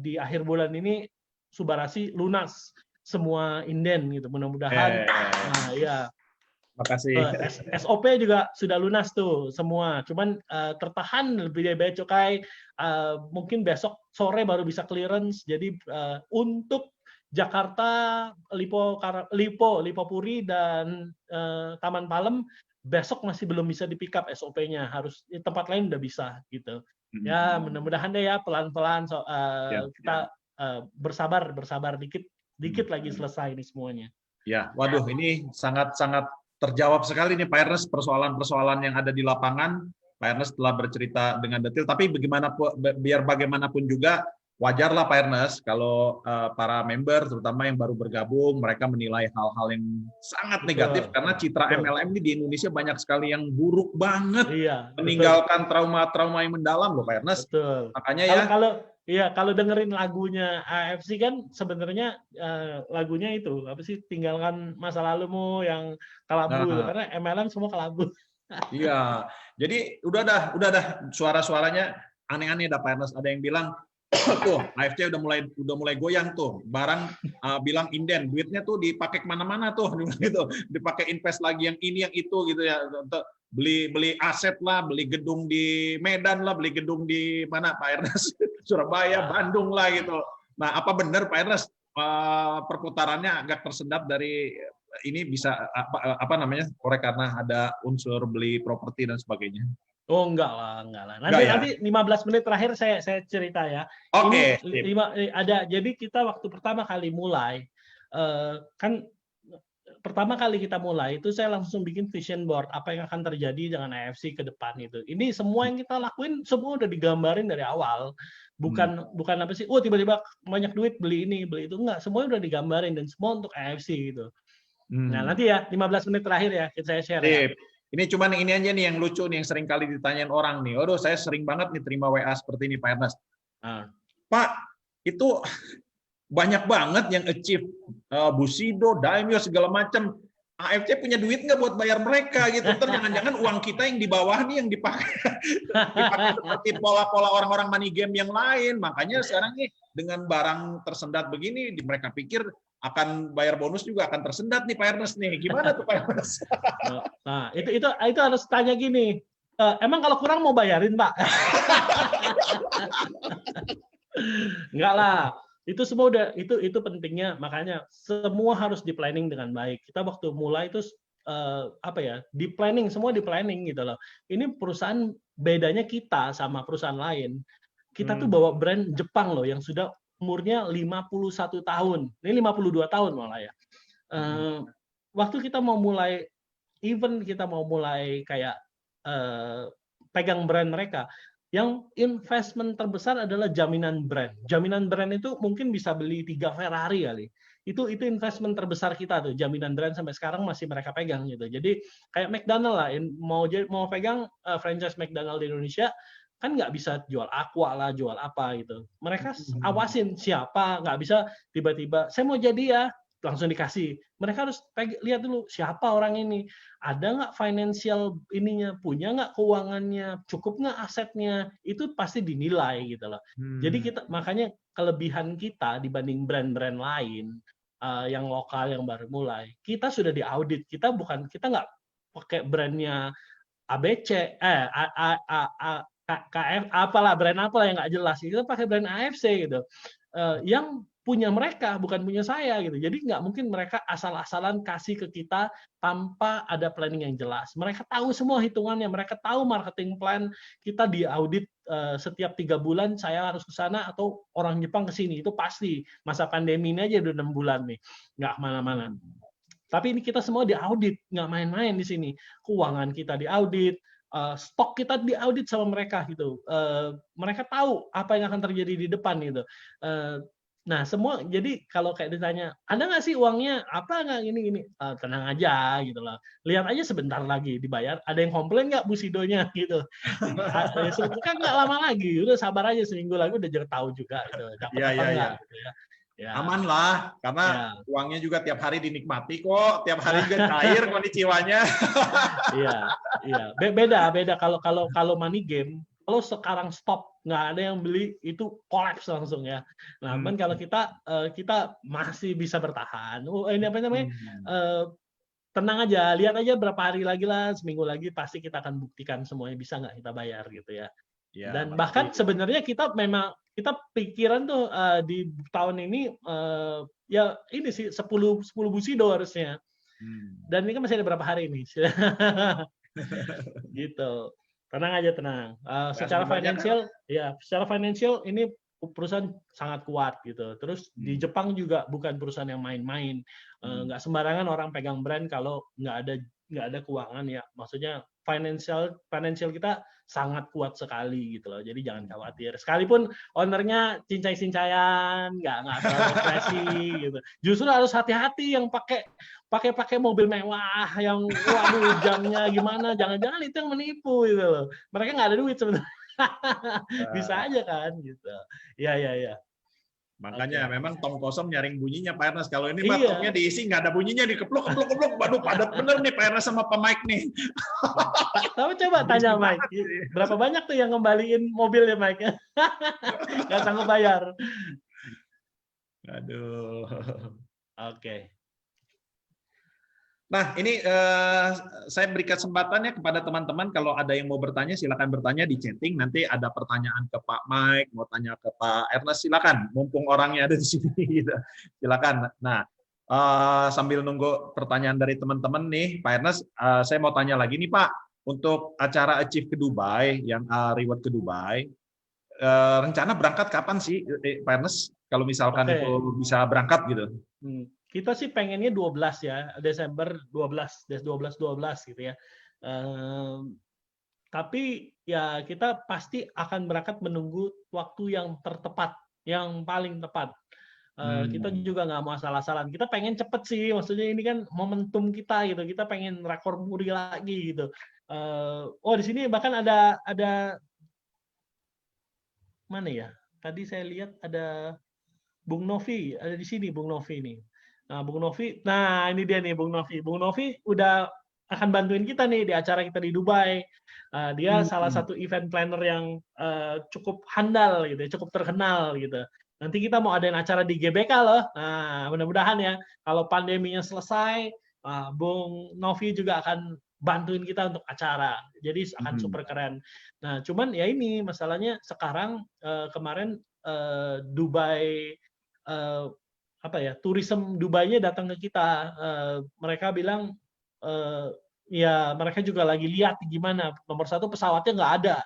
di akhir bulan ini Subarasi lunas semua inden gitu. Mudah-mudahan ya. Makasih. SOP juga sudah lunas tuh semua. Cuman tertahan lebih dari bea cukai mungkin besok sore baru bisa clearance. Jadi untuk Jakarta, Lipo Puri dan Taman Palem besok masih belum bisa di pick up SOP-nya. Harus di tempat lain udah bisa gitu. Ya mudah-mudahan deh ya pelan-pelan kita bersabar dikit lagi selesai ini semuanya. Ya, waduh ini sangat-sangat terjawab sekali nih Pak Ernest persoalan-persoalan yang ada di lapangan. Pak Ernest telah bercerita dengan detail, tapi biar bagaimanapun juga wajarlah Pak Ernest kalau para member terutama yang baru bergabung mereka menilai hal-hal yang sangat negatif karena citra MLM ini di Indonesia banyak sekali yang buruk banget. Meninggalkan trauma-trauma yang mendalam loh Pak Ernest. Betul. Makanya kalau dengerin lagunya AFC kan sebenarnya lagunya itu apa sih, tinggalkan masa lalumu yang kelabu karena MLM semua kelabu. Iya. Jadi udah dah suara-suaranya aneh-aneh dah Pak Ernest. Ada yang bilang tuh AFC udah mulai goyang tuh. Barang bilang inden, duitnya tuh dipakai kemana-mana tuh gitu. Dipakai invest lagi yang ini yang itu gitu ya. Untuk beli aset lah, beli gedung di Medan lah, beli gedung di mana Pak Ernest? Surabaya, Bandung lah gitu. Nah, apa benar Pak Ernest perputarannya agak tersendat dari ini bisa apa namanya? Korek karena ada unsur beli properti dan sebagainya. Oh enggak lah. Nanti 15 menit terakhir saya cerita ya. Oke. Ada jadi kita waktu pertama kali mulai pertama kali kita mulai itu saya langsung bikin vision board apa yang akan terjadi dengan AFC ke depan itu. Ini semua yang kita lakuin semua udah digambarin dari awal. Bukan apa sih, tiba-tiba banyak duit beli ini, beli itu, enggak, semuanya udah digambarin dan semua untuk AFC gitu. Nah, nanti ya 15 menit terakhir ya saya share ya. Ini cuman ini aja nih yang lucu nih yang sering kali ditanyain orang nih. Aduh, saya sering banget nih terima WA seperti ini Pak Ernest. Pak, itu banyak banget yang achieve Bushido, Daimyo segala macam. AFC punya duit nggak buat bayar mereka gitu. Jangan-jangan uang kita yang di bawah nih yang dipakai seperti pola-pola orang-orang money game yang lain. Makanya sekarang nih dengan barang tersendat begini, mereka pikir akan bayar bonus juga akan tersendat nih Pak Ernest nih. Gimana tuh Pak Ernest? Nah, itu harus tanya gini. Emang kalau kurang mau bayarin Pak? Enggak lah. Itu semua udah itu pentingnya, makanya semua harus di planning dengan baik. Kita waktu mulai itu di planning gitu loh. Ini perusahaan bedanya kita sama perusahaan lain. Kita tuh bawa brand Jepang loh yang sudah umurnya 51 tahun. Ini 52 tahun malah ya. Waktu kita mau mulai kayak pegang brand mereka, yang investment terbesar adalah jaminan brand. Jaminan brand itu mungkin bisa beli 3 Ferrari kali. Itu investment terbesar kita tuh, jaminan brand sampai sekarang masih mereka pegang gitu. Jadi kayak McDonald lah, mau pegang franchise McDonald di Indonesia kan nggak bisa jual aqua lah, jual apa gitu. Mereka awasin siapa, nggak bisa tiba-tiba saya mau jadi ya langsung dikasih. Mereka harus lihat dulu siapa orang ini, ada nggak financial ininya, punya nggak keuangannya, cukup nggak asetnya, itu pasti dinilai gitu loh. Jadi makanya kelebihan kita dibanding brand-brand lain yang lokal yang baru mulai, kita sudah diaudit. Kita nggak pakai brandnya ABC, KF, apalah brand apalah yang nggak jelas. Kita pakai brand AFC gitu. Yang punya mereka, bukan punya saya gitu. Jadi nggak mungkin mereka asal-asalan kasih ke kita tanpa ada planning yang jelas. Mereka tahu semua hitungannya, mereka tahu marketing plan kita diaudit setiap 3 bulan saya harus ke sana atau orang Jepang ke sini. Itu pasti. Masa pandemi ini aja udah 6 bulan nih, nggak kemana-mana. Tapi ini kita semua diaudit, nggak main-main di sini. Keuangan kita diaudit, stok kita diaudit sama mereka gitu. Mereka tahu apa yang akan terjadi di depan gitu. Nah semua, jadi kalau kayak ditanya, ada nggak sih uangnya? Apa nggak gini-gini? Tenang aja gitu lah. Lihat aja sebentar lagi dibayar. Ada yang komplain nggak Bu Sidonya gitu? Kan nggak lama lagi. Udah sabar aja, seminggu lagi udah tahu juga. Gitu. Dapat Iya, apa iya, nggak? iya. Gitu ya. Ya. Aman lah, karena uangnya juga tiap hari dinikmati kok, tiap hari juga cair konnichiwa-nya. Iya, iya. Beda kalau money game, kalau sekarang stop, nggak ada yang beli, itu collapse langsung ya. Nah, kan kalau kita masih bisa bertahan. Ini apa namanya? Tenang aja, lihat aja berapa hari lagi lah, seminggu lagi pasti kita akan buktikan semuanya bisa nggak kita bayar gitu ya. Ya, Dan bahkan sebenarnya kita pikiran tuh di tahun ini ya ini sih 10 Bushido harusnya. Dan ini kan masih ada berapa hari ini. Gitu. Tenang aja, tenang. Secara financial ya, secara financial ini perusahaan sangat kuat gitu. Terus di Jepang juga bukan perusahaan yang main-main. Nggak sembarangan orang pegang brand kalau nggak ada keuangan ya. Maksudnya financial kita sangat kuat sekali gitu loh. Jadi jangan khawatir. Sekalipun ownernya cincai-cincayan, nggak terlalu ekspresi gitu. Justru harus hati-hati yang pakai mobil mewah, yang waduh jamnya gimana, jangan-jangan itu yang menipu gitu loh. Mereka nggak ada duit sebenarnya. Bisa aja kan gitu. Ya. Makanya memang tong kosong nyaring bunyinya Pak Ernest. Kalau ini Iya. tongnya diisi nggak ada bunyinya, dikepluk. Waduh, padat bener nih Pak Ernest sama Pak Mike nih. Tapi coba tanya Mike, berapa banyak tuh yang ngembaliin mobilnya Mike? Nggak sanggup bayar. Aduh. Oke. Nah, ini saya beri kesempatannya kepada teman-teman, kalau ada yang mau bertanya, silakan bertanya di chatting. Nanti ada pertanyaan ke Pak Mike, mau tanya ke Pak Ernest, silakan. Mumpung orangnya ada di sini, gitu. Silakan. Nah, sambil nunggu pertanyaan dari teman-teman nih, Pak Ernest, saya mau tanya lagi nih Pak, untuk acara Achieve ke Dubai, yang Reward ke Dubai, rencana berangkat kapan sih, Pak Ernest? Kalau misalkan itu bisa berangkat gitu. Kita sih pengennya 12 ya, Desember 12 gitu ya. Tapi ya kita pasti akan berangkat menunggu waktu yang tertepat, yang paling tepat. Kita juga nggak mau asal-asalan. Kita pengen cepet sih, maksudnya ini kan momentum kita gitu. Kita pengen rekor muri lagi gitu. Di sini bahkan ada mana ya? Tadi saya lihat ada Bung Novi, ada di sini Bung Novi nih. Nah, Bung Novi, nah ini dia nih Bung Novi. Bung Novi udah akan bantuin kita nih di acara kita di Dubai. Dia salah satu event planner yang cukup handal gitu, cukup terkenal gitu. Nanti kita mau adain acara di GBK loh. Nah, mudah-mudahan ya kalau pandeminya selesai, Bung Novi juga akan bantuin kita untuk acara. Jadi akan super keren. Nah, cuman ya ini masalahnya sekarang kemarin Dubai tourism Dubai-nya datang ke kita. Mereka bilang ya mereka juga lagi lihat gimana. Nomor 1 pesawatnya nggak ada.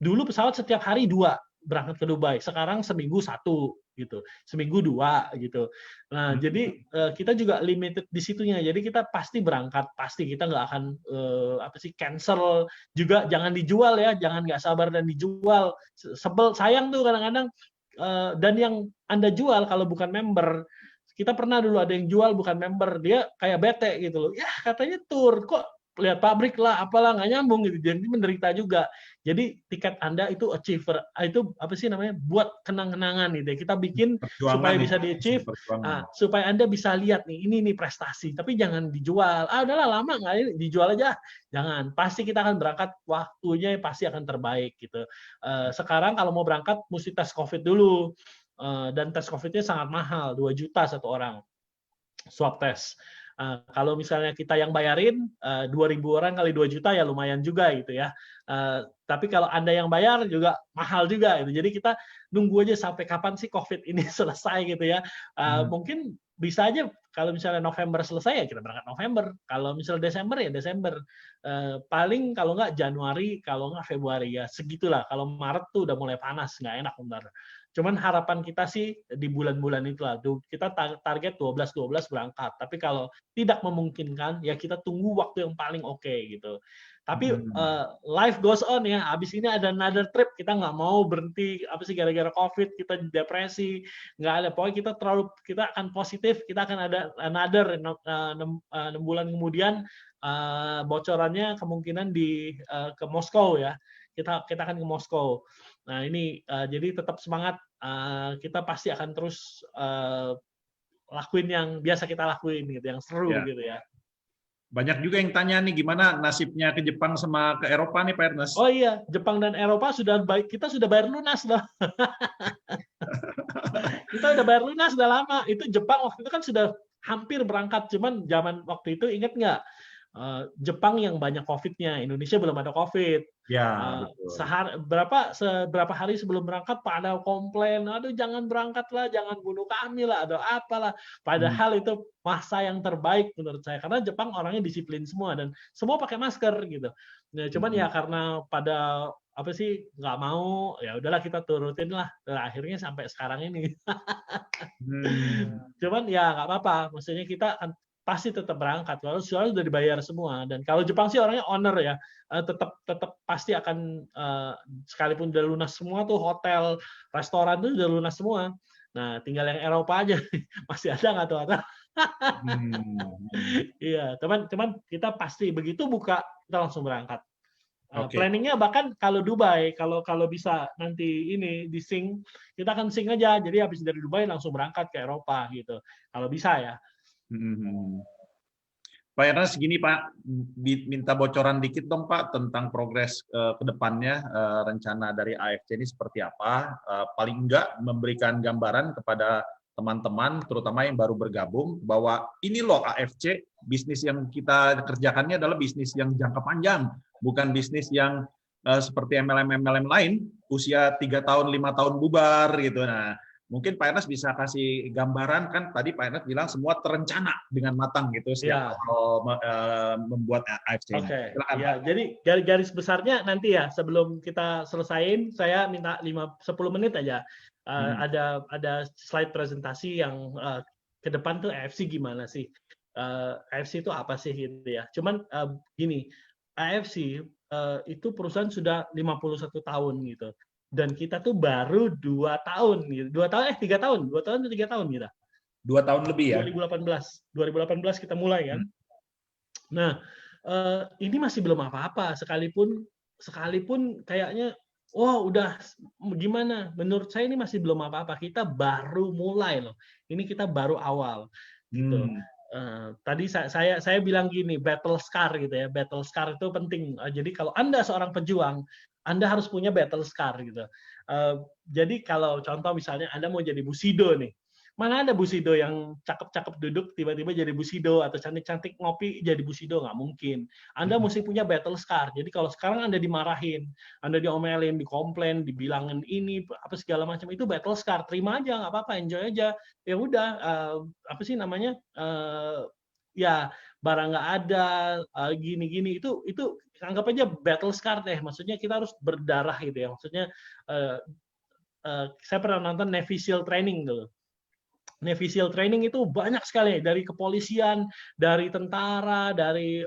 Dulu pesawat setiap hari 2 berangkat ke Dubai. Sekarang seminggu 1 gitu, seminggu 2 gitu. Nah jadi kita juga limited di situnya. Jadi kita pasti berangkat, pasti kita nggak akan cancel. Juga jangan dijual ya, jangan nggak sabar dan dijual. Sebel, sayang tuh kadang-kadang. Dan yang Anda jual kalau bukan member, kita pernah dulu ada yang jual bukan member, dia kayak bete gitu loh. Ya katanya tour, kok lihat pabrik lah, apalah nggak nyambung gitu. Jadi menderita juga. Jadi tiket Anda itu achiever, itu apa sih namanya? Buat kenang-kenangan gitu. Kita bikin supaya bisa di-achieve, supaya Anda bisa lihat nih, ini nih prestasi. Tapi jangan dijual. Udahlah lama nggak ini, dijual aja. Jangan. Pasti kita akan berangkat, waktunya pasti akan terbaik gitu. Sekarang kalau mau berangkat mesti tes COVID dulu. Dan tes COVID-nya sangat mahal, 2 juta satu orang swab test. Kalau misalnya kita yang bayarin 2.000 orang kali 2 juta ya lumayan juga gitu ya. Tapi kalau Anda yang bayar juga mahal juga gitu. Jadi kita nunggu aja sampai kapan sih COVID ini selesai gitu ya. Mungkin bisa aja kalau misalnya November selesai ya kita berangkat November. Kalau misalnya Desember ya Desember. Paling kalau nggak Januari, kalau nggak Februari ya segitulah. Kalau Maret tuh udah mulai panas, nggak enak bentar. Cuman harapan kita sih di bulan-bulan itulah. Kita target 12 berangkat. Tapi kalau tidak memungkinkan ya kita tunggu waktu yang paling oke gitu. Tapi life goes on ya. Abis ini ada another trip. Kita nggak mau berhenti apa sih gara-gara COVID kita depresi. Nggak ada. Pokoknya kita akan positif. Kita akan ada another 6 bulan kemudian bocorannya kemungkinan ke Moskow ya. Kita akan ke Moskow. Nah ini jadi tetap semangat. Kita pasti akan terus lakuin yang biasa kita lakuin gitu, yang seru gitu ya. Banyak juga yang tanya nih gimana nasibnya ke Jepang sama ke Eropa nih Pak Ernest. Oh iya, Jepang dan Eropa kita sudah bayar lunas loh. Kita udah bayar lunas udah lama. Itu Jepang waktu itu kan sudah hampir berangkat, cuman zaman waktu itu ingat nggak? Jepang yang banyak COVID-nya, Indonesia belum ada COVID. Ya, Berapa hari sebelum berangkat pada komplain, aduh jangan berangkat lah, jangan bunuh kami lah, atau apalah. Padahal itu masa yang terbaik menurut saya, karena Jepang orangnya disiplin semua dan semua pakai masker gitu. Nah, cuman ya karena pada apa sih nggak mau, ya udahlah kita turutin lah. Nah, akhirnya sampai sekarang ini. Cuman ya nggak apa-apa, maksudnya kita pasti tetap berangkat, kalau soalnya sudah dibayar semua. Dan kalau Jepang sih orangnya owner ya, tetap pasti akan sekalipun udah lunas semua tuh hotel, restoran tuh udah lunas semua. Nah, tinggal yang Eropa aja masih ada nggak tuh? Iya, teman kita pasti begitu buka kita langsung berangkat. Planningnya bahkan kalau Dubai, kalau bisa nanti ini di sync, kita akan sync aja. Jadi habis dari Dubai langsung berangkat ke Eropa gitu. Kalau bisa ya. Pak Ernest, gini Pak, minta bocoran dikit dong Pak tentang progres ke depannya, rencana dari AFC ini seperti apa, paling enggak memberikan gambaran kepada teman-teman, terutama yang baru bergabung, bahwa ini loh AFC, bisnis yang kita kerjakannya adalah bisnis yang jangka panjang, bukan bisnis yang seperti MLM lain, usia 3 tahun, 5 tahun bubar gitu. Nah, mungkin Pak Ernest bisa kasih gambaran, kan tadi Pak Ernest bilang semua terencana dengan matang gitu sejak membuat AFC ini. Silakan, ya, jadi garis besarnya nanti ya sebelum kita selesain saya minta 10 menit aja. Ada slide presentasi yang ke depan tuh AFC gimana sih? AFC itu apa sih gitu ya. Cuman gini, AFC itu perusahaan sudah 51 tahun gitu. Dan kita tuh baru 2 tahun gitu. 3 tahun. 2 tahun atau 3 tahun kita? 2 tahun lebih ya. 2018 kita mulai kan. Nah, ini masih belum apa-apa sekalipun kayaknya udah gimana? Menurut saya ini masih belum apa-apa. Kita baru mulai loh. Ini kita baru awal gitu. Tadi saya bilang gini, battle scar gitu ya. Battle scar itu penting. Jadi kalau Anda seorang pejuang, Anda harus punya battle scar gitu. Jadi kalau contoh misalnya Anda mau jadi Bushido nih, mana ada Bushido yang cakep-cakep duduk tiba-tiba jadi Bushido, atau cantik-cantik ngopi jadi Bushido, nggak mungkin. Anda mesti punya battle scar. Jadi kalau sekarang Anda dimarahin, Anda diomelin, dikomplain, dibilangin ini apa segala macam, itu battle scar. Terima aja, nggak apa-apa, enjoy aja. Ya udah, apa sih namanya? Ya barang nggak ada, gini-gini, itu anggap aja battle scar deh. Maksudnya kita harus berdarah gitu ya. Maksudnya saya pernah nonton Navy SEAL training dulu. Navy SEAL training itu banyak sekali, dari kepolisian, dari tentara, dari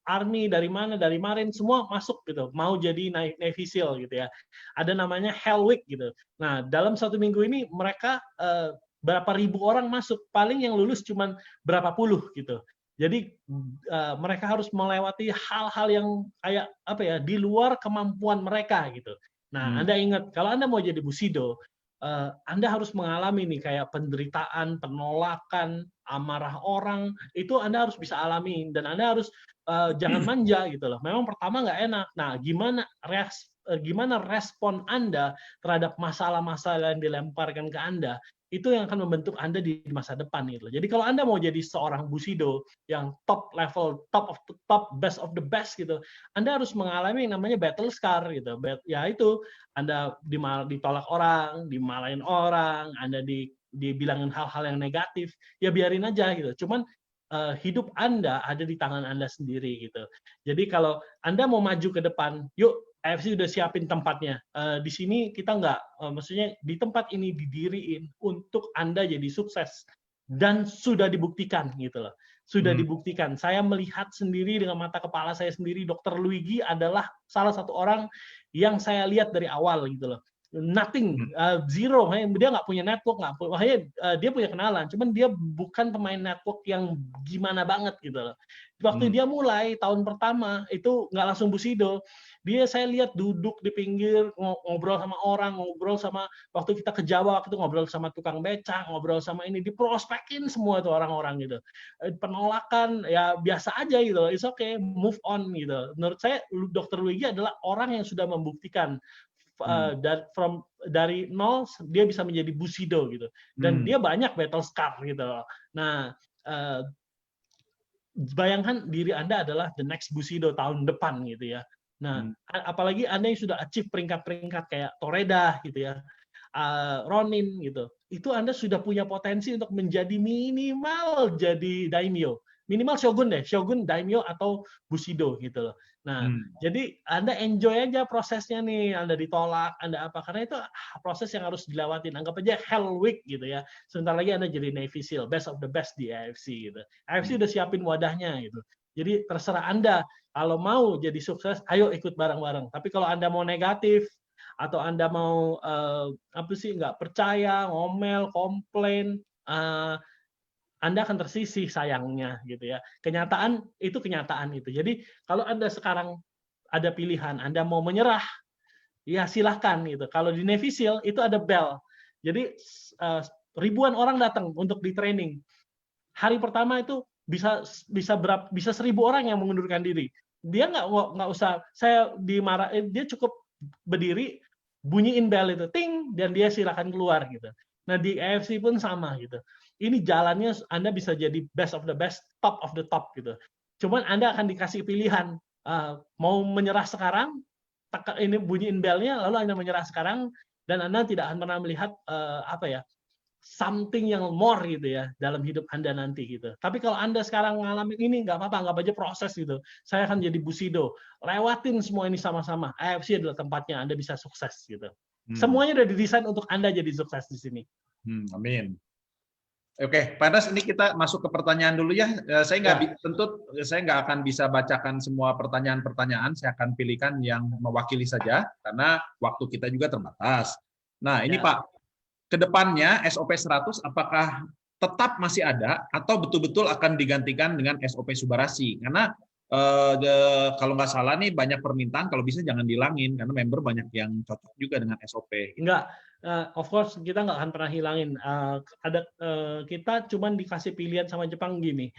army, dari mana, dari marine, semua masuk gitu, mau jadi Navy SEAL gitu ya. Ada namanya Hell Week gitu. Nah, dalam 1 minggu ini mereka berapa ribu orang masuk, paling yang lulus cuma berapa puluh gitu. Jadi mereka harus melewati hal-hal yang kayak apa ya, di luar kemampuan mereka gitu. Nah, Anda ingat kalau Anda mau jadi Bushido, Anda harus mengalami nih kayak penderitaan, penolakan, amarah orang, itu Anda harus bisa alami, dan Anda harus jangan manja gitu loh. Memang pertama nggak enak. Nah, gimana respon Anda terhadap masalah-masalah yang dilemparkan ke Anda, itu yang akan membentuk Anda di masa depan gitu. Jadi kalau Anda mau jadi seorang Bushido yang top level, top of the top, best of the best gitu, Anda harus mengalami yang namanya battle scar gitu. Ya itu, Anda ditolak orang, dimarahin orang, Anda dibilangin hal-hal yang negatif, ya biarin aja gitu. Cuman hidup Anda ada di tangan Anda sendiri gitu. Jadi kalau Anda mau maju ke depan, yuk AFC udah siapin tempatnya. Di sini kita nggak, maksudnya di tempat ini didiriin untuk Anda jadi sukses dan sudah dibuktikan gitu loh. Sudah dibuktikan. Saya melihat sendiri dengan mata kepala saya sendiri, Dr. Luigi adalah salah satu orang yang saya lihat dari awal gitu loh. Nothing, zero, dia nggak punya network, dia punya kenalan, cuman dia bukan pemain network yang gimana banget gitu loh. Waktu dia mulai tahun pertama itu nggak langsung Bushido, saya lihat duduk di pinggir ngobrol sama orang, ngobrol sama waktu kita ke Jawa waktu itu ngobrol sama tukang becak, ngobrol sama ini, diprospekin semua tuh orang-orang gitu. Penolakan ya biasa aja gitu, it's okay, move on gitu. Menurut saya Dr. Luigi adalah orang yang sudah membuktikan dari nol dia bisa menjadi Bushido gitu, dan dia banyak battle scar gitu. Nah, bayangkan diri Anda adalah the next Bushido tahun depan gitu ya. Nah, apalagi Anda yang sudah achieve peringkat-peringkat kayak Toreda gitu ya, Ronin gitu, itu Anda sudah punya potensi untuk menjadi minimal jadi daimyo, minimal shogun deh, shogun, daimyo atau Bushido gitu loh. Nah, jadi Anda enjoy aja prosesnya nih, Anda ditolak, Anda apa, karena itu proses yang harus dilewatin. Anggap aja Hell Week gitu ya. Sebentar lagi Anda jadi Navy SEAL, best of the best di AFC gitu. AFC udah siapin wadahnya gitu. Jadi terserah Anda, kalau mau jadi sukses, ayo ikut bareng-bareng. Tapi kalau Anda mau negatif, atau Anda mau nggak percaya, ngomel, komplain, Anda akan tersisih sayangnya gitu ya. Kenyataan itu kenyataan itu. Jadi kalau Anda sekarang ada pilihan, Anda mau menyerah, ya silahkan gitu. Kalau di Navy SEAL itu ada bell. Jadi ribuan orang datang untuk di training. Hari pertama itu bisa 1.000 orang yang mengundurkan diri. Dia nggak usah saya dimarahin, dia cukup berdiri, bunyiin bell itu, ting, dan dia silakan keluar gitu. Nah di AFC pun sama gitu. Ini jalannya Anda bisa jadi best of the best, top of the top gitu. Cuman Anda akan dikasih pilihan, mau menyerah sekarang, ini bunyiin bellnya, lalu Anda menyerah sekarang, dan Anda tidak akan pernah melihat something yang more gitu ya dalam hidup Anda nanti gitu. Tapi kalau Anda sekarang ngalamin ini, nggak apa-apa, anggap aja proses gitu. Saya akan jadi Bushido, lewatin semua ini sama-sama. AFC adalah tempatnya Anda bisa sukses gitu. Semuanya udah didesain untuk Anda jadi sukses di sini. Amin. Oke, Pak Ernest, ini kita masuk ke pertanyaan dulu ya. Saya nggak akan bisa bacakan semua pertanyaan-pertanyaan. Saya akan pilihkan yang mewakili saja karena waktu kita juga terbatas. Nah, ini Pak, kedepannya SOP 100 apakah tetap masih ada atau betul-betul akan digantikan dengan SOP Subarasi? Karena kalau nggak salah nih banyak permintaan kalau bisa jangan dihilangin karena member banyak yang cocok juga dengan SOP. Enggak, of course kita nggak akan pernah hilangin. Kita cuman dikasih pilihan sama Jepang gini.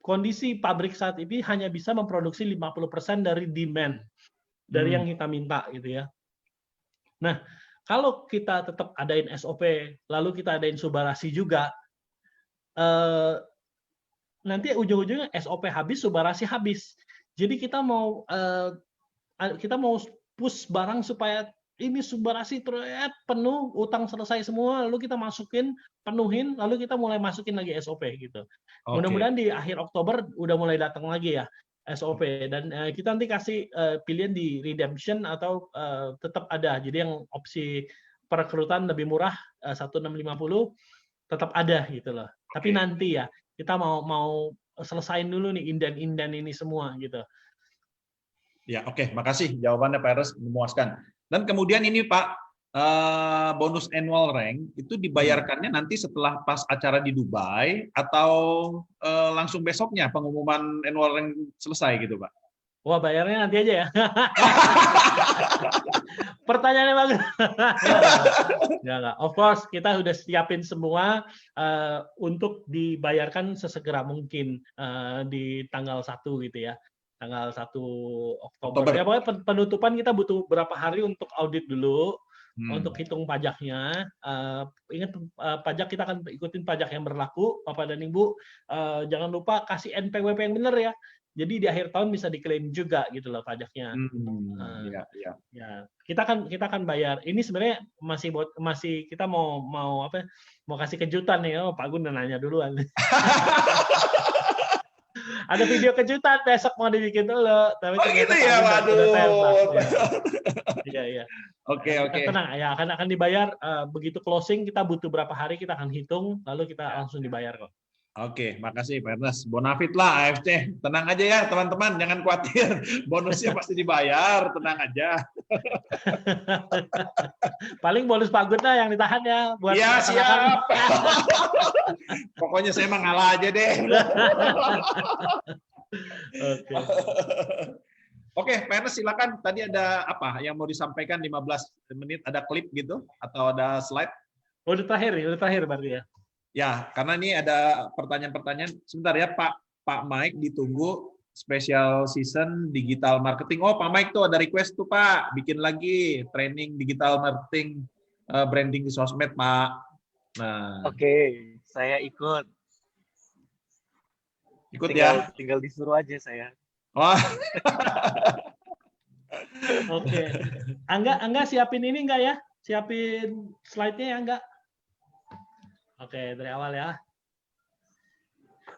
Kondisi pabrik saat ini hanya bisa memproduksi 50% dari demand dari yang kita minta gitu ya. Nah, kalau kita tetap adain SOP, lalu kita adain Subarasi juga, nanti ujung-ujungnya SOP habis, Subarasi habis. Jadi kita mau push barang supaya ini Subarasi penuh, utang selesai semua, lalu kita penuhin, lalu kita mulai masukin lagi SOP gitu. Mudah-mudahan di akhir Oktober udah mulai datang lagi ya SOP, dan kita nanti kasih pilihan di redemption atau tetap ada. Jadi yang opsi perekrutan lebih murah 1650 tetap ada gitu loh. Tapi nanti ya kita mau selesain dulu nih inden-inden ini semua gitu. Ya, oke, makasih jawabannya Pak Ernest, memuaskan. Dan kemudian ini Pak, bonus annual rank itu dibayarkannya nanti setelah pas acara di Dubai atau langsung besoknya pengumuman annual rank selesai gitu Pak? Wah, bayarnya nanti aja ya. Pertanyaannya bagus. Enggak. Of course, kita sudah siapin semua untuk dibayarkan sesegera mungkin di tanggal 1 gitu ya. Tanggal 1 Oktober. Ya, pokoknya penutupan kita butuh berapa hari untuk audit dulu. untuk hitung pajaknya. Ingat pajak kita akan ikutin pajak yang berlaku, Bapak dan Ibu. Jangan lupa kasih NPWP yang benar ya. Jadi di akhir tahun bisa diklaim juga gitu loh pajaknya. Ya, kita akan bayar. Ini sebenarnya masih kita mau kasih kejutan nih. Oh, Pak Gun udah nanya duluan. Ada video kejutan besok mau dibikin dulu. Tapi gitu ya, waduh. Iya. Oke. Tenang ya, akan dibayar begitu closing. Kita butuh berapa hari kita akan hitung, lalu kita langsung dibayar kok. Oke, makasih Pak Ernest. Bonafit lah AFC. Tenang aja ya teman-teman, jangan khawatir. Bonusnya pasti dibayar, tenang aja. Paling bonus Pak Gun lah yang ditahan ya. Iya, siap. Pokoknya saya mah ngalah aja deh. Oke. Oke, Pak Ernest silakan. Tadi ada apa yang mau disampaikan 15 menit? Ada klip gitu? Atau ada slide? Udah terakhir berarti ya. Ya, karena ini ada pertanyaan-pertanyaan. Sebentar ya, Pak Mike ditunggu special season digital marketing. Oh, Pak Mike tuh ada request tuh Pak, bikin lagi training digital marketing branding di sosmed, Pak. Nah. Oke, saya ikut. Tinggal disuruh aja saya. Wah. Oke. Angga siapin ini enggak ya? Siapin slide-nya ya enggak? Oke, dari awal ya.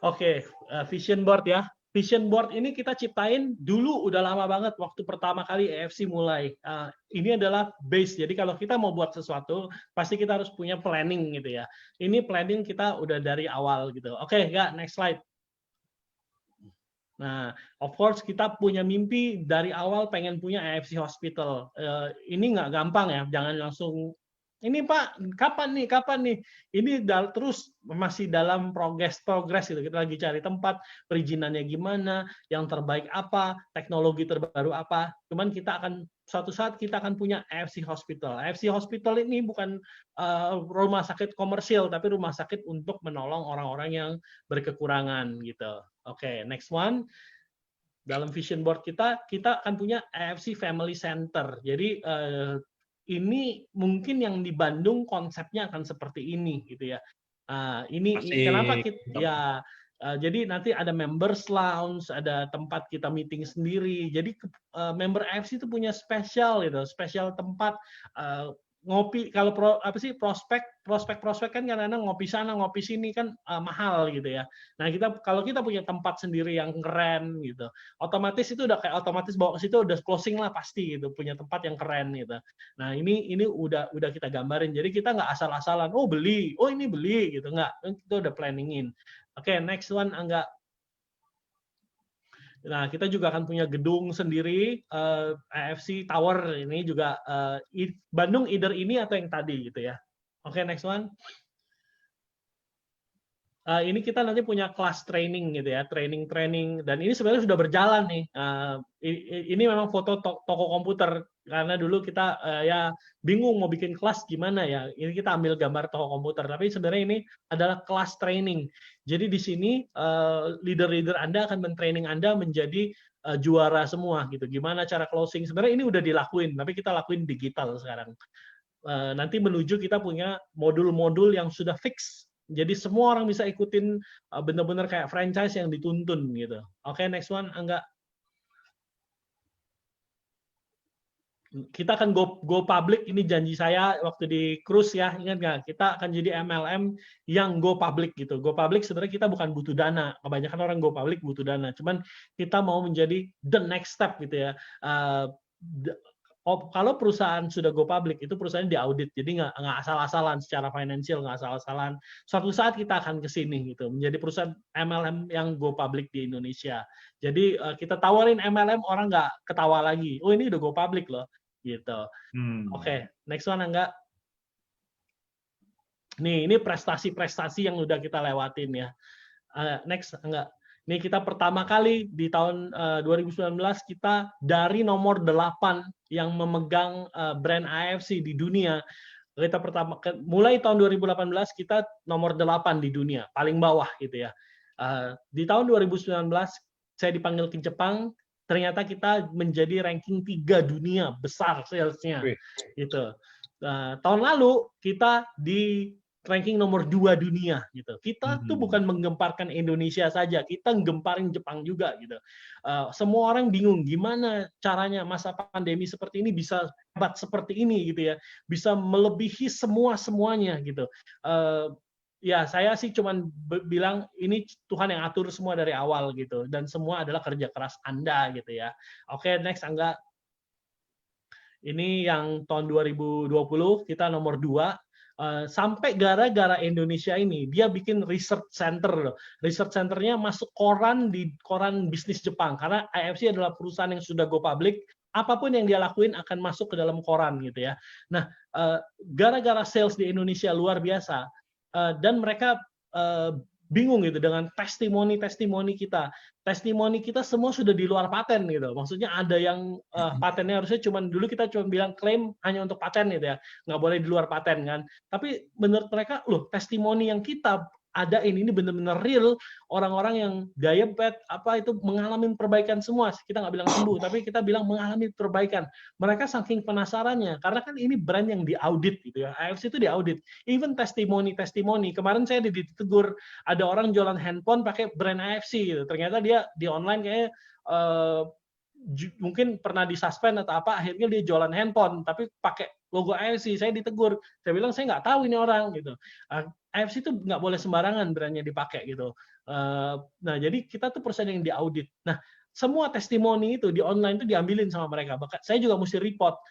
Oke, vision board ya. Vision board ini kita ciptain dulu udah lama banget waktu pertama kali EFC mulai. Ini adalah base. Jadi kalau kita mau buat sesuatu, pasti kita harus punya planning gitu ya. Ini planning kita udah dari awal gitu. Oke, ya, next slide. Nah, of course kita punya mimpi dari awal pengen punya EFC Hospital. Ini nggak gampang ya, jangan langsung ini Pak, kapan nih? Ini terus masih dalam progres gitu. Kita lagi cari tempat, perizinannya gimana, yang terbaik apa, teknologi terbaru apa. Cuman suatu saat kita akan punya EFC Hospital. EFC Hospital ini bukan rumah sakit komersial, tapi rumah sakit untuk menolong orang-orang yang berkekurangan gitu. Oke, next one. Dalam vision board kita akan punya EFC Family Center. Jadi ini mungkin yang di Bandung konsepnya akan seperti ini gitu ya. Ini kenapa kita ya jadi nanti ada members lounge, ada tempat kita meeting sendiri. Jadi member AFC itu punya spesial tempat ngopi. Kalau prospek kan kadang-kadang ngopi sana ngopi sini kan mahal gitu ya. Nah kalau kita punya tempat sendiri yang keren gitu, otomatis itu udah kayak otomatis bawa ke situ udah closing lah pasti gitu, punya tempat yang keren gitu. Nah ini udah kita gambarin. Jadi kita nggak asal-asalan ini beli gitu, nggak, itu udah planningin. Oke, next one Angga. Nah, kita juga akan punya gedung sendiri, AFC Tower ini juga Bandung either ini atau yang tadi gitu ya. Oke, next one. Ini kita nanti punya kelas training gitu ya, training dan ini sebenarnya sudah berjalan nih. Ini memang foto toko komputer karena dulu kita ya bingung mau bikin kelas gimana ya. Ini kita ambil gambar toko komputer, tapi sebenarnya ini adalah kelas training. Jadi di sini leader-leader Anda akan men-training Anda menjadi juara semua gitu. Gimana cara closing? Sebenarnya ini udah dilakuin, tapi kita lakuin digital sekarang. Nanti menuju kita punya modul-modul yang sudah fix. Jadi semua orang bisa ikutin benar-benar kayak franchise yang dituntun gitu. Oke, next one Angga. Kita akan go public, ini janji saya waktu di cruise ya, ingat nggak? Kita akan jadi MLM yang go public gitu. Go public sebenarnya kita bukan butuh dana. Kebanyakan orang go public butuh dana. Cuman kita mau menjadi the next step gitu ya. Kalau perusahaan sudah go public, itu perusahaan diaudit, jadi nggak asal-asalan secara finansial, nggak asal-asalan. Suatu saat kita akan ke sini gitu, menjadi perusahaan MLM yang go public di Indonesia. Jadi kita tawarin MLM, orang nggak ketawa lagi. Oh ini udah go public loh, gitu. Oke, next one Angga. Nih, ini prestasi-prestasi yang udah kita lewatin ya. Next Angga. Ini kita pertama kali di tahun 2019 kita dari nomor 8 yang memegang brand AFC di dunia. Kita mulai tahun 2018 kita nomor 8 di dunia, paling bawah gitu ya. Di tahun 2019 saya dipanggil ke Jepang, ternyata kita menjadi ranking 3 dunia besar salesnya gitu. Tahun lalu kita di ranking nomor 2 dunia gitu. Kita tuh bukan menggemparkan Indonesia saja, kita nggemparin Jepang juga gitu. Semua orang bingung gimana caranya masa pandemi seperti ini bisa hebat seperti ini gitu ya, bisa melebihi semuanya gitu. Ya saya sih cuman bilang ini Tuhan yang atur semua dari awal gitu, dan semua adalah kerja keras Anda gitu ya. Oke, next Angga. Ini yang tahun 2020 kita nomor 2. Sampai gara-gara Indonesia ini dia bikin research center. Research centernya masuk koran di koran bisnis Jepang, karena IFC adalah perusahaan yang sudah go public, apapun yang dia lakuin akan masuk ke dalam koran gitu ya. Nah, gara-gara sales di Indonesia luar biasa, dan mereka bingung gitu dengan testimoni kita. Testimoni kita semua sudah di luar paten gitu. Maksudnya ada yang patennya harusnya dulu kita cuma bilang klaim hanya untuk paten gitu ya, nggak boleh di luar paten kan. Tapi menurut mereka, loh testimoni yang kita adain ini benar-benar real, orang-orang yang diabetes itu mengalami perbaikan semua. Kita nggak bilang sembuh, tapi kita bilang mengalami perbaikan. Mereka saking penasarannya, karena kan ini brand yang diaudit gitu ya. IFC itu diaudit. Even testimoni. Kemarin saya ditegur, ada orang jualan handphone pakai brand IFC gitu. Ternyata dia di online kayaknya mungkin pernah disuspend atau apa, akhirnya dia jualan handphone tapi pakai logo IFC. Saya ditegur, saya bilang saya nggak tahu ini orang gitu. IFC itu nggak boleh sembarangan brandnya dipakai gitu. Nah jadi kita tuh perusahaan yang diaudit. Nah semua testimoni itu di online itu diambilin sama mereka. Bahkan saya juga mesti report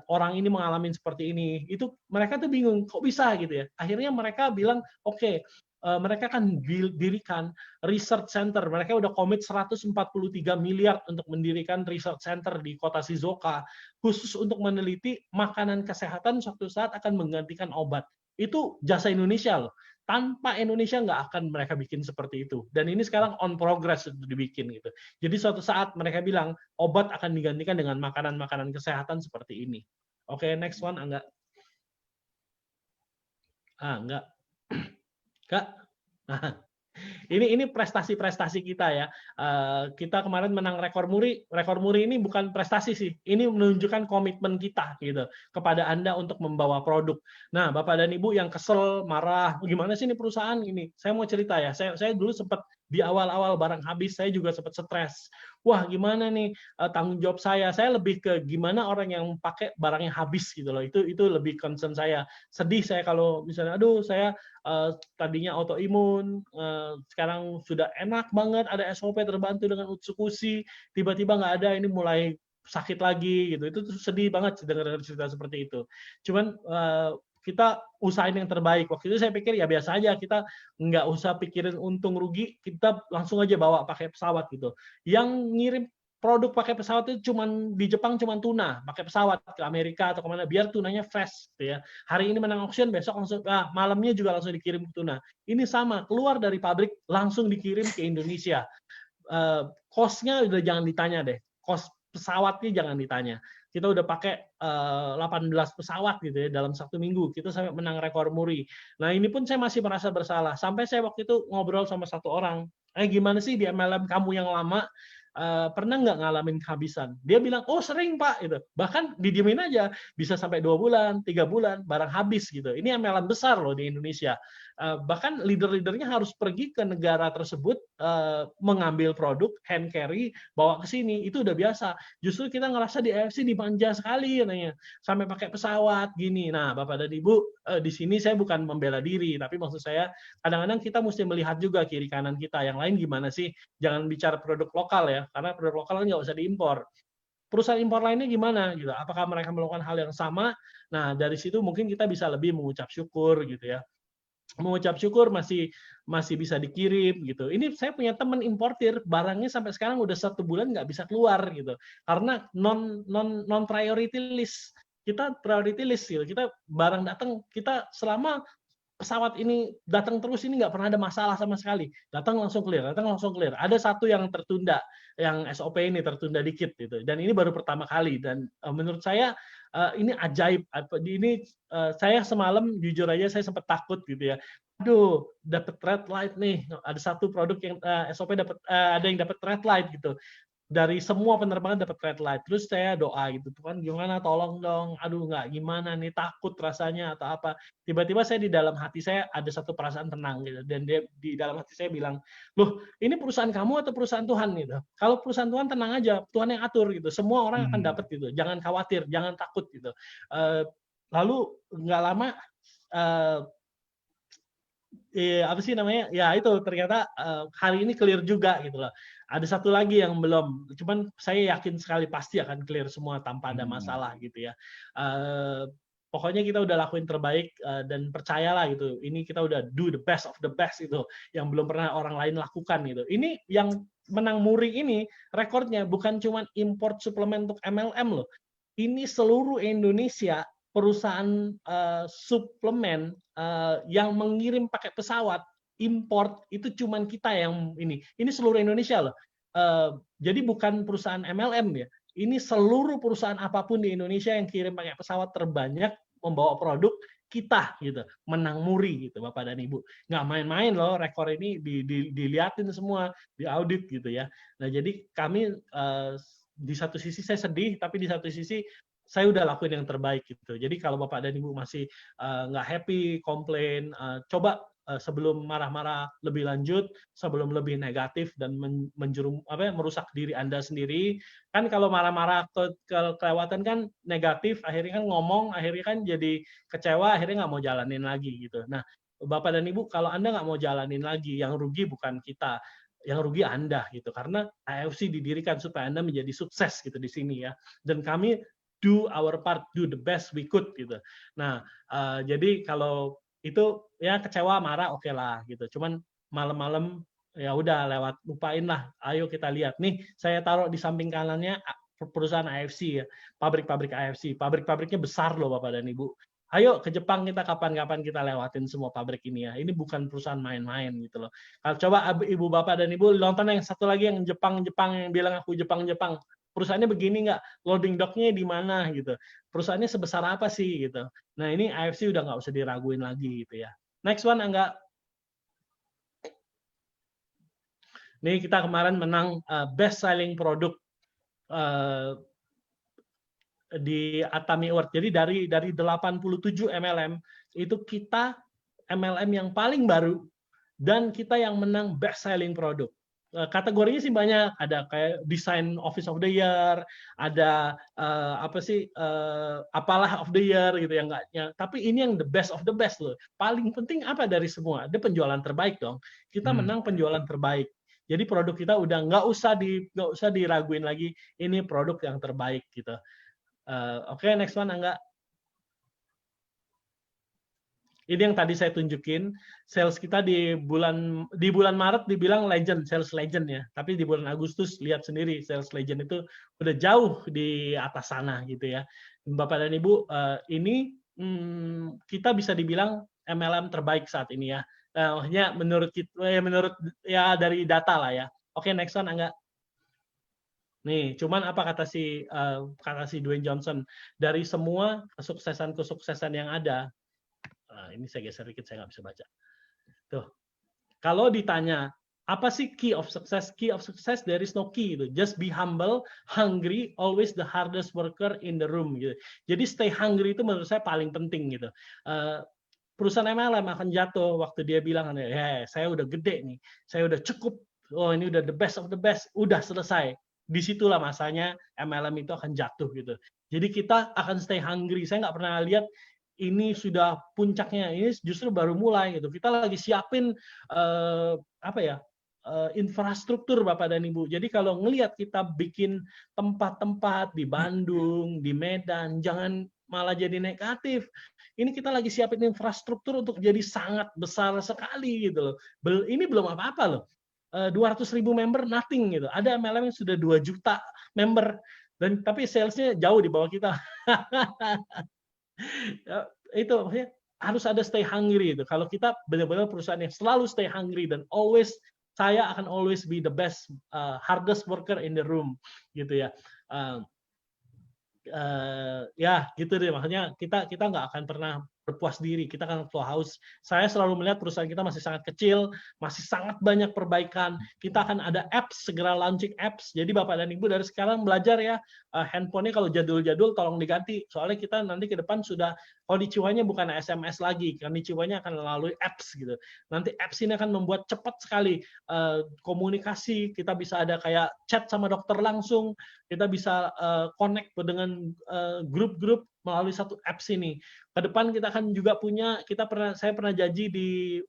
orang ini mengalami seperti ini. Itu mereka tuh bingung kok bisa gitu ya. Akhirnya mereka bilang oke, mereka akan dirikan research center. Mereka udah komit 143 miliar untuk mendirikan research center di kota Shizuoka khusus untuk meneliti makanan kesehatan suatu saat akan menggantikan obat. Itu jasa Indonesia loh. Tanpa Indonesia nggak akan mereka bikin seperti itu. Dan ini sekarang on progress untuk dibikin gitu. Jadi suatu saat mereka bilang obat akan digantikan dengan makanan-makanan kesehatan seperti ini. Oke, next one Angga. Enggak. Kak. Ini prestasi-prestasi kita ya. Kita kemarin menang rekor muri. Rekor muri ini bukan prestasi sih. Ini menunjukkan komitmen kita gitu kepada Anda untuk membawa produk. Nah, Bapak dan Ibu yang kesel, marah, gimana sih ini perusahaan ini? Saya mau cerita ya. Saya dulu sempat di awal-awal barang habis, saya juga sempat stres. Wah, gimana nih tanggung jawab saya? Saya lebih ke gimana orang yang pakai barangnya habis gitu loh. Itu lebih concern saya. Sedih saya kalau misalnya, aduh saya tadinya autoimun, sekarang sudah enak banget, ada SOP terbantu dengan Utsukushi, tiba-tiba nggak ada, ini mulai sakit lagi gitu. Itu sedih banget dengar cerita seperti itu. Cuman kita usahain yang terbaik. Waktu itu saya pikir ya biasa aja, kita nggak usah pikirin untung rugi, kita langsung aja bawa pakai pesawat gitu. Yang ngirim produk pakai pesawat itu di Jepang cuman tuna, pakai pesawat ke Amerika atau kemana, biar tunanya fresh gitu ya. Hari ini menang auction, besok langsung malamnya juga langsung dikirim ke tuna. Ini sama, keluar dari pabrik langsung dikirim ke Indonesia. Cost-nya udah jangan ditanya deh, cost pesawatnya jangan ditanya. Kita udah pakai 18 pesawat gitu ya dalam 1 minggu. Kita sampai menang rekor muri. Nah ini pun saya masih merasa bersalah. Sampai saya waktu itu ngobrol sama satu orang. Gimana sih di MLM kamu yang lama? Pernah nggak ngalamin kehabisan? Dia bilang, oh sering Pak. Gitu. Bahkan didiemin aja. Bisa sampai 2 bulan, 3 bulan, barang habis. Gitu. Ini MLM besar loh di Indonesia. Bahkan leader-leadernya harus pergi ke negara tersebut, mengambil produk, hand carry, bawa ke sini. Itu udah biasa. Justru kita ngerasa di AFC dimanja sekali. Katanya. Sampai pakai pesawat, gini. Nah, Bapak dan Ibu, di sini saya bukan membela diri. Tapi maksud saya, kadang-kadang kita mesti melihat juga kiri kanan kita. Yang lain gimana sih? Jangan bicara produk lokal ya. Karena produk lokal nggak usah diimpor. Perusahaan impor lainnya gimana gitu? Apakah mereka melakukan hal yang sama? Nah, dari situ mungkin kita bisa lebih mengucap syukur gitu ya. Mengucap syukur masih bisa dikirim gitu. Ini saya punya teman importir, barangnya sampai sekarang udah 1 bulan nggak bisa keluar gitu. Karena non priority list. Kita priority list gitu. Kita barang datang, kita selama pesawat ini datang terus ini nggak pernah ada masalah sama sekali. Datang langsung clear. Ada satu yang tertunda, yang SOP ini tertunda dikit gitu. Dan ini baru pertama kali. Dan menurut saya ini ajaib. Ini saya semalam jujur aja saya sempat takut gitu ya. Aduh, dapat red light nih. Ada satu produk yang SOP ada yang dapat red light gitu. dari semua penerbangan dapat red light. Terus saya doa gitu, Tuhan gimana, tolong dong, aduh nggak gimana nih, takut rasanya atau apa. Tiba-tiba saya di dalam hati saya ada satu perasaan tenang gitu, dan dia di dalam hati saya bilang, loh ini perusahaan kamu atau perusahaan Tuhan gitu. Kalau perusahaan Tuhan tenang aja, Tuhan yang atur gitu. Semua orang akan dapat gitu, jangan khawatir, jangan takut gitu. Lalu nggak lama apa sih namanya? Ya itu ternyata hari ini clear juga gitu loh. Ada satu lagi yang belum, cuman saya yakin sekali pasti akan clear semua tanpa ada masalah gitu ya. Pokoknya kita udah lakuin terbaik dan percayalah gitu. Ini kita udah do the best of the best itu yang belum pernah orang lain lakukan gitu. Ini yang menang Muri ini rekornya bukan cuma import suplemen untuk MLM loh. Ini seluruh Indonesia perusahaan suplemen yang mengirim pakai pesawat import itu cuman kita yang ini seluruh Indonesia loh. Jadi bukan perusahaan MLM ya, ini seluruh perusahaan apapun di Indonesia yang kirim pakai pesawat terbanyak membawa produk kita gitu, menang Muri gitu Bapak dan Ibu. Nggak main-main loh, rekor ini diliatin semua, diaudit gitu ya. Nah jadi kami di satu sisi saya sedih, tapi di satu sisi saya udah lakuin yang terbaik gitu. Jadi kalau Bapak dan Ibu masih nggak happy, komplain, coba sebelum marah-marah lebih lanjut, sebelum lebih negatif dan merusak diri Anda sendiri. Kan kalau marah-marah kelewatan kan negatif, akhirnya kan ngomong, akhirnya kan jadi kecewa, akhirnya nggak mau jalanin lagi gitu. Nah, Bapak dan Ibu, kalau Anda nggak mau jalanin lagi, yang rugi bukan kita, yang rugi Anda gitu. Karena AFC didirikan supaya Anda menjadi sukses gitu di sini ya. Dan kami do our part, do the best we could gitu. Nah, jadi kalau itu ya kecewa, marah, oke lah gitu. Cuman malam-malam ya udah lewat, lupain lah. Ayo kita lihat nih, saya taruh di samping kanannya perusahaan AFC ya, pabrik-pabrik AFC. Pabrik-pabriknya besar loh Bapak dan Ibu. Ayo ke Jepang kita kapan-kapan kita lewatin semua pabrik ini ya. Ini bukan perusahaan main-main gitu loh. Kalau coba Ibu Bapak dan Ibu nonton yang satu lagi yang Jepang-Jepang yang bilang aku Jepang-Jepang. Perusahaannya begini nggak, loading docknya di mana gitu, perusahaannya sebesar apa sih gitu. Nah ini AFC udah nggak usah diraguin lagi gitu ya. Next one Angga. Nih kita kemarin menang best selling produk di Atami Award. Jadi dari 87 MLM itu kita MLM yang paling baru dan kita yang menang best selling produk. Kategorinya sih banyak, ada kayak design office of the year, ada apalah of the year gitu ya enggaknya. Tapi ini yang the best of the best loh. Paling penting apa dari semua? Ada penjualan terbaik dong. Kita menang penjualan terbaik. Jadi produk kita udah nggak usah diraguin lagi, ini produk yang terbaik gitu. Oke, next one Angga. Ini yang tadi saya tunjukin, sales kita di bulan Maret dibilang legend, sales legend ya. Tapi di bulan Agustus lihat sendiri sales legend itu udah jauh di atas sana gitu ya. Bapak dan Ibu, ini kita bisa dibilang MLM terbaik saat ini ya. Maksudnya menurut ya dari data lah ya. Oke, next one Angga. Nih, cuman apa kata si Dwayne Johnson, dari semua kesuksesan yang ada. Nah, ini saya geser dikit, saya nggak bisa baca. Tuh, kalau ditanya apa sih key of success? Key of success there is no key gitu. Just be humble, hungry, always the hardest worker in the room gitu. Jadi stay hungry itu menurut saya paling penting gitu. Perusahaan MLM akan jatuh waktu dia bilang, ya saya udah gede nih, saya udah cukup, oh ini udah the best of the best, udah selesai. Disitulah masanya MLM itu akan jatuh gitu. Jadi kita akan stay hungry. Saya nggak pernah lihat ini sudah puncaknya, ini justru baru mulai gitu. Kita lagi siapin infrastruktur Bapak dan Ibu. Jadi kalau ngelihat kita bikin tempat-tempat di Bandung, di Medan, jangan malah jadi negatif. Ini kita lagi siapin infrastruktur untuk jadi sangat besar sekali gitu loh. Ini belum apa-apa loh. 200.000 member nothing gitu. Ada MLM yang sudah 2 juta member dan tapi salesnya jauh di bawah kita. Itu maksudnya harus ada stay hungry itu. Kalau kita benar-benar perusahaan yang selalu stay hungry dan saya akan always be the best hardest worker in the room gitu ya. Ya gitu deh, makanya kita nggak akan pernah berpuas diri, kita akan flow haus. Saya selalu melihat perusahaan kita masih sangat kecil, masih sangat banyak perbaikan. Kita akan ada apps, segera launching apps. Jadi Bapak dan Ibu dari sekarang belajar ya, handphonenya kalau jadul-jadul tolong diganti. Soalnya kita nanti ke depan sudah konnichiwa-nya bukan SMS lagi, konnichiwa-nya akan melalui apps gitu. Nanti apps ini akan membuat cepat sekali komunikasi, kita bisa ada kayak chat sama dokter langsung, kita bisa connect dengan grup-grup melalui satu apps ini. Ke depan kita akan juga punya, saya pernah janji di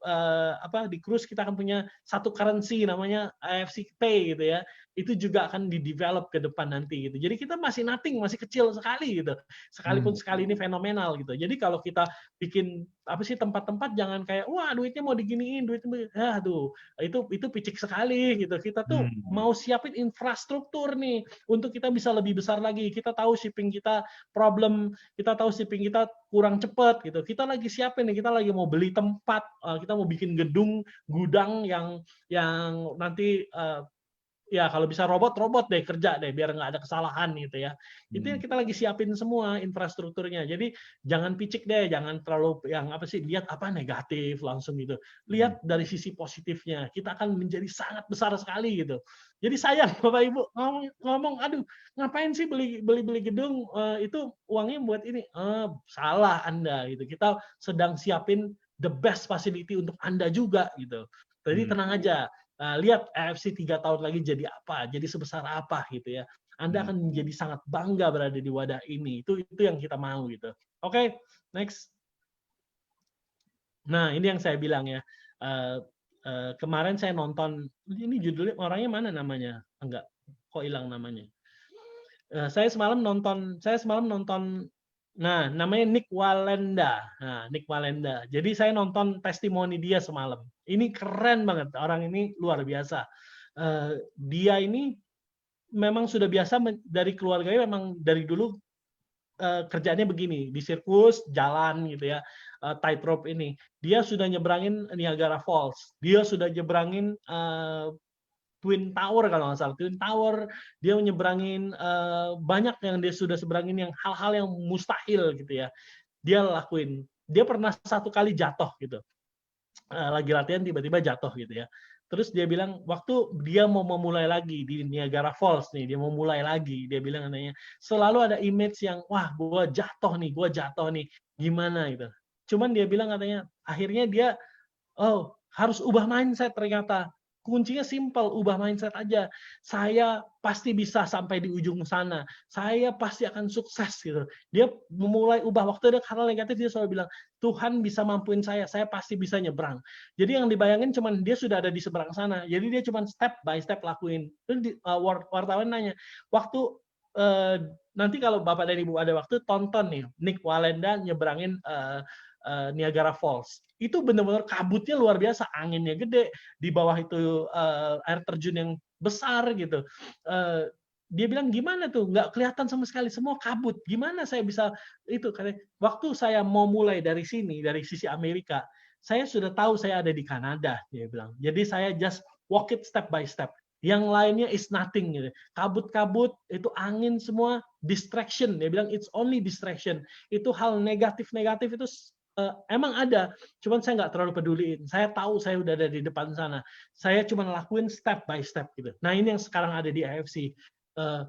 di cruise kita akan punya satu currency namanya AFC Pay gitu ya. Itu juga akan di-develop ke depan nanti gitu. Jadi kita masih nothing, masih kecil sekali gitu. Sekalipun sekali ini fenomenal gitu. Jadi kalau kita bikin tempat-tempat jangan kayak wah duitnya mau diginiin, itu picik sekali gitu. Kita tuh mau siapin infrastruktur nih untuk kita bisa lebih besar lagi. Kita tahu shipping kita problem, kita tahu shipping kita kurang cepat gitu. Kita lagi siapin nih, kita lagi mau beli tempat, kita mau bikin gudang yang nanti ya kalau bisa robot deh kerja deh biar nggak ada kesalahan gitu ya. Itu yang kita lagi siapin semua infrastrukturnya. Jadi jangan picik deh, jangan terlalu yang lihat negatif langsung gitu. Lihat dari sisi positifnya. Kita akan menjadi sangat besar sekali gitu. Jadi sayang Bapak Ibu ngomong aduh ngapain sih beli gedung itu uangnya buat ini. Salah Anda gitu. Kita sedang siapin the best facility untuk Anda juga gitu. Jadi tenang aja. Lihat AFC 3 tahun lagi jadi apa, jadi sebesar apa gitu ya. Anda akan menjadi sangat bangga berada di wadah ini. Itu yang kita mau gitu. Oke, next. Nah, ini yang saya bilang ya. Kemarin saya nonton, ini judulnya orangnya mana namanya? Enggak, kok hilang namanya. Saya semalam nonton. Nah, namanya Nick Wallenda. Nah, Nick Wallenda. Jadi saya nonton testimoni dia semalam. Ini keren banget. Orang ini luar biasa. Dia ini memang sudah biasa dari keluarganya memang dari dulu kerjaannya begini, di sirkus, jalan gitu ya. Tightrope ini. Dia sudah nyebrangin Niagara Falls. Dia sudah nyebrangin Twin Tower kalau nggak salah, Twin Tower, dia nyebrangin banyak yang dia sudah seberangin yang hal-hal yang mustahil gitu ya. Dia lakuin. Dia pernah satu kali jatuh gitu. Lagi latihan tiba-tiba jatuh gitu ya. Terus dia bilang waktu dia mau memulai lagi di Niagara Falls nih, dia mau mulai lagi, dia bilang katanya selalu ada image yang wah gua jatuh nih, gimana gitu. Cuman dia bilang katanya akhirnya dia harus ubah mindset ternyata. Kuncinya simpel, ubah mindset aja. Saya pasti bisa sampai di ujung sana. Saya pasti akan sukses gitu. Dia memulai ubah waktu ada hal negatif dia selalu bilang, Tuhan bisa mampuin saya pasti bisa nyebrang. Jadi yang dibayangin cuman dia sudah ada di seberang sana. Jadi dia cuman step by step lakuin. Terus wartawan nanya, waktu nanti kalau Bapak dan Ibu ada waktu tonton nih Nick Wallenda nyebrangin Niagara Falls. Itu benar-benar kabutnya luar biasa, anginnya gede, di bawah itu air terjun yang besar gitu. Dia bilang gimana tuh, nggak kelihatan sama sekali, semua kabut. Gimana saya bisa itu? Karena waktu saya mau mulai dari sini, dari sisi Amerika, saya sudah tahu saya ada di Kanada. Dia bilang. Jadi saya just walk it step by step. Yang lainnya is nothing gitu. Kabut-kabut itu angin semua distraction. Dia bilang it's only distraction. Itu hal negatif-negatif itu emang ada, cuman saya nggak terlalu peduliin. Saya tahu saya udah ada di depan sana. Saya cuma lakuin step by step gitu. Nah ini yang sekarang ada di AFC.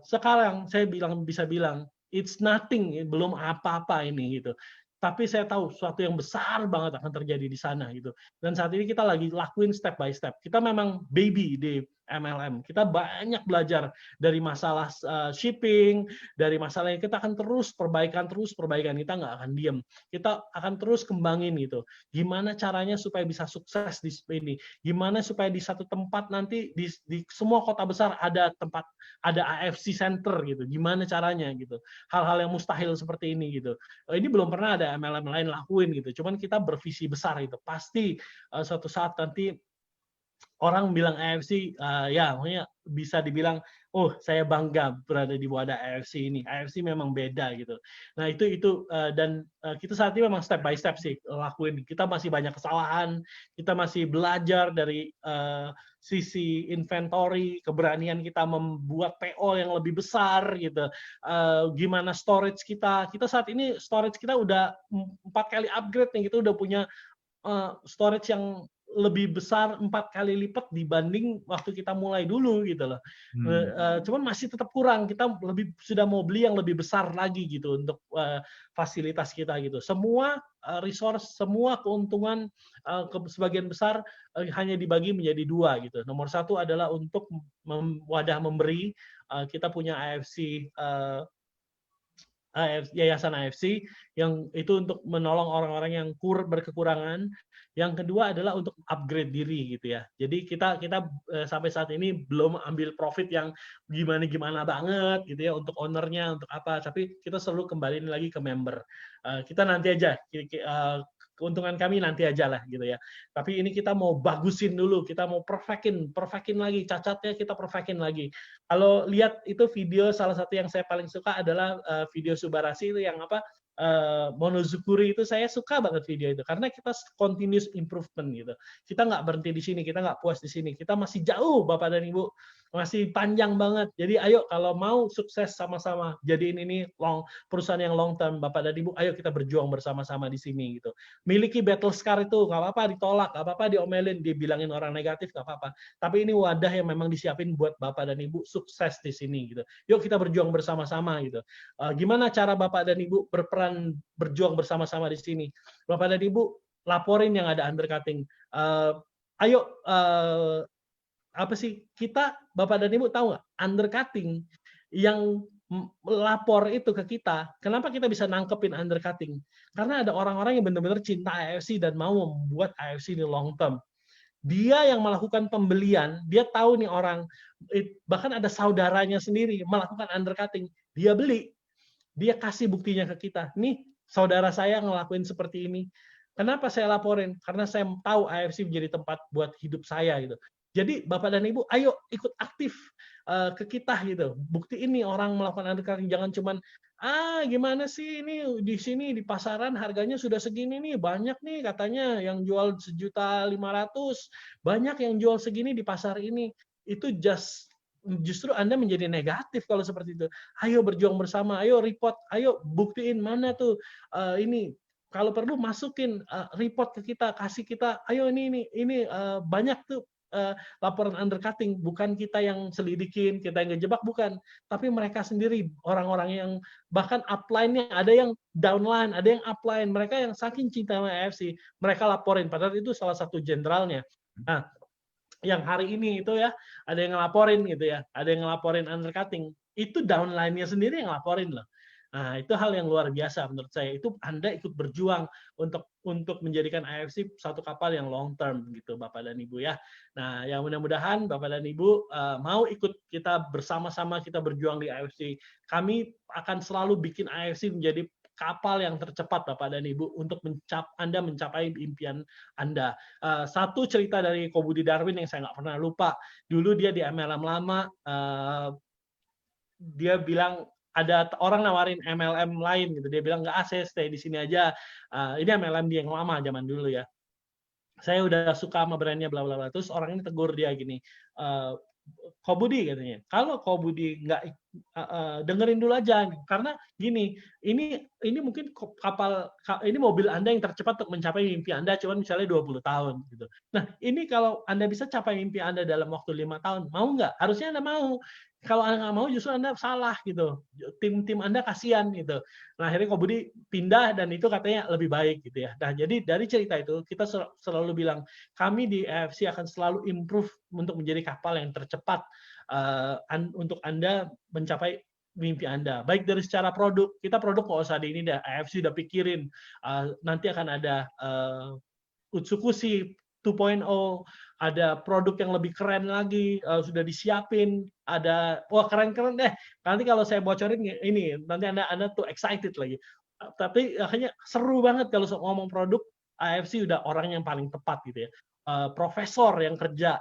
Sekarang saya bisa bilang it's nothing, belum apa-apa ini gitu. Tapi saya tahu sesuatu yang besar banget akan terjadi di sana gitu. Dan saat ini kita lagi lakuin step by step. Kita memang baby di MLM. Kita banyak belajar dari masalah shipping, dari masalah yang kita akan terus perbaikan. Kita nggak akan diem. Kita akan terus kembangin gitu. Gimana caranya supaya bisa sukses di ini? Gimana supaya di satu tempat nanti di semua kota besar ada tempat, ada AFC Center gitu. Gimana caranya gitu? Hal-hal yang mustahil seperti ini gitu. Ini belum pernah ada MLM lain lakuin gitu. Cuman kita bervisi besar itu. Pasti suatu saat nanti orang bilang AFC ya maksudnya bisa dibilang oh saya bangga berada di wadah AFC ini. AFC memang beda gitu. Nah itu dan kita saat ini memang step by step sih lakuin. Kita masih banyak kesalahan, kita masih belajar dari sisi inventory, keberanian kita membuat PO yang lebih besar gitu. Gimana storage kita saat ini storage kita udah 4 kali upgrade nih, kita udah punya storage yang lebih besar 4 kali lipat dibanding waktu kita mulai dulu gitu loh. Cuman masih tetap kurang. Kita sudah mau beli yang lebih besar lagi gitu untuk fasilitas kita gitu. Semua resource, semua keuntungan sebagian besar hanya dibagi menjadi 2 gitu. Nomor 1 adalah untuk wadah memberi. Kita punya Yayasan AFC yang itu untuk menolong orang-orang yang berkekurangan. Yang kedua adalah untuk upgrade diri gitu ya. Jadi kita sampai saat ini belum ambil profit yang gimana banget gitu ya untuk ownernya, untuk apa. Tapi kita selalu kembaliin lagi ke member. Kita nanti aja, keuntungan kami nanti aja lah gitu ya. Tapi ini kita mau bagusin dulu, kita mau perfectin lagi, cacatnya kita perfectin lagi. Kalau lihat itu video, salah satu yang saya paling suka adalah video Subarasi itu yang apa, Monozukuri itu saya suka banget video itu karena kita continuous improvement gitu. Kita nggak berhenti di sini, kita nggak puas di sini, kita masih jauh Bapak dan Ibu, masih panjang banget. Jadi ayo kalau mau sukses sama-sama, jadiin ini perusahaan yang long term Bapak dan Ibu, ayo kita berjuang bersama-sama di sini gitu. Miliki battle scar itu nggak apa-apa ditolak, nggak apa-apa diomelin, dibilangin orang negatif nggak apa-apa. Tapi ini wadah yang memang disiapin buat Bapak dan Ibu sukses di sini gitu. Yuk kita berjuang bersama-sama gitu. Gimana cara Bapak dan Ibu berjuang bersama-sama di sini? Bapak dan Ibu laporin yang ada undercutting. Ayo apa sih kita Bapak dan Ibu tahu nggak undercutting yang lapor itu ke kita? Kenapa kita bisa nangkepin undercutting? Karena ada orang-orang yang benar-benar cinta AFC dan mau membuat AFC ini long term. Dia yang melakukan pembelian, dia tahu nih orang, bahkan ada saudaranya sendiri melakukan undercutting, dia beli, dia kasih buktinya ke kita. Nih, saudara saya ngelakuin seperti ini. Kenapa saya laporin? Karena saya tahu AFC menjadi tempat buat hidup saya gitu. Jadi Bapak dan Ibu, ayo ikut aktif ke kita gitu. Bukti ini orang melakukan undercutting, jangan cuman gimana sih ini di sini di pasaran harganya sudah segini nih, banyak nih katanya yang jual 1.500.000, banyak yang jual segini di pasar ini. Itu justru Anda menjadi negatif kalau seperti itu. Ayo berjuang bersama, ayo report, ayo buktiin mana tuh ini. Kalau perlu masukin report ke kita, kasih kita, ayo ini banyak tuh laporan undercutting, bukan kita yang selidikin, kita yang ngejebak, bukan, tapi mereka sendiri, orang-orang yang bahkan upline-nya ada yang downline, ada yang upline, mereka yang saking cinta sama AFC, mereka laporin, padahal itu salah satu jenderalnya. Nah, yang hari ini itu ya, ada yang ngelaporin gitu ya, ada yang ngelaporin undercutting, itu downline-nya sendiri yang ngelaporin loh. Nah, itu hal yang luar biasa menurut saya. Itu Anda ikut berjuang untuk menjadikan AFC satu kapal yang long term gitu, Bapak dan Ibu ya. Nah, yang mudah-mudahan Bapak dan Ibu mau ikut kita bersama-sama kita berjuang di AFC. Kami akan selalu bikin AFC menjadi kapal yang tercepat Bapak dan Ibu untuk Anda mencapai impian Anda. Satu cerita dari Ko Budi Darwin yang saya nggak pernah lupa. Dulu dia di MLM lama, dia bilang ada orang nawarin MLM lain gitu, dia bilang nggak, saya stay di sini aja. Ini MLM dia yang lama zaman dulu ya. Saya udah suka sama brandnya bla bla bla. Terus orang ini tegur dia gini, Ko Budi katanya, kalau Ko Budi nggak dengerin dulu aja, karena gini, ini mungkin ini mobil Anda yang tercepat untuk mencapai mimpi Anda, cuman misalnya 20 tahun gitu. Nah ini kalau Anda bisa capai mimpi Anda dalam waktu 5 tahun, mau nggak? Harusnya Anda mau. Kalau Anda nggak mau, justru Anda salah gitu. Tim Anda kasihan gitu. Nah akhirnya Ko Budi pindah dan itu katanya lebih baik gitu ya. Nah jadi dari cerita itu kita selalu bilang kami di AFC akan selalu improve untuk menjadi kapal yang tercepat untuk Anda mencapai mimpi Anda. Baik dari secara produk, kita produk nggak usah di ini dah. AFC udah pikirin nanti akan ada Utsukushi 2.0, ada produk yang lebih keren lagi, sudah disiapin, ada, wah keren-keren deh. Nanti kalau saya bocorin ini, nanti Anda tuh excited lagi. Tapi akhirnya seru banget kalau ngomong produk, AFC udah orang yang paling tepat gitu ya. profesor yang kerja,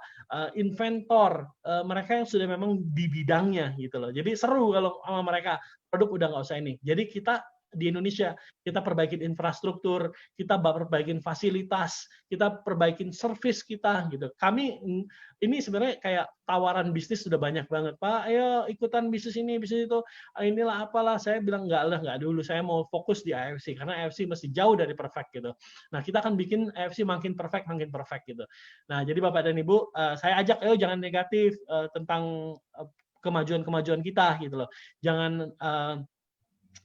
inventor, mereka yang sudah memang di bidangnya gitu loh. Jadi seru kalau sama mereka, produk udah nggak usah ini. Jadi kita di Indonesia, kita perbaikin infrastruktur, kita perbaikin fasilitas, kita perbaikin service kita gitu. Kami ini sebenarnya kayak tawaran bisnis sudah banyak banget, Pak, ayo ikutan bisnis ini, bisnis itu, inilah apalah. Saya bilang nggak dulu, saya mau fokus di AFC karena AFC masih jauh dari perfect gitu. Nah, kita akan bikin AFC makin perfect gitu. Nah, jadi Bapak dan Ibu, saya ajak, ayo jangan negatif tentang kemajuan kita gitu loh. Jangan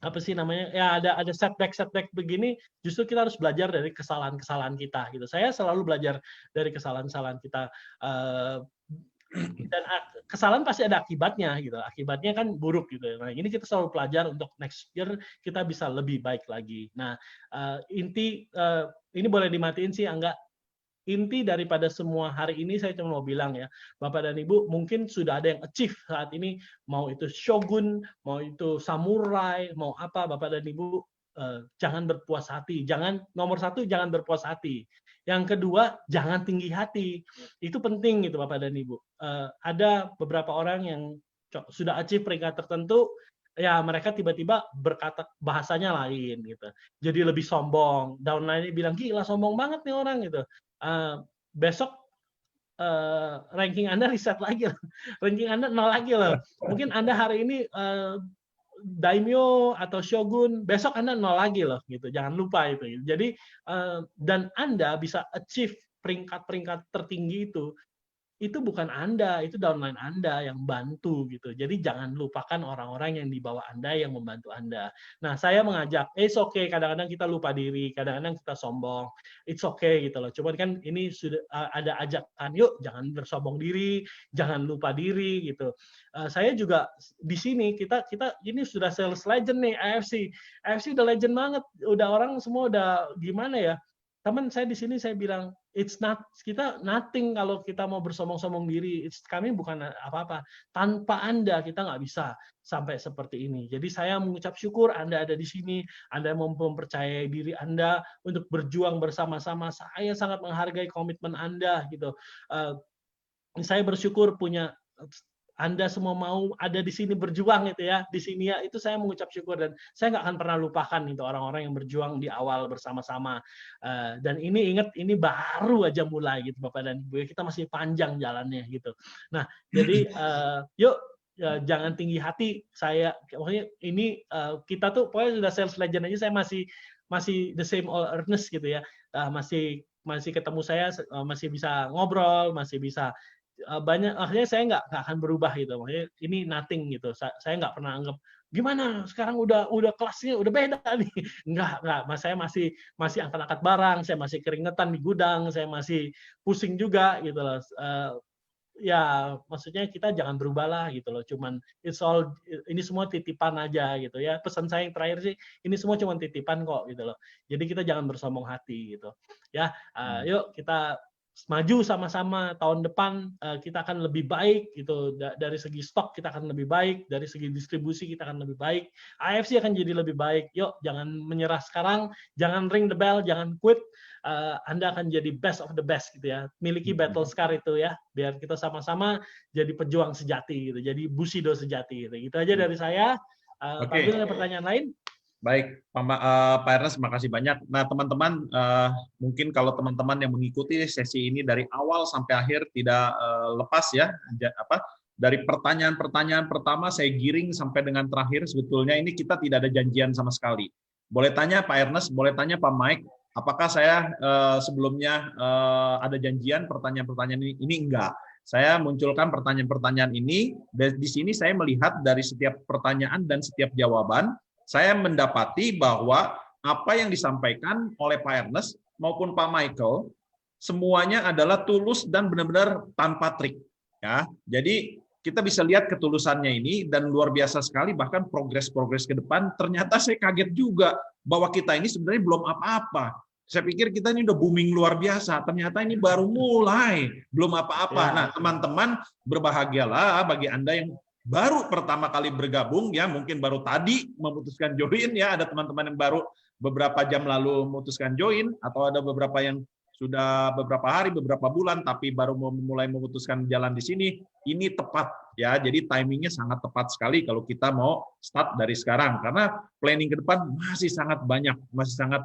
apa sih namanya, ya ada setback begini, justru kita harus belajar dari kesalahan kita gitu. Saya selalu belajar dari kesalahan kita, dan kesalahan pasti ada akibatnya gitu. Akibatnya kan buruk gitu. Nah, ini kita selalu pelajar untuk next year kita bisa lebih baik lagi. Nah, ini boleh dimatiin sih, Angga. Inti daripada semua hari ini saya cuma mau bilang ya, Bapak dan Ibu mungkin sudah ada yang achieve saat ini, mau itu shogun, mau itu samurai, mau apa, Bapak dan Ibu jangan berpuas hati. Nomor satu, jangan berpuas hati. Yang kedua, jangan tinggi hati. Itu penting gitu Bapak dan Ibu. Ada beberapa orang yang sudah achieve peringkat tertentu, ya mereka tiba-tiba berkata bahasanya lain gitu. Jadi lebih sombong. Downline bilang, gila sombong banget nih orang gitu. Besok ranking Anda reset lagi loh. Ranking Anda 0 lagi loh. Mungkin Anda hari ini daimyo atau shogun, besok Anda 0 lagi loh gitu. Jangan lupa itu. Jadi dan Anda bisa achieve peringkat-peringkat tertinggi itu bukan Anda, itu downline Anda yang bantu gitu. Jadi jangan lupakan orang-orang yang di bawah Anda yang membantu Anda. Nah, saya mengajak, it's okay, kadang-kadang kita lupa diri, kadang-kadang kita sombong, it's okay gitu loh. Cuman kan ini sudah ada ajakan, yuk jangan bersombong diri, jangan lupa diri gitu. Saya juga di sini kita ini sudah sales legend nih AFC. AFC udah legend banget, udah orang semua udah gimana ya? Teman saya di sini saya bilang kita nothing kalau kita mau bersombong-sombong diri. Kami bukan apa-apa. Tanpa Anda kita nggak bisa sampai seperti ini. Jadi saya mengucap syukur Anda ada di sini. Anda mempercayai diri Anda untuk berjuang bersama-sama. Saya sangat menghargai komitmen Anda gitu. Saya bersyukur punya Anda semua mau ada di sini berjuang gitu ya, di sini ya, itu saya mengucap syukur dan saya nggak akan pernah lupakan itu orang-orang yang berjuang di awal bersama-sama. Dan ini ingat ini baru aja mulai gitu Bapak dan Ibu, kita masih panjang jalannya gitu. Nah jadi yuk jangan tinggi hati. Maksudnya ini kita tuh pokoknya sudah sales legend aja, saya masih the same old earnest gitu ya, masih ketemu saya, masih bisa ngobrol, masih bisa banyak, akhirnya saya nggak akan berubah gitu. Makanya ini nothing gitu. Saya nggak pernah anggap gimana sekarang udah kelasnya udah beda nih. Nggak. Saya masih angkat-angkat barang, saya masih keringetan di gudang, saya masih pusing juga gitu loh. Ya maksudnya kita jangan berubah lah gitu loh. Cuman ini semua titipan aja gitu ya. Pesan saya yang terakhir sih, ini semua cuma titipan kok gitu loh. Jadi kita jangan bersombong hati gitu. Ya, yuk kita maju sama-sama. Tahun depan kita akan lebih baik gitu, dari segi stok kita akan lebih baik, dari segi distribusi kita akan lebih baik, AFC akan jadi lebih baik. Yuk jangan menyerah sekarang, jangan ring the bell, jangan quit. Anda akan jadi best of the best gitu ya, miliki battle scar itu ya, biar kita sama-sama jadi pejuang sejati gitu, jadi Bushido sejati gitu. Gitu aja dari saya. Pak Abdul, ada pertanyaan lain? Baik, Pak Ernest, terima kasih banyak. Nah, teman-teman, mungkin kalau teman-teman yang mengikuti sesi ini dari awal sampai akhir tidak lepas ya, dari pertanyaan-pertanyaan pertama saya giring sampai dengan terakhir, sebetulnya ini kita tidak ada janjian sama sekali. Boleh tanya Pak Ernest, boleh tanya Pak Mike, apakah saya sebelumnya ada janjian pertanyaan-pertanyaan ini? Enggak. Saya munculkan pertanyaan-pertanyaan ini, di sini saya melihat dari setiap pertanyaan dan setiap jawaban, saya mendapati bahwa apa yang disampaikan oleh Pak Ernest maupun Pak Michael semuanya adalah tulus dan benar-benar tanpa trik. Ya, jadi kita bisa lihat ketulusannya ini dan luar biasa sekali. Bahkan progres ke depan. Ternyata saya kaget juga bahwa kita ini sebenarnya belum apa-apa. Saya pikir kita ini udah booming luar biasa. Ternyata ini baru mulai, belum apa-apa. Nah, teman-teman berbahagialah bagi Anda yang baru pertama kali bergabung ya, mungkin baru tadi memutuskan join ya, ada teman-teman yang baru beberapa jam lalu memutuskan join, atau ada beberapa yang sudah beberapa hari, beberapa bulan, tapi baru mulai memutuskan jalan di sini, ini tepat ya. Jadi timingnya sangat tepat sekali kalau kita mau start dari sekarang, karena planning ke depan masih sangat banyak, masih sangat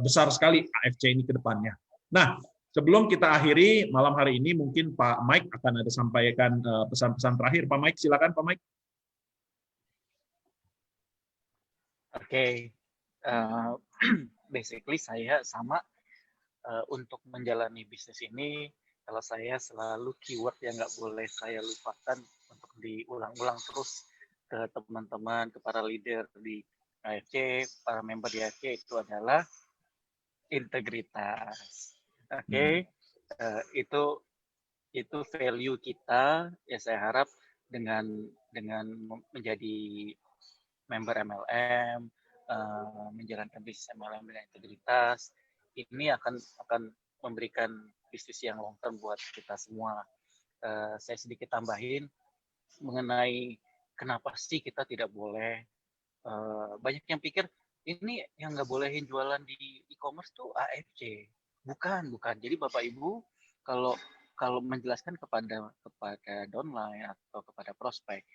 besar sekali AFC ini ke depannya. Nah, sebelum kita akhiri malam hari ini, mungkin Pak Mike akan ada sampaikan pesan-pesan terakhir. Pak Mike, silakan Pak Mike. Oke, basically saya sama. Untuk menjalani bisnis ini, kalau saya selalu keyword yang nggak boleh saya lupakan untuk diulang-ulang terus ke teman-teman, ke para leader di AFC, para member di AFC, itu adalah integritas. Oke, itu value kita. Ya saya harap dengan menjadi member MLM, menjalankan bisnis MLM dengan integritas, ini akan memberikan bisnis yang long term buat kita semua. Saya sedikit tambahin mengenai kenapa sih kita tidak boleh. Banyak yang pikir ini yang nggak bolehin jualan di e-commerce tuh AFC. Bukan. Jadi Bapak Ibu kalau menjelaskan kepada downline atau kepada prospek,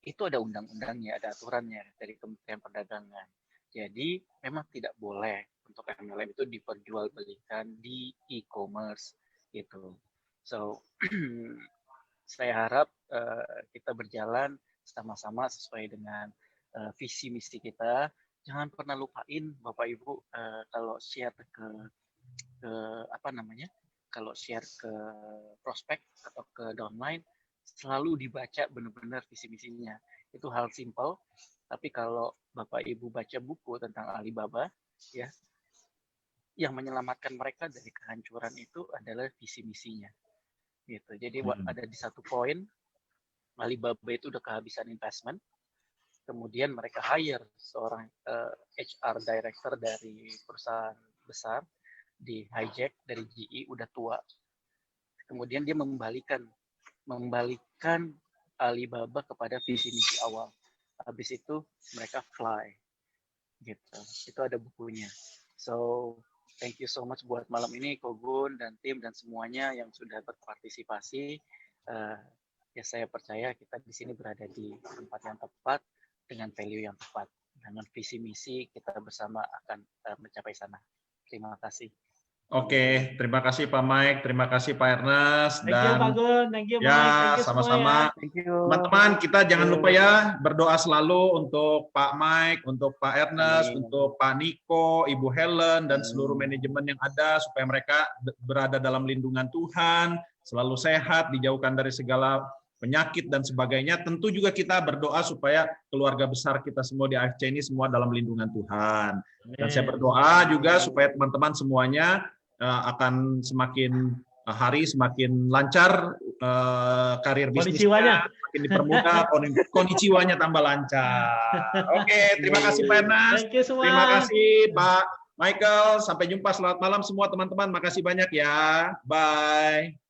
itu ada undang-undangnya, ada aturannya dari Kementerian Perdagangan. Jadi memang tidak boleh untuk MLM itu diperjualbelikan di e-commerce gitu. So saya harap kita berjalan sama-sama sesuai dengan visi misi kita. Jangan pernah lupain Bapak Ibu kalau share ke kalau share ke prospek atau ke downline, selalu dibaca benar-benar visi misinya. Itu hal simple, tapi kalau Bapak Ibu baca buku tentang Alibaba, ya, yang menyelamatkan mereka dari kehancuran itu adalah visi misinya. Gitu. Jadi ada di satu poin, Alibaba itu udah kehabisan investment, kemudian mereka hire seorang HR director dari perusahaan besar di hijack dari GE, udah tua. Kemudian dia membalikan Alibaba kepada visi misi awal. Habis itu mereka fly. Gitu. Itu ada bukunya. So, thank you so much buat malam ini Kogun dan tim dan semuanya yang sudah berpartisipasi. Ya saya percaya kita di sini berada di tempat yang tepat dengan value yang tepat. Dengan visi misi kita bersama akan mencapai sana. Terima kasih. Oke, terima kasih Pak Mike, terima kasih Pak Ernest, Thank you Pak Gun, thank you Mike, thank you sama-sama. Thank you. Teman-teman, kita jangan lupa ya berdoa selalu untuk Pak Mike, untuk Pak Ernest, untuk Pak Niko, Ibu Helen, dan seluruh manajemen yang ada supaya mereka berada dalam lindungan Tuhan, selalu sehat, dijauhkan dari segala penyakit dan sebagainya. Tentu juga kita berdoa supaya keluarga besar kita semua di AFC ini semua dalam lindungan Tuhan. Dan saya berdoa juga supaya teman-teman semuanya akan semakin hari semakin lancar karir bisnisnya, semakin dipermudah, konnichiwa-nya tambah lancar. Oke, terima kasih Pak Ernest. Terima kasih Pak Michael. Sampai jumpa, selamat malam semua teman-teman. Makasih banyak ya. Bye.